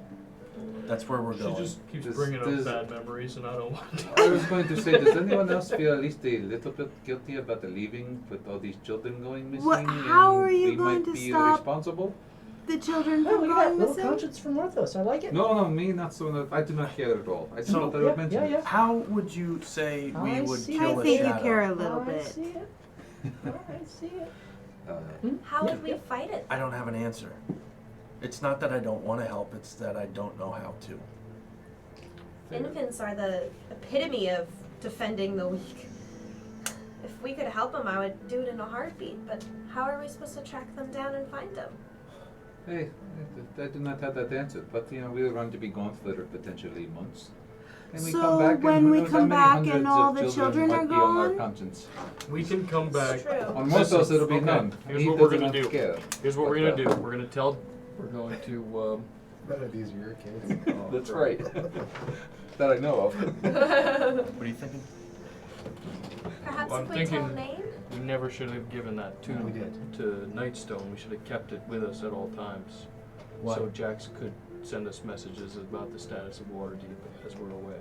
That's where we're She going. just keeps This- bringing up this- bad memories, and I don't want to. I was going to say, does anyone else feel at least a little bit guilty about the leaving with all these children going missing? What- how and are you we going might to be stop- responsible? The children Oh, from look at that going little missing? conscience from Orthos. I like it. No, me not so much. I do not care at all. I just So- thought I would mention yeah, it. yeah. How would you say we I would see. kill I a think you shadow? care a little I bit. see it. I see it. How Yeah, would we fight it? I don't have an answer. It's not that I don't want to help. It's that I don't know how to. Infants are the epitome of defending the weak. If we could help them, I would do it in a heartbeat. But how are we supposed to track them down and find them? Hey, I do not have that answer, but we're going to be gone for potentially months. And we So come back when and who we knows come how many back and hundreds all of the children might are be on our gone? conscience. We can come back. It's true. On Morthos it'll be Okay, none. here's He what we're does gonna not do. care. Here's what we're But, gonna do. We're going to. None of these are your kids. Oh, that's right. That I know of. What are you thinking? Perhaps I'm if we tell thinking- Nain? We never should have given that to We did. to Nightstone. We should have kept it with us at all times, What? so Jax could send us messages about the status of Waterdeep as we're away.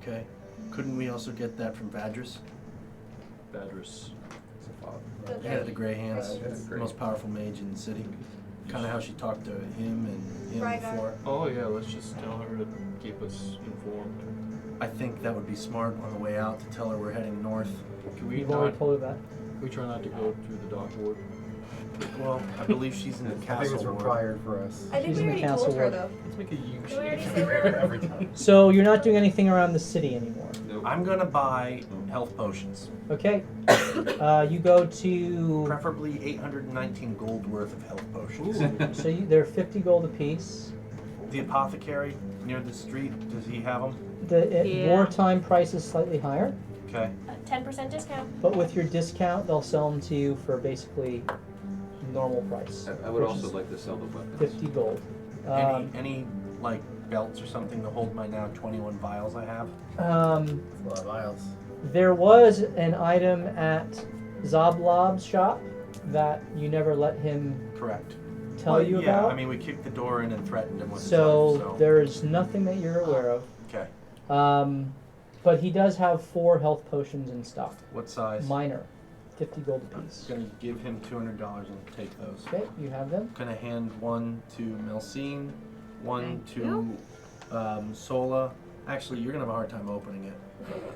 Okay. Couldn't we also get that from Vadris? Badris. Yeah, the Grey Hands, That's the great. most powerful mage in the city. Kind of how she talked to him and him Rygar. before. Oh yeah, let's just tell her to keep us informed. I think that would be smart on the way out to tell her we're heading north. Can we You've already not? told her that. Can we try not to go through the dock ward? Well, I believe she's in the I think castle it's ward. required for us. I think She's we in the already castle told her ward. though. Let's make a U Did we already shape. say where? Every time. So you're not doing anything around the city anymore. Nope. I'm gonna buy health potions. Okay. You go to. Preferably 819 gold worth of health potions. Ooh. So they're 50 gold apiece. The apothecary near the street, does he have them? The Yeah. wartime price is slightly higher, Okay. A 10% discount. but with your discount, they'll sell them to you for basically normal price. I would which also is like to sell the weapons. 50 gold. Any like belts or something to hold my now 21 vials I have? It's a lot of vials. There was an item at Zoblob's shop that you never let him Correct. tell Well, you yeah, about. I mean, we kicked the door in and threatened him with his So life, so. there's nothing that you're aware of. Okay. But he does have 4 health potions in stock. What size? Minor. 50 gold apiece. Gonna give him $200 and take those. Okay, you have them. Gonna hand one to Melcine, one Thank to you. Sola. Actually, you're gonna have a hard time opening it.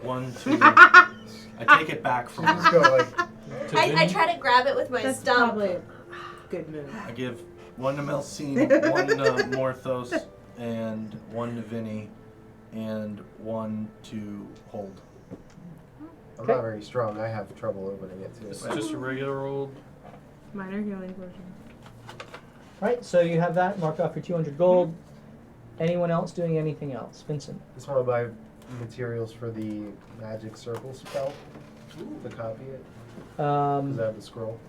One to. I take it back from Just her. go like, I try to grab it with my That's stump. probably a good move. I give one to Melcine, one to Morthos, and one to Vinny, and one to Hold. I'm not very strong. I have trouble opening it too. It's just a regular old Minor healing potion. Right, so you have that. Mark off your 200 gold. Anyone else doing anything else? Vincent. Just want to buy materials for the magic circle spell to copy it. Does that have the scroll?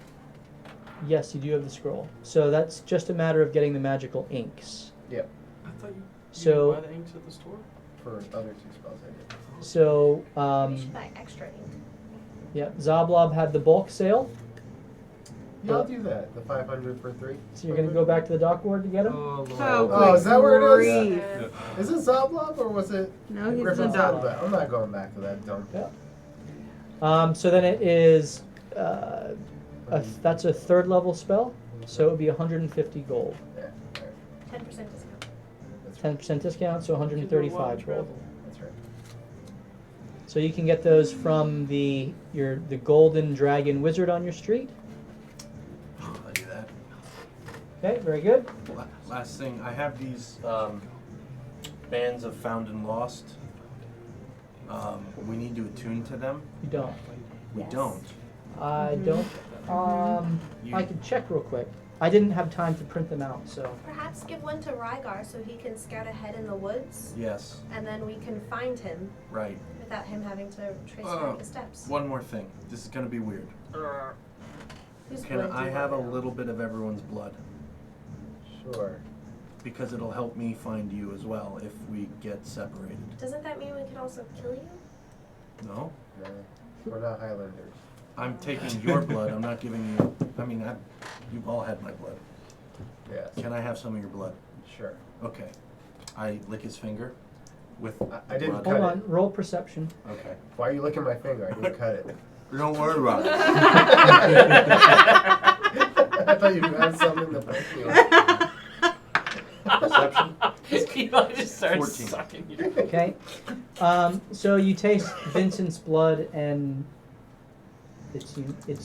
Yes, you do have the scroll. So that's just a matter of getting the magical inks. Yep. I thought you So- buy the inks at the store. For other 2 spells I did. So, We should buy extra ink. yeah, Zablob had the bulk sale. Yeah, I'll do that. The 500 for 3. So you're going to go back to the dock board to get them? Oh, Lord. Oh, is that where it is? grief. Is it Zoblob or was it No, he's Griffin the dog. Zoblob? I'm not going back to that dump. Yeah. So then it is, that's a 3rd level spell. So it would be 150 gold. Yeah, right. 10% discount. That's right. 10% discount, so 135 gold. That's right. So you can get those from the golden dragon wizard on your street. I'll do that. Okay, very good. Last thing, I have these bands of found and lost. We need to attune to them. You don't. We Yes. don't. I don't. I can check real quick. I didn't have time to print them out, so. Perhaps give one to Rygar so he can scout ahead in the woods, Yes, and then we can find him right. without him having to trace back the steps. One more thing. This is gonna be weird. Who's Can going to I have a what now? little bit of everyone's blood? Sure. Because it'll help me find you as well if we get separated. Doesn't that mean we can also kill you? No? No, we're not Highlanders. I'm taking your blood. I'm not giving you. I mean, you've all had my blood. Yes. Can I have some of your blood? Sure. Okay. I lick his finger with. I didn't blood. cut Hold it. on, roll perception. Okay. Why are you licking my finger? I didn't cut it. Don't worry about it. I thought you had something to put me on. Perception? Eli just starts 14. sucking you. Okay. So you taste Vincent's blood, and it's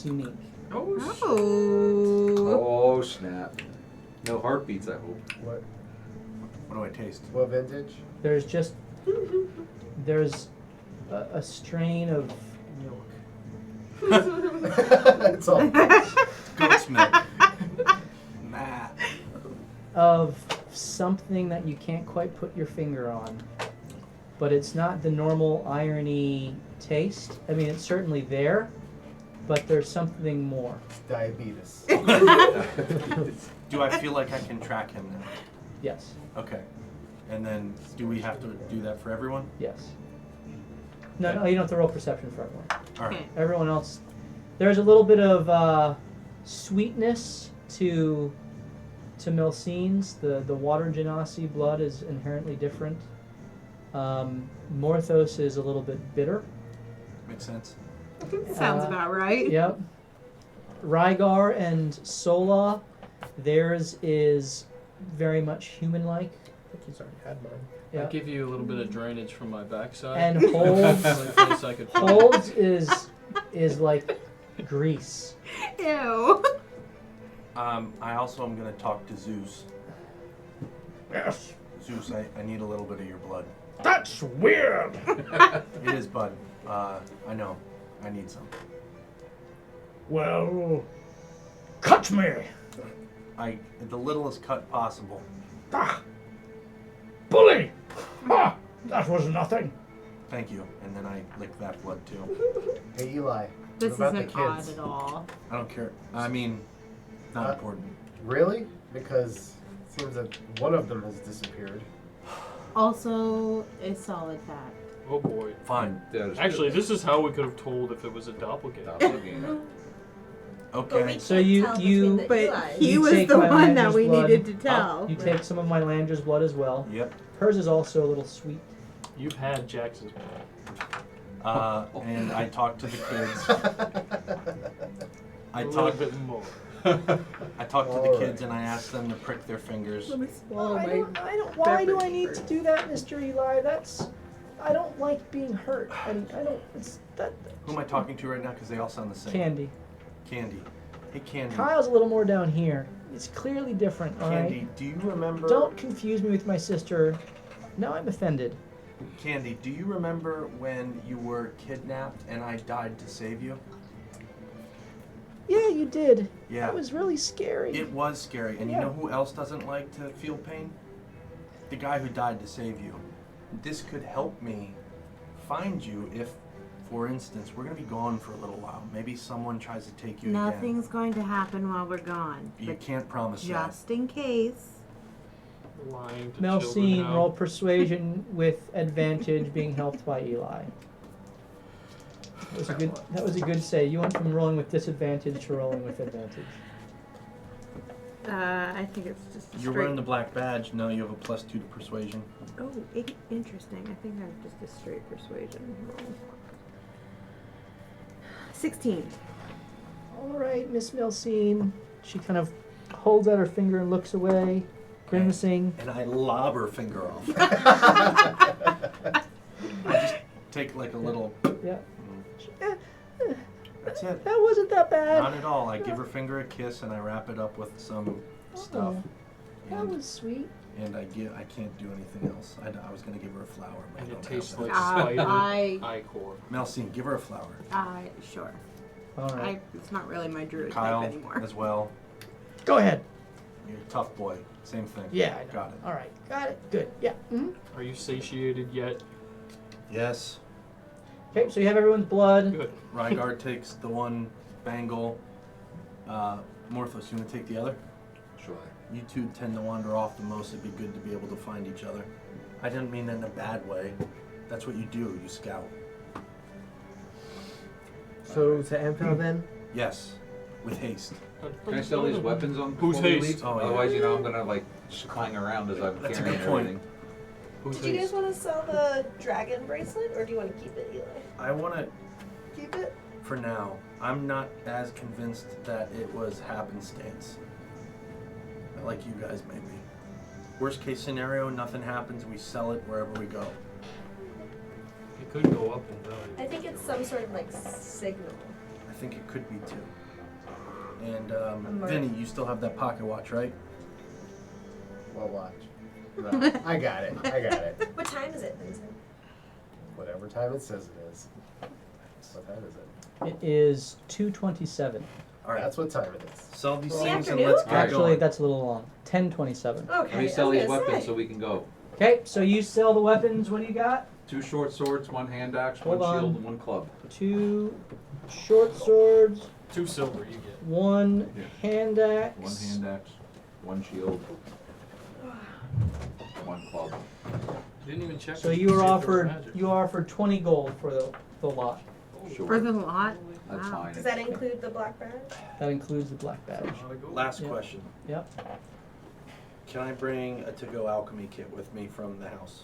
unique. Oh, Oh. Oh snap! No heartbeats, I hope. What? What do I taste? What vintage? There's a strain of Milk. It's all. Goat's milk. Nah. of something that you can't quite put your finger on, but it's not the normal irony taste. I mean, it's certainly there, but there's something more. Diabetes. Do I feel like I can track him now? Yes. Okay. And then, do we have to do that for everyone? Yes. No, you don't have to roll perception for everyone. All right. Okay. Everyone else, there's a little bit of sweetness to Milcene's. The water genasi blood is inherently different. Morthos is a little bit bitter. Makes sense. Sounds about right. Yep. Rygar and Sola, theirs is very much human-like. I think he's already had mine. I Yep. give you a little bit of drainage from my backside. And Holds, Only place I could find. Holds is like grease. Ew. I also am going to talk to Zeus. Yes. Zeus, I need a little bit of your blood. That's weird. It is, bud. I know. I need some. Well, cut me. The littlest cut possible. Ah, bully. Ha! That was nothing. Thank you. And then I lick that blood too. Hey Eli. This what about isn't the odd kids? at all. I don't care. I mean, not important. Really? Because it seems that one of them has disappeared. Also, a solid fact. Oh boy. Fine. That is Actually, this is how we could have told if it was a doppelganger. doppelganger. But Okay. we So can't you- tell you- between the But Eli's. he You was take the my one that Lander's we blood. needed to tell. You take some of my Lander's blood as well. Yep. Hers is also a little sweet. You've had Jackson's blood. And I talked to the kids. I A little talked. bit more. I talked to the Alright. kids and I asked them to prick their fingers. Let me swallow my. Why do I beverage need to do that, Mr. Eli? I don't like being hurt. I don't. It's that. Who am I talking to right now? Because they all sound the same. Candy. Candy. Hey, Candy. Kyle's a little more down here. It's clearly different. All Candy, right. do you remember? Don't confuse me with my sister. Now I'm offended. Candy, do you remember when you were kidnapped and I died to save you? Yeah, you did. Yeah. That was really scary. It was scary. And Yeah. you know who else doesn't like to feel pain? The guy who died to save you. This could help me find you if, for instance, we're going to be gone for a little while. Maybe someone tries to take you again. Nothing's going to happen while we're gone. You but can't promise that. just in case. Lying to Mel children Scene, now. roll persuasion with advantage, being helped by Eli. That was a good save. You went from rolling with disadvantage to rolling with advantage. I think it's just a You're straight. wearing the black badge. No, you have a +2 to persuasion. Oh, interesting. I think that's just a straight persuasion roll. 16. All right, Miss Melsine. She kind of holds out her finger and looks away, grimacing. And I lob her finger off. I just take like a little. Yeah. That's it. That wasn't that bad. Not at all. I give her finger a kiss and I wrap it up with some stuff. That And, was sweet. and I can't do anything else. I was gonna give her a flower, but And I it don't tastes have that. like spider I- ichor. Melcine, give her a flower. Sure. All right. It's not really my druid Kyle type anymore. as well. Go ahead. You're a tough boy. Same thing. Yeah, I know. Got it. All right. Got it. Good. Yeah. Mm-hmm. Are you satiated yet? Yes. Okay, so you have everyone's blood. Good. Rygar takes the one bangle. Morthos, you want to take the other? Sure. You two tend to wander off the most. It'd be good to be able to find each other. I didn't mean that in a bad way. That's what you do. You scout. So to Ampel then? Yes, with haste. Can I sell these weapons on Who's before we haste? leave? Oh, yeah. Otherwise, you know, I'm gonna like clang around as I'm That's a carrying good point. everything. Who's Did you guys haste? want to sell the dragon bracelet, or do you want to keep it, Eli? I want to, Keep it. for now, I'm not as convinced that it was happenstance. Like you guys may be. Worst case scenario, nothing happens. We sell it wherever we go. It could go up in value. I think it's some sort of like signal. I think it could be too. And mark. Vinny, you still have that pocket watch, right? Well, watch. No, I got it. I got it. What time is it, Vincent? Whatever time it says it is. What time is it? It is 2:27. All right. That's what time it is. Sell these In the things and afternoon? let's get Actually, going. that's a little long. 10:27. Okay. Let me sell these weapons so we can go. Okay, so you sell the weapons. What do you got? 2 short swords, 1 hand axe, Hold 1 on. shield, and 1 club. 2 short swords, 2 silver you get. 1 Yeah. hand axe. 1 hand axe, 1 shield, 1 club. Didn't even check. So to you see were if there offered magic. 20 gold for the lot. Sure. For the lot? That's Wow. fine. Does that include the black badge? That includes the black badge. Last Yeah. question. Yep. Can I bring a to-go alchemy kit with me from the house?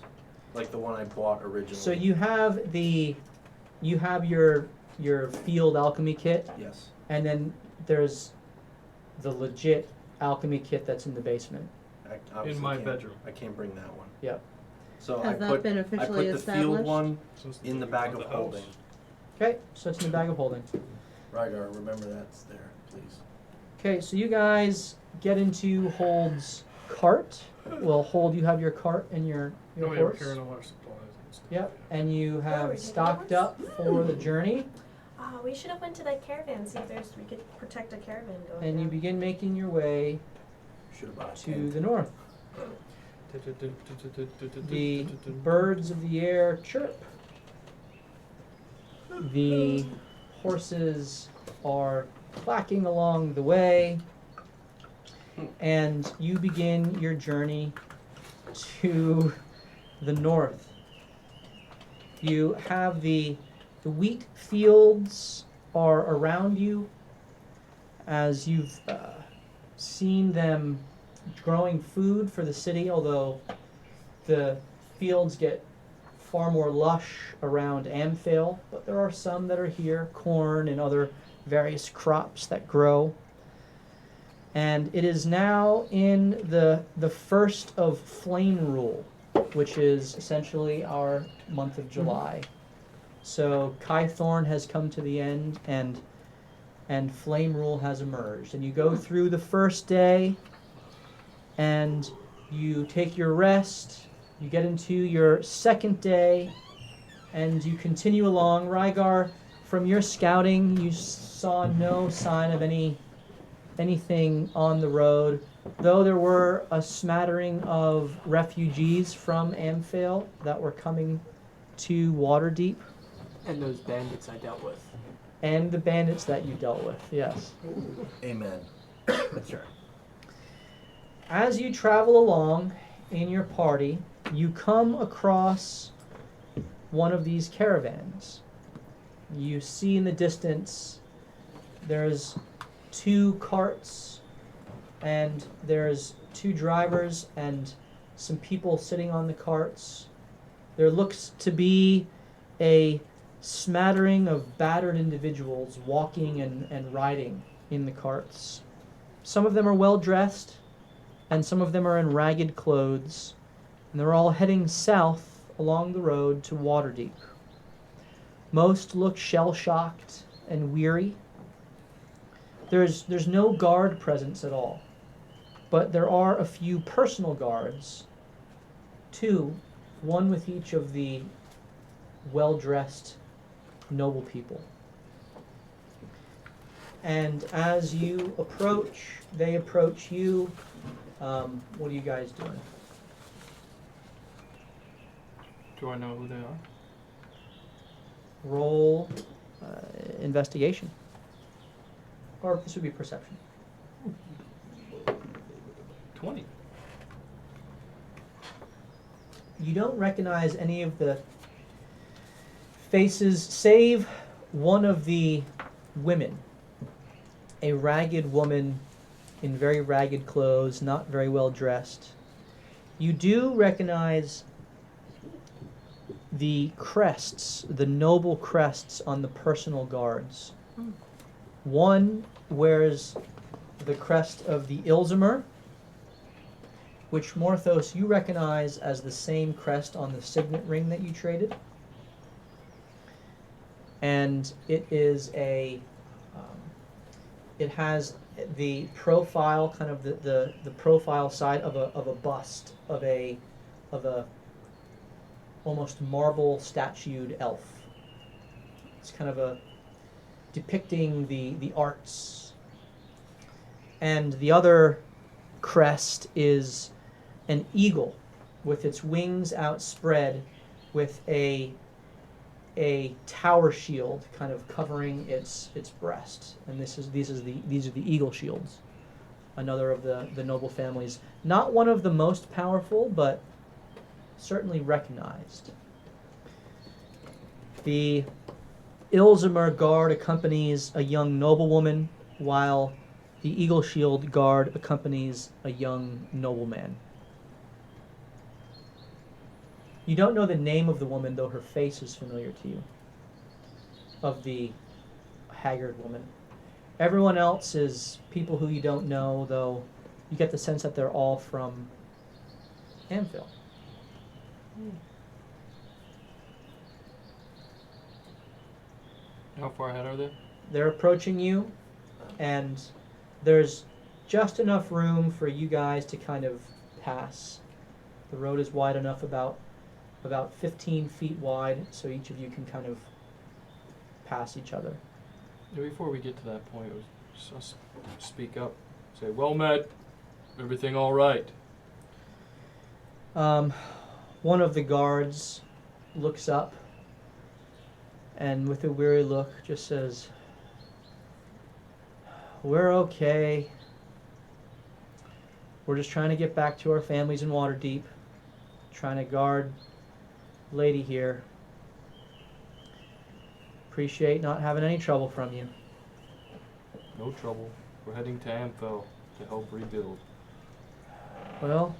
Like the one I bought originally? So you have your field alchemy kit, Yes. and then there's the legit alchemy kit that's in the basement. I obviously In my can't- bedroom. I can't bring that one. Yep. So Has I that put been I officially put the field established? one Since in the you bag got of the house. holding. Okay, so it's in the bag of holding. Rygar, remember that's there, please. Okay, so you guys get into Hold's cart. Well, Hold, you have your cart and your Oh, yeah, we're horse. carrying all our supplies and stuff. Yep, and you we're have taking stocked yours? up for the journey, We should have went to that caravan, see if we could protect a caravan going and you down. begin making your way Should have bought a to tent. the north. The birds of the air chirp. The horses are clacking along the way, and you begin your journey to the north. You have the wheat fields are around you as you've seen them growing food for the city, although the fields get far more lush around Amphale, but there are some that are here, corn and other various crops that grow. And it is now in the first of Flame Rule, which is essentially our month of July. So Kythorn has come to the end, and Flame Rule has emerged. And you go through the first day, and you take your rest, you get into your second day, and you continue along. Rygar, from your scouting, you saw no sign of any anything on the road, though there were a smattering of refugees from Amphale that were coming to Waterdeep. And those bandits I dealt with. And the bandits that you dealt with, yes. Amen. That's right. As you travel along in your party, you come across one of these caravans. You see in the distance there's 2 carts and there's 2 drivers and some people sitting on the carts. There looks to be a smattering of battered individuals walking and riding in the carts. Some of them are well dressed and some of them are in ragged clothes, and they're all heading south along the road to Waterdeep. Most look shell-shocked and weary. There's no guard presence at all, but there are a few personal guards, 2, one with each of the well-dressed noble people. And as you approach, they approach you. What are you guys doing? Do I know who they are? Roll investigation. Or this would be perception. 20. You don't recognize any of the faces save one of the women. A ragged woman in very ragged clothes, not very well dressed. You do recognize the crests, the noble crests on the personal guards. One wears the crest of the Ilzimer, which Morthos you recognize as the same crest on the signet ring that you traded. And it is a, it has the profile, kind of the profile side of a bust of a almost marble statued elf. It's kind of a depicting the arts. And the other crest is an eagle with its wings outspread with a tower shield kind of covering its breast. And these are the eagle shields. Another of the noble families. Not one of the most powerful, but certainly recognized. The Ilzimer guard accompanies a young noblewoman, while the Eagle Shield guard accompanies a young nobleman. You don't know the name of the woman, though her face is familiar to you, of the haggard woman. Everyone else is people who you don't know, though you get the sense that they're all from Amphale. How far ahead are they? They're approaching you, and there's just enough room for you guys to kind of pass. The road is wide enough, about 15 feet wide, so each of you can kind of pass each other. Before we get to that point, just speak up. Say, well met. Everything all right? One of the guards looks up and with a weary look just says, we're okay. We're just trying to get back to our families in Waterdeep. Trying to guard Lady here. Appreciate not having any trouble from you. No trouble. We're heading to Amphale to help rebuild. Well,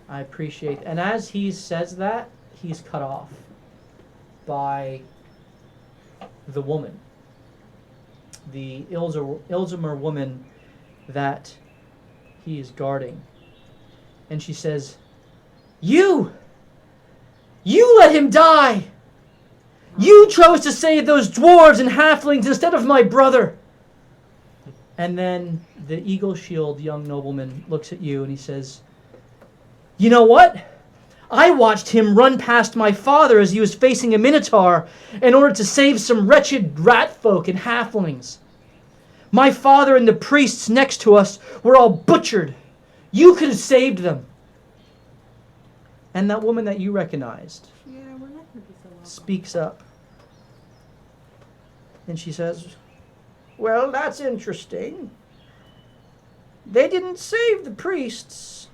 I appreciate. And as he says that, he's cut off by the woman, the Ilzimer woman that he is guarding. And she says, You let him die! You chose to save those dwarves and halflings instead of my brother! And then the Eagle Shield young nobleman looks at you and he says, You know what? I watched him run past my father as he was facing a minotaur in order to save some wretched rat folk and halflings. My father and the priests next to us were all butchered. You could have saved them. And that woman that you recognized Yeah, we're not gonna be so welcome. speaks up. And she says, well, that's interesting. They didn't save the priests.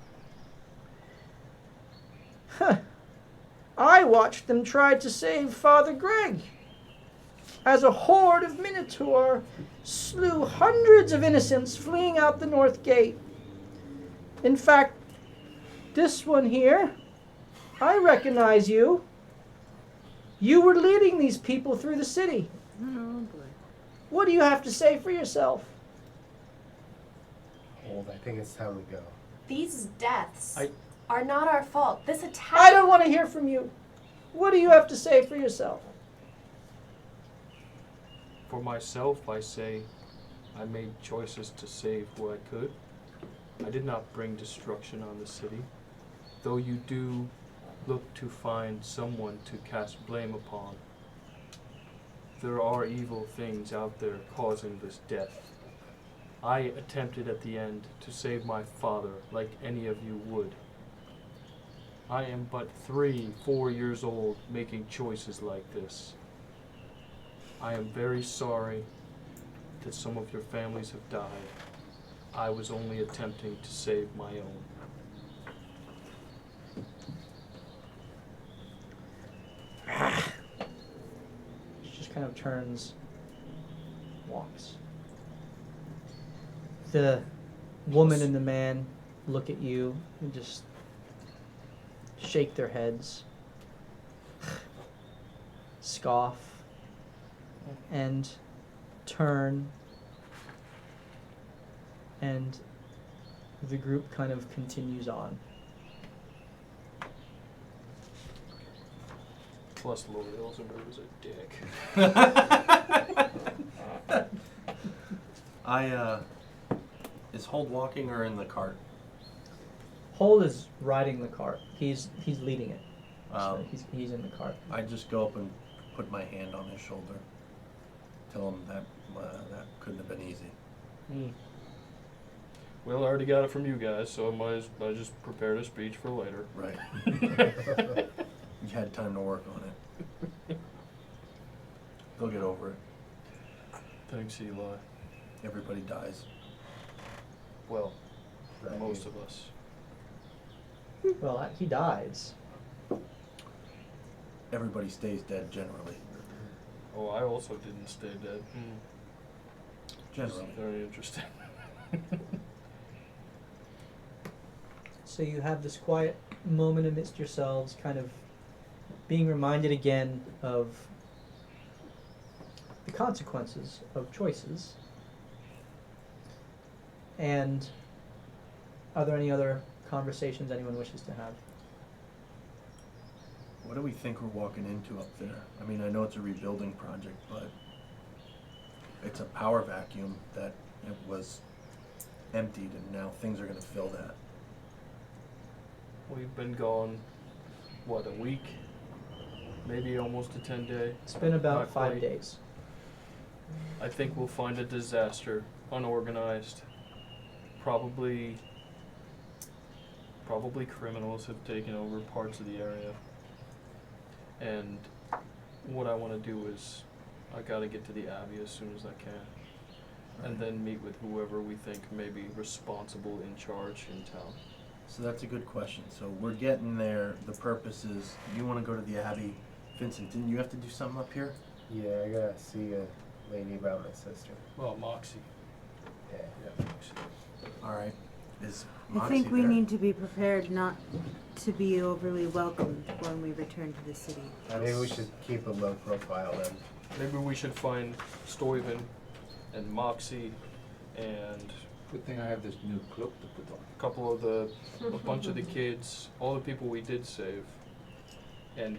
Huh. I watched them try to save Father Greg. As a horde of Minotaur slew hundreds of innocents fleeing out the north gate. In fact, this one here, I recognize you. You were leading these people through the city. Oh boy. What do you have to say for yourself? Hold, I think it's time to go. These deaths I- are not our fault. This attack. I don't want to hear from you. What do you have to say for yourself? For myself, I say I made choices to save who I could. I did not bring destruction on the city, though you do look to find someone to cast blame upon. There are evil things out there causing this death. I attempted at the end to save my father like any of you would. I am but 3-4 years old making choices like this. I am very sorry that some of your families have died. I was only attempting to save my own. She just kind of turns, walks. The woman and the man look at you and just shake their heads, scoff, and turn, and the group kind of continues on. Plus Lord Elzenberg was a dick. Is Hold walking or in the cart? Hold is riding the cart. He's leading it. So Um, he's in the cart. I just go up and put my hand on his shoulder. Tell him that that couldn't have been easy. Well, I already got it from you guys, so I just prepared a speech for later. Right. You had time to work on it. They'll get over it. Thanks, Eli. Everybody dies. Well, Right. most of us. Well, he dies. Everybody stays dead generally. Oh, I also didn't stay dead. Generally. Very interesting. So you have this quiet moment amidst yourselves, kind of being reminded again of the consequences of choices. And are there any other conversations anyone wishes to have? What do we think we're walking into up there? I mean, I know it's a rebuilding project, but it's a power vacuum that it was emptied, and now things are going to fill that. We've been gone, what, a week? Maybe almost a 10-day. It's been about Not 5 quite. days. I think we'll find a disaster, unorganized. Probably criminals have taken over parts of the area. And what I want to do is, I got to get to the Abbey as soon as I can. And then meet with whoever we think may be responsible in charge in town. So that's a good question. So we're getting there. The purpose is, you want to go to the Abbey. Vincent, didn't you have to do something up here? Yeah, I gotta see a lady about my sister. Well, Moxie. Yeah. Yeah, Moxie. All right. Is I Moxie think we there? need to be prepared not to be overly welcomed when we return to the city. Maybe we should keep a low profile then. Maybe we should find Stuyven and Moxie and Good thing I have this new cloak to put on. a couple of a bunch of the kids, all the people we did save, and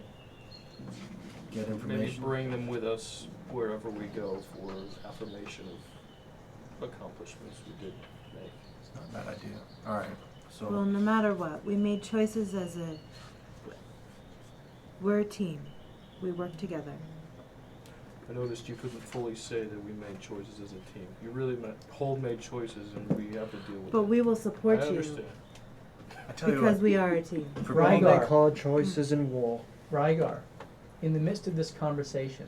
Get maybe information. bring them with us wherever we go for affirmation of accomplishments we did make. It's not a bad idea. All right. So Well, no matter what, we made choices as we're a team. We work together. I noticed you couldn't fully say that we made choices as a team. You really made choices, and we have to deal with But it. we will support I you understand. I tell you because what, we are a team. for Right. being Rygar. They call choices in war. Rygar, in the midst of this conversation,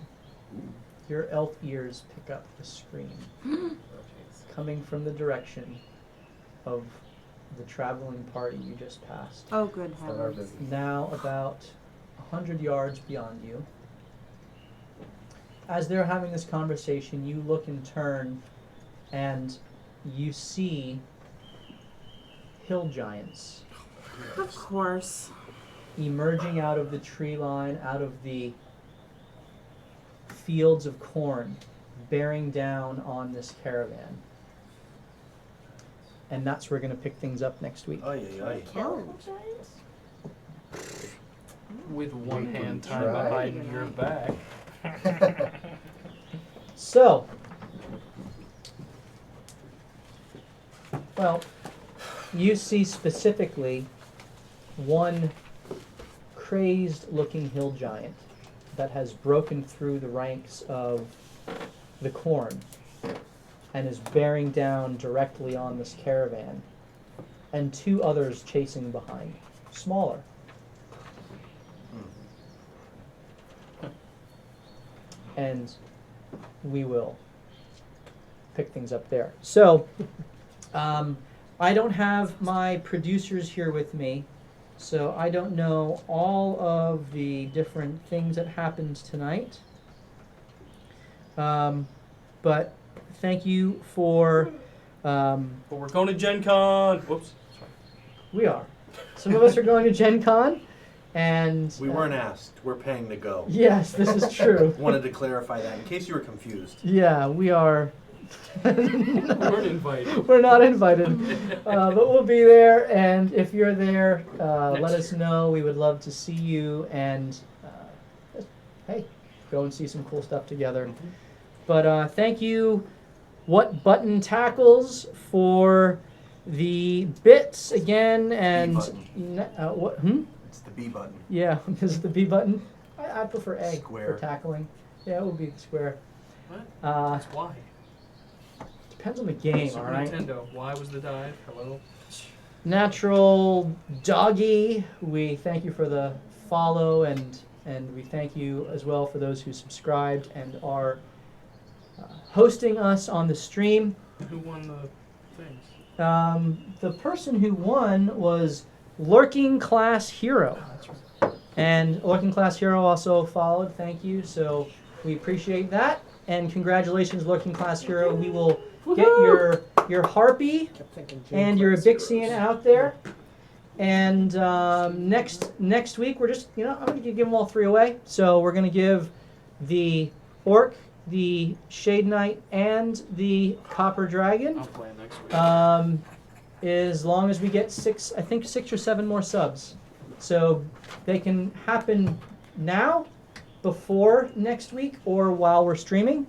your elf ears pick up a scream coming from the direction of the traveling party you just passed. Oh, good It's not our heavens. business. Now about 100 yards beyond you. As they're having this conversation, you look and turn, and you see hill giants Of course. emerging out of the tree line, out of the fields of corn, bearing down on this caravan. And that's where we're going to pick things up next week. Ay, ay, ay. Kill giants? With one We hand can tied try. behind your back. So, well, you see specifically one crazed looking hill giant that has broken through the ranks of the corn and is bearing down directly on this caravan, and two others chasing behind, smaller. And we will pick things up there. So, I don't have my producers here with me, so I don't know all of the different things that happened tonight. But thank you for. But we're going to Gen Con. Whoops. We are. Some of us are going to Gen Con, and We weren't asked. We're paying to go. Yes, this is true. Wanted to clarify that in case you were confused. Yeah, we are. We weren't invited. We're not invited, but we'll be there. And if you're there, let Next us year. know. We would love to see you. And hey, go and see some cool stuff together. But thank you, What Button Tackles, for the bits again. And button. what? It's the B button. Yeah, this is the B button. I prefer A Square. for tackling. Yeah, it will be the square. What? Uh, That's why. depends on the game, Super all right? Nintendo. Why was the dive? Hello. Natural Doggy, we thank you for the follow, and we thank you as well for those who subscribed and are hosting us on the stream. Who won the things? The person who won was Lurking Class Hero. And Lurking Class Hero also followed, thank you. So we appreciate that. And congratulations, Lurking Class Hero. We will get your Harpy Kept thinking and your Abixian out there. And next week, we're just, I'm going to give them all three away. So we're going to give the Orc, the Shade Knight, and the Copper Dragon. I'll play next week. As long as we get 6 or 7 more subs. So they can happen now, before next week, or while we're streaming.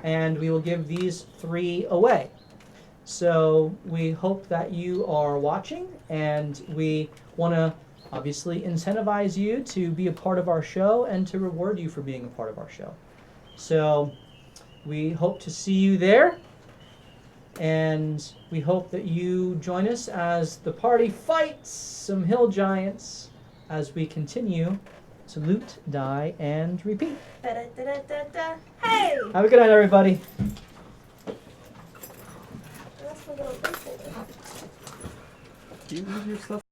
And we will give these 3 away. So we hope that you are watching, and we want to obviously incentivize you to be a part of our show and to reward you for being a part of our show. So we hope to see you there, and we hope that you join us as the party fights some hill giants as we continue to loot, die, and repeat. Da-da-da-da-da-da. Hey! Have a good night, everybody. That's my little placeholder. Do you leave your stuff?